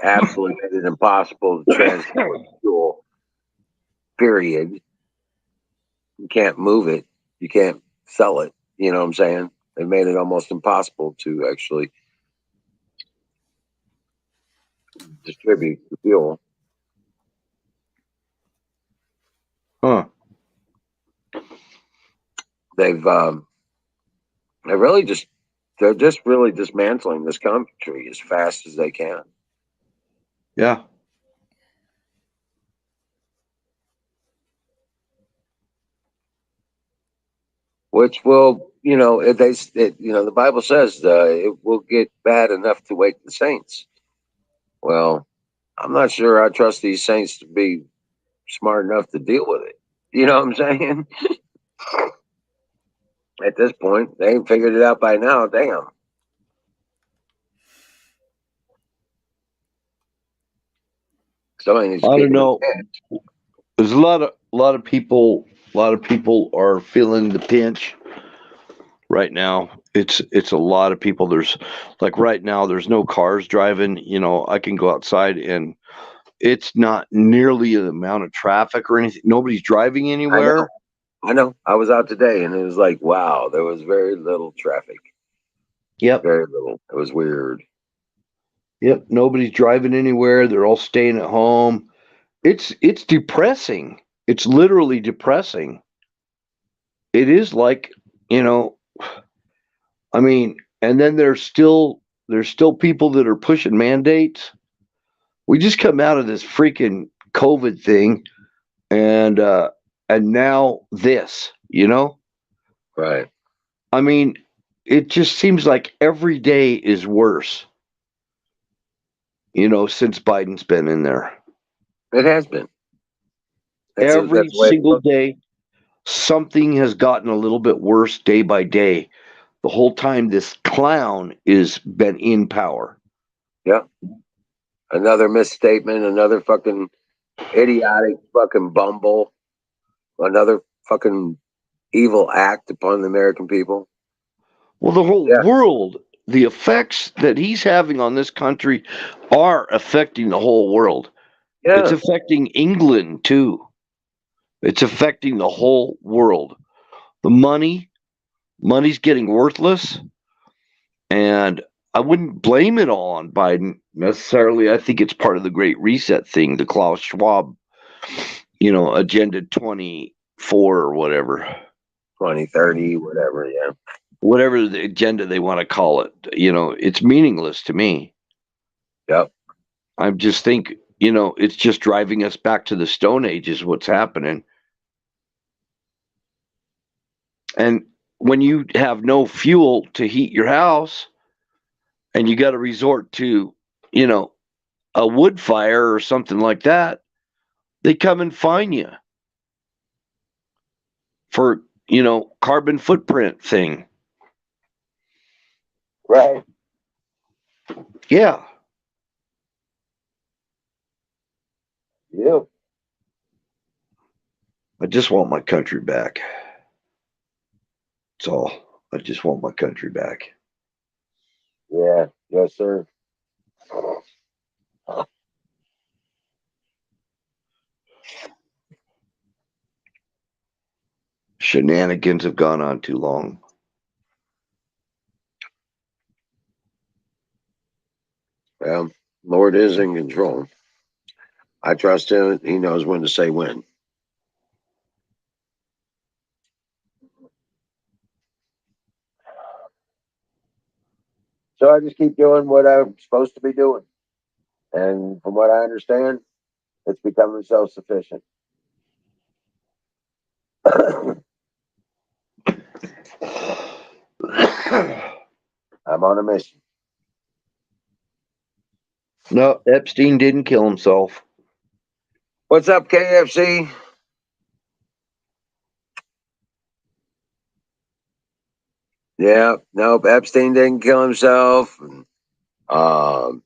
S1: absolutely made it impossible to transport fuel. Period. You can't move it. You can't sell it. You know what I'm saying? They made it almost impossible to actually distribute the fuel.
S4: Huh.
S1: They've they really just they're just really dismantling this country as fast as they can.
S4: Yeah.
S1: Which will, the Bible says it will get bad enough to wake the saints. Well, I'm not sure I trust these saints to be smart enough to deal with it. You know what I'm saying? At this point, they ain't figured it out by now. Damn. Somebody needs
S4: I
S1: to kick
S4: don't
S1: them in
S4: know.
S1: the head.
S4: There's a lot of people are feeling the pinch right now. It's a lot of people. There's like right now there's no cars driving. I can go outside and it's not nearly the amount of traffic or anything. Nobody's driving
S1: I know.
S4: anywhere.
S1: I know. I was out today and it was like, wow, there was very little traffic.
S4: Yep.
S1: Very little. It was weird.
S4: Yep. Nobody's driving anywhere. They're all staying at home. It's depressing. It's literally depressing. It is like, you know, I mean, and then there's still There's still people that are pushing mandates. We just come out of this freaking COVID thing, and now this.
S1: Right.
S4: I mean, it just seems like every day is worse. Since Biden's been in there,
S1: It has been.
S4: every
S1: That's the way it
S4: single
S1: looks.
S4: day, something has gotten a little bit worse day by day. The whole time this clown is been in power.
S1: Yeah. Another misstatement, another fucking idiotic fucking bumble, another fucking evil act upon the American people.
S4: Well, the whole
S1: Yeah.
S4: world, the effects that he's having on this country are affecting the whole world. It's
S1: Yeah.
S4: affecting England too. It's affecting the whole world. The money's getting worthless, and I wouldn't blame it all on Biden necessarily. I think it's part of the Great Reset thing, the Klaus Schwab, Agenda 24 or whatever.
S1: 2030, whatever. Yeah.
S4: Whatever the agenda they want to call it, it's meaningless to me.
S1: Yep.
S4: I just think, it's just driving us back to the Stone Age is what's happening. And when you have no fuel to heat your house and you got to resort to, a wood fire or something like that, they come and fine you for, carbon footprint thing.
S1: Right.
S4: Yeah.
S1: Yep.
S4: I just want my country back. That's all. I just want my country back.
S1: Yeah. Yes, sir.
S4: Shenanigans have gone on too long.
S1: Well, Lord is in control. I trust him. He knows when to say when. So I just keep doing what I'm supposed to be doing. And from what I understand, it's becoming self sufficient. I'm on a mission.
S4: No, Epstein didn't kill himself.
S1: What's up, KFC? Yeah, nope. Epstein didn't kill himself. Um,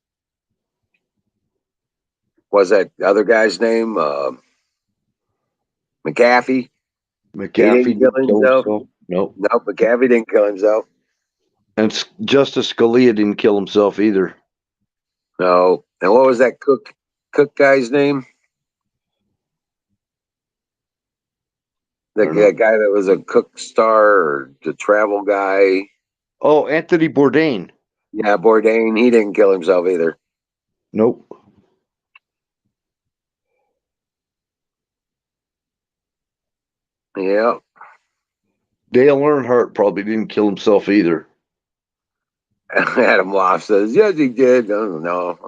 S1: what's that other guy's name? McAfee. He
S4: McAfee
S1: didn't kill
S4: didn't kill
S1: himself.
S4: himself. Nope.
S1: Nope, McAfee didn't kill himself.
S4: And Justice Scalia didn't kill himself either.
S1: No. And what was that Cook guy's name? The guy that was a Cook star or the travel guy.
S4: Oh, Anthony Bourdain.
S1: Yeah, Bourdain. He didn't kill himself either.
S4: Nope.
S1: Yeah.
S4: Dale Earnhardt probably didn't kill himself either.
S1: Adam Loft says, yes, he did. No,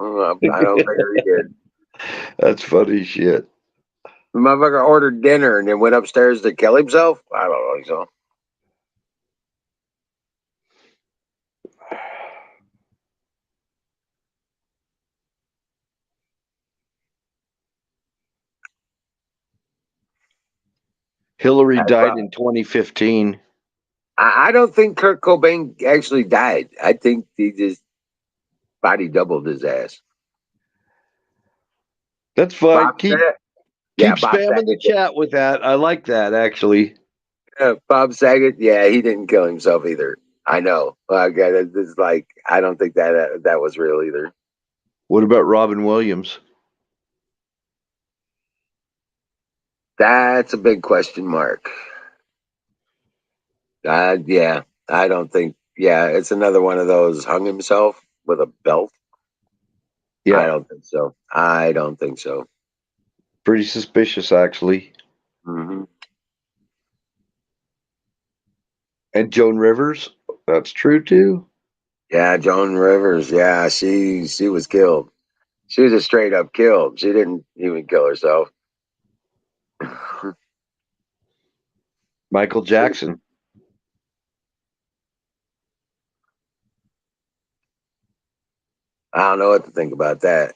S1: I don't think he did.
S4: That's funny shit.
S1: The motherfucker ordered dinner and then went upstairs to kill himself? I don't think so.
S4: Hillary died in 2015.
S1: I don't think Kurt Cobain actually died. I think he just body doubled his ass.
S4: That's fine.
S1: Bob
S4: Keep
S1: Saget? Yeah, Bob
S4: spamming the
S1: Saget.
S4: chat with that. I like that actually.
S1: Bob Saget, yeah, he didn't kill himself either. I know. It's like I don't think that was real either.
S4: What about Robin Williams?
S1: That's a big question mark. Yeah, I don't think. Yeah, it's another one of those hung himself with a belt.
S4: Yeah.
S1: I don't think so. I don't think so.
S4: Pretty suspicious actually.
S1: Mm-hmm.
S4: And Joan Rivers, that's true too.
S1: Yeah, Joan Rivers. Yeah, she was killed. She was a straight up killed. She didn't even kill herself.
S4: Michael Jackson.
S1: I don't know what to think about that.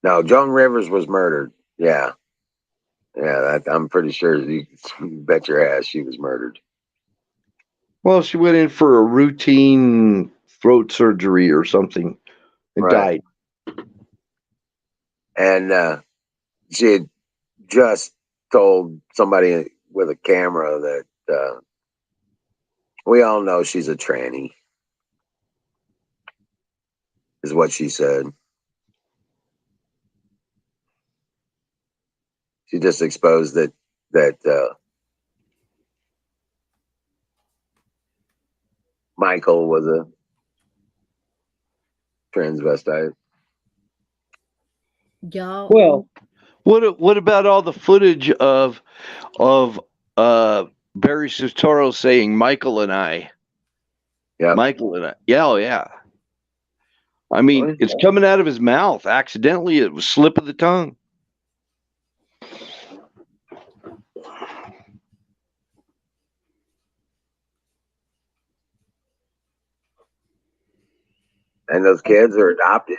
S1: No, Joan Rivers was murdered. Yeah, yeah. I'm pretty sure. You bet your ass she was murdered.
S4: Well, she went in for a routine throat surgery or something and
S1: Right.
S4: died.
S1: And she had just told somebody with a camera that we all know she's a tranny, is what she said. She just exposed that Michael was a transvestite.
S5: Y'all,
S4: Well, what about all the footage of Barry Sotoro saying Michael and I?
S1: Yep.
S4: Michael and I. Yeah, oh yeah. I mean, it's coming out of his mouth accidentally. It was slip of the tongue.
S1: And those kids are adopted.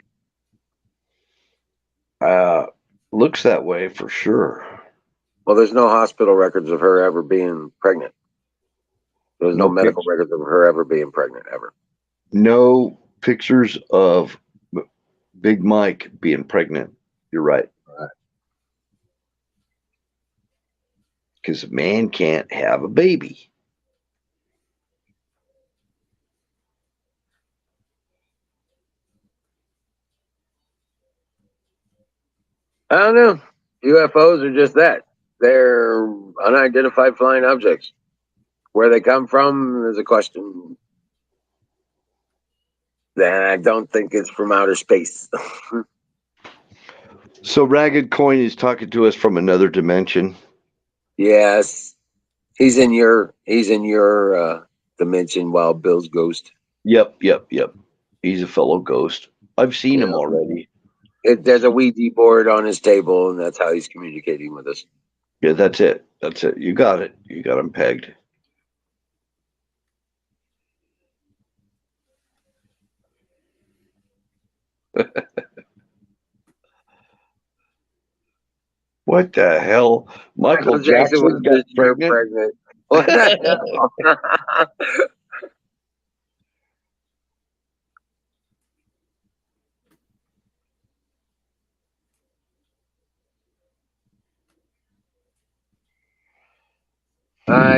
S4: Looks that way for sure.
S1: Well, there's no hospital records of her ever being pregnant. There's no medical records of her ever being pregnant ever.
S4: No pictures of Big Mike being pregnant. You're right. Because a man can't have a baby.
S1: I don't know. UFOs are just that. They're unidentified flying objects. Where they come from is a question. Then I don't think it's from outer space.
S4: So Ragged Coin is talking to us from another dimension.
S1: Yes, he's in your dimension while Bill's ghost.
S4: Yep. He's a fellow ghost. I've seen him already.
S1: There's a Ouija board on his table, and that's how he's communicating with us.
S4: Yeah, that's it. That's it. You got it. You got him pegged. What the hell? Michael Jackson
S1: was
S4: got
S1: this year
S4: pregnant?
S1: pregnant. What the hell?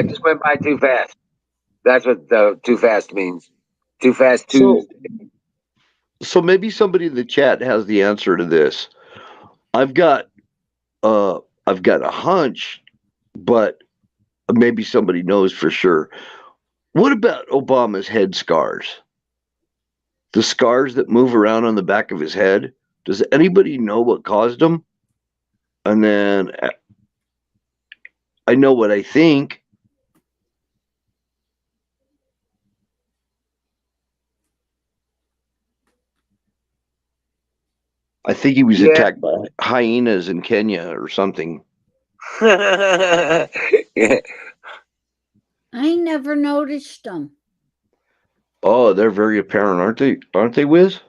S1: It just went by too fast. That's what too fast means. Too fast
S4: So,
S1: Tuesday.
S4: so maybe somebody in the chat has the answer to this. I've got I've got a hunch, but maybe somebody knows for sure. What about Obama's head scars? The scars that move around on the back of his head? Does anybody know what caused them? And then I know what I think. I think he was
S1: Yeah.
S4: attacked by hyenas in Kenya or something.
S1: Yeah.
S5: I never noticed them.
S4: Oh, they're very apparent, aren't they? Aren't they, Wiz?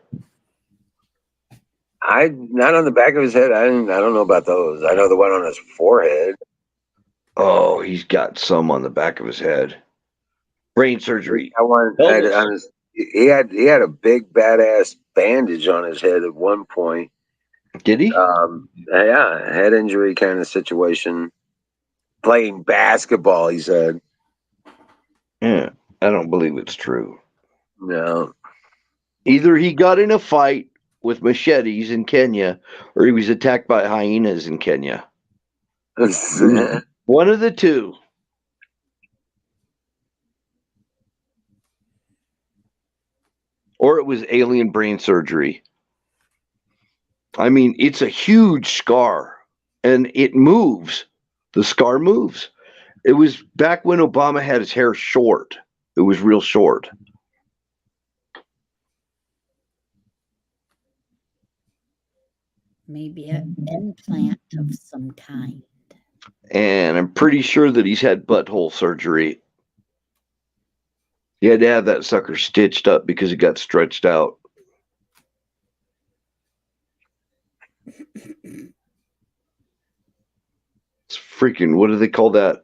S1: Not on the back of his head. I don't know about those. I know the one on his forehead.
S4: Oh, he's got some on the back of his head. Brain surgery.
S1: That one
S4: Elvis.
S1: on his, he had a big badass bandage on his head at one point.
S4: Did he?
S1: Yeah, head injury kind of situation. Playing basketball, he said.
S4: Yeah, I don't believe it's true.
S1: No.
S4: Either he got in a fight with machetes in Kenya, or he was attacked by hyenas in Kenya. One of the two. Or it was alien brain surgery. I mean, it's a huge scar, and it moves. The scar moves. It was back when Obama had his hair short. It was real short.
S5: Maybe an implant of some kind.
S4: And I'm pretty sure that he's had butthole surgery. He had to have that sucker stitched up because it got stretched out. It's freaking, what do they call that?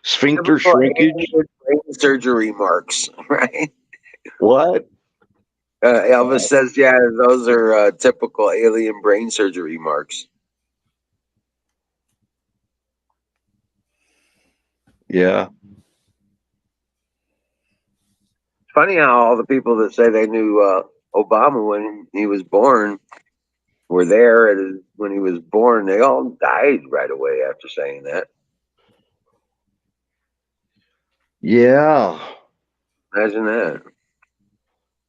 S4: Sphincter shrinkage?
S1: Brain surgery marks, right?
S4: What?
S1: Elvis says, yeah, those are typical alien brain surgery marks.
S4: Yeah.
S1: Funny how all the people that say they knew Obama when he was born were there when he was born. They all died right away after saying that.
S4: Yeah.
S1: Imagine that.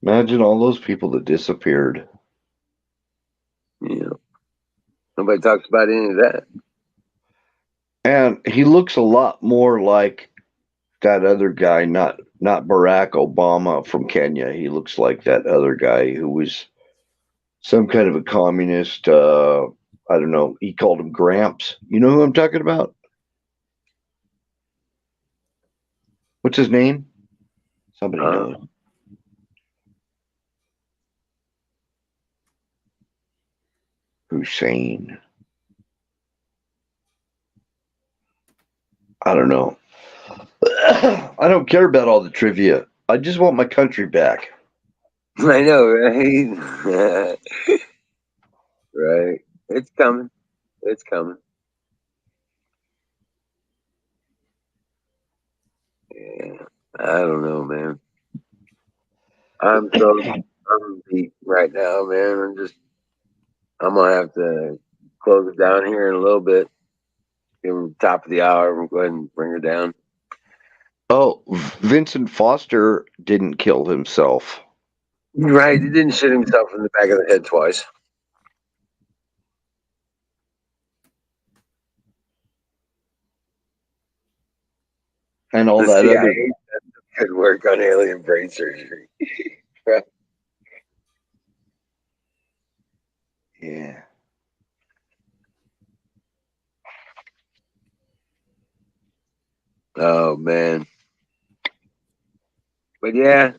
S4: Imagine all those people that disappeared.
S1: Yeah. Nobody talks about any of that.
S4: And he looks a lot more like that other guy, not Barack Obama from Kenya. He looks like that other guy who was some kind of a communist. I don't know. He called him Gramps. You know who I'm talking about? What's his name? Somebody knows. Hussein. I don't know. I don't care about all the trivia. I just want my country back.
S1: I know, right? Right. It's coming. It's coming. Yeah. I don't know, man. I'm beat right now, man. I'm gonna have to close it down here in a little bit. Give her top of the hour. We'll go ahead and bring her down.
S4: Oh, Vincent Foster didn't kill himself.
S1: Right. He didn't shoot himself in the back of the head twice.
S4: And all
S1: The
S4: that
S1: CIA
S4: other.
S1: does good work on alien brain surgery.
S4: Yeah.
S1: Oh man. But yeah,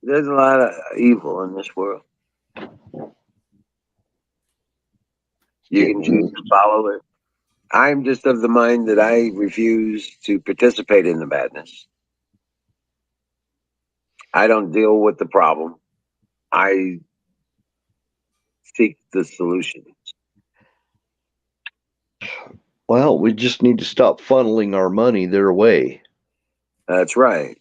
S1: there's a lot of evil in this world. You can choose to follow it. I'm just of the mind that I refuse to participate in the madness. I don't deal with the problem. I seek the solution.
S4: Well, we just need to stop funneling our money their way.
S1: That's right.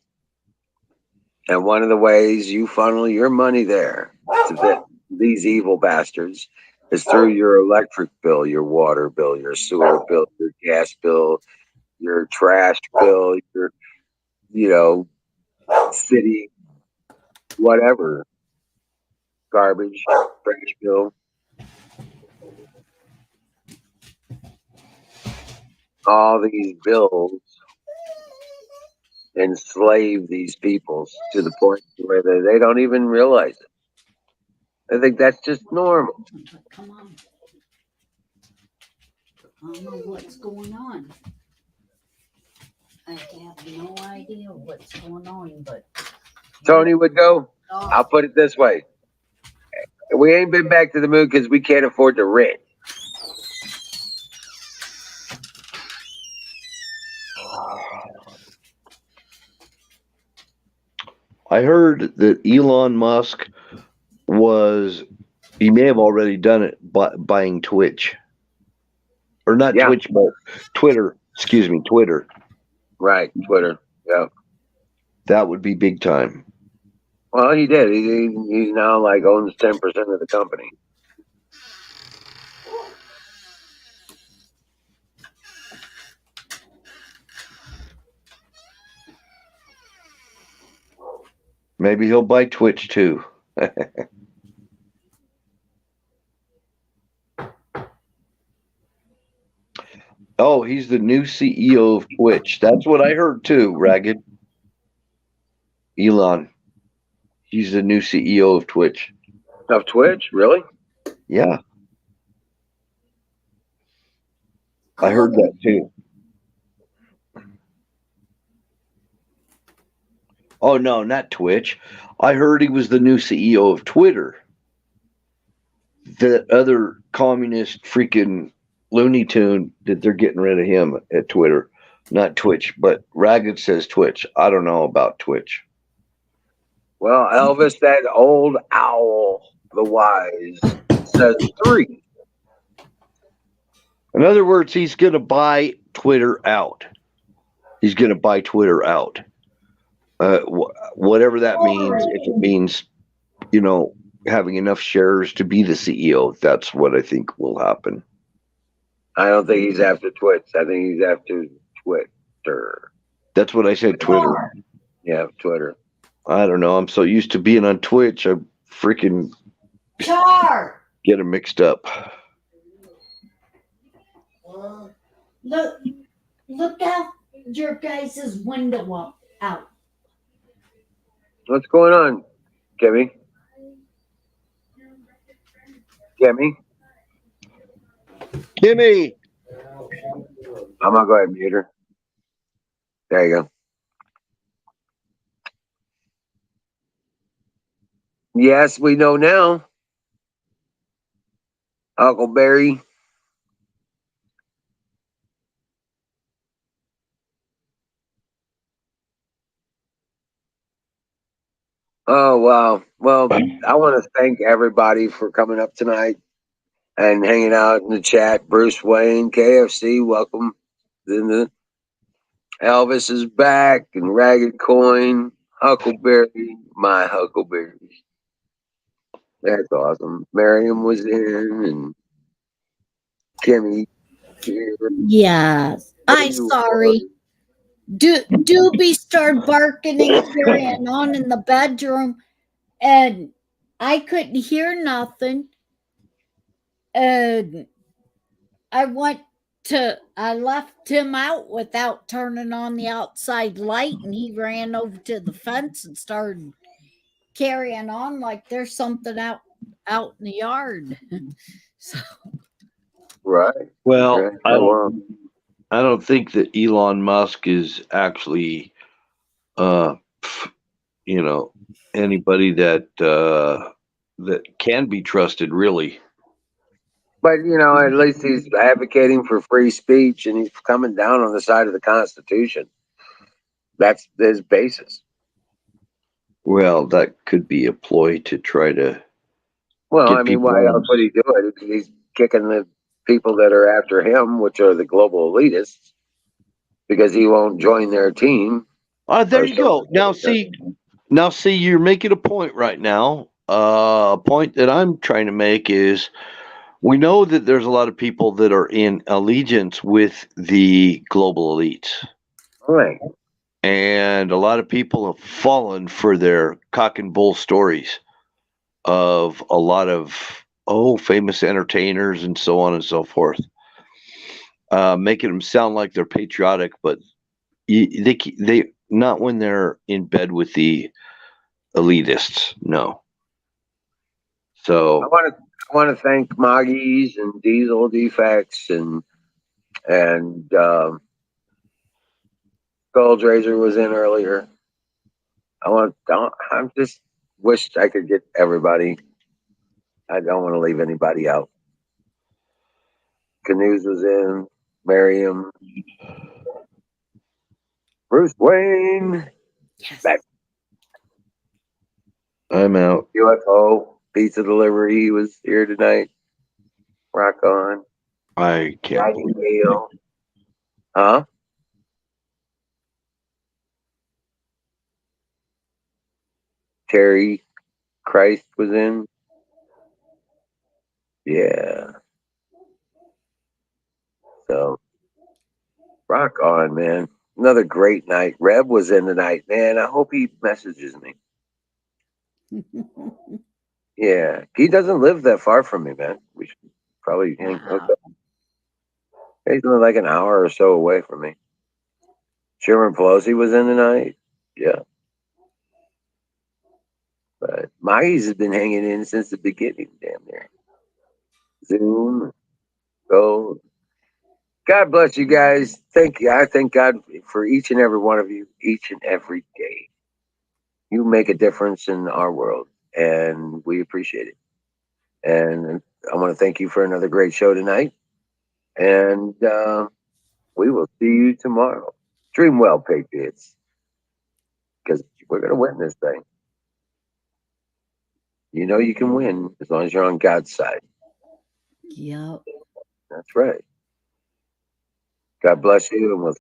S1: And one of the ways you funnel your money there to these evil bastards is through your electric bill, your water bill, your sewer bill, your gas bill, your trash bill, your, city, whatever, garbage, trash bill. All these bills enslave these peoples to the point where they don't even realize it. I think that's just normal.
S5: Come on. I don't know what's going on. I have no idea what's going on, but
S1: Tony would go, I'll put it this way. We ain't been back to the moon because we can't afford to rent.
S4: I heard that Elon Musk he may have already done it by buying Twitch. Or not
S1: Yeah.
S4: Twitch, but Twitter. Excuse me, Twitter.
S1: Right, Twitter. Yeah.
S4: That would be big time.
S1: Well, he did. He's now like owns 10% of the company.
S4: Maybe he'll buy Twitch too. Oh, he's the new CEO of Twitch. That's what I heard too, Ragged. Elon. He's the new CEO of Twitch.
S1: Of Twitch, really?
S4: Yeah, I heard that too. Oh no, not Twitch. I heard he was the new CEO of Twitter. The other communist freaking Looney Tune that they're getting rid of him at Twitter. Not Twitch, but Ragged says Twitch. I don't know about Twitch.
S1: Well, Elvis, that old owl, the wise, says 3.
S4: In other words, he's going to buy Twitter out. He's going to buy Twitter out. Whatever that means, if it means, having enough shares to be the CEO, that's what I think will happen.
S1: I don't think he's after Twitch. I think he's after Twitter.
S4: That's what I said, Twitter.
S1: Yeah, Twitter.
S4: I don't know. I'm so used to being on Twitch, I freaking get them mixed up.
S5: Look out your guys' window out.
S1: What's going on, Kimmy? Kimmy?
S4: Kimmy!
S1: I'm going to go ahead and mute her. There you go. Yes, we know now. Huckleberry. Oh, wow. Well, I want to thank everybody for coming up tonight and hanging out in the chat. Bruce Wayne, KFC, welcome. Then Elvis is back, and Ragged Coin, Huckleberry, my Huckleberry. That's awesome. Miriam was in, and Kimmy here.
S5: Yes. I'm sorry. Doobie started barking and carrying on in the bedroom, and I couldn't hear nothing. And I left him out without turning on the outside light, and he ran over to the fence and started carrying on like there's something out in the yard. So
S1: Right.
S4: Well,
S1: Right. Oh, wow.
S4: I don't think that Elon Musk is actually, anybody that can be trusted, really.
S1: But, at least he's advocating for free speech, and he's coming down on the side of the Constitution. That's his basis.
S4: Well, that could be a ploy to try to.
S1: Well,
S4: Get
S1: I mean,
S4: people
S1: why
S4: on.
S1: else would he do it? He's kicking the people that are after him, which are the global elitists, because he won't join their team.
S4: There
S1: Or
S4: you go. Now see, you're making a point right now. A point that I'm trying to make is we know that there's a lot of people that are in allegiance with the global elites.
S1: Right.
S4: And a lot of people have fallen for their cock and bull stories of a lot of famous entertainers and so on and so forth, making them sound like they're patriotic, but they not when they're in bed with the elitists. No. So
S1: I want to thank Moggies and Diesel Defects and Gold Razor was in earlier. I just wish I could get everybody. I don't want to leave anybody out. Canoes was in, Miriam, Bruce Wayne,
S5: yes.
S1: back
S4: I'm out.
S1: UFO pizza delivery. He was here tonight. Rock on.
S4: I can't believe it.
S1: Nightingale. Huh? Terry Christ was in. Yeah. So rock on, man. Another great night. Reb was in tonight, man. I hope he messages me. Yeah. He doesn't live that far from me, man. We should probably hang.
S5: Wow.
S1: Okay. He's only like an hour or so away from me. Chairman Pelosi was in tonight. Yeah. But Maggie's has been hanging in since the beginning, damn near. Zoom, go. God bless you guys. Thank you. I thank God for each and every one of you, each and every day. You make a difference in our world, and we appreciate it. And I want to thank you for another great show tonight. And we will see you tomorrow. Dream well, Patriots, because we're going to win this thing. You know you can win as long as you're on God's side.
S5: Yep.
S1: That's right. God bless you, and we'll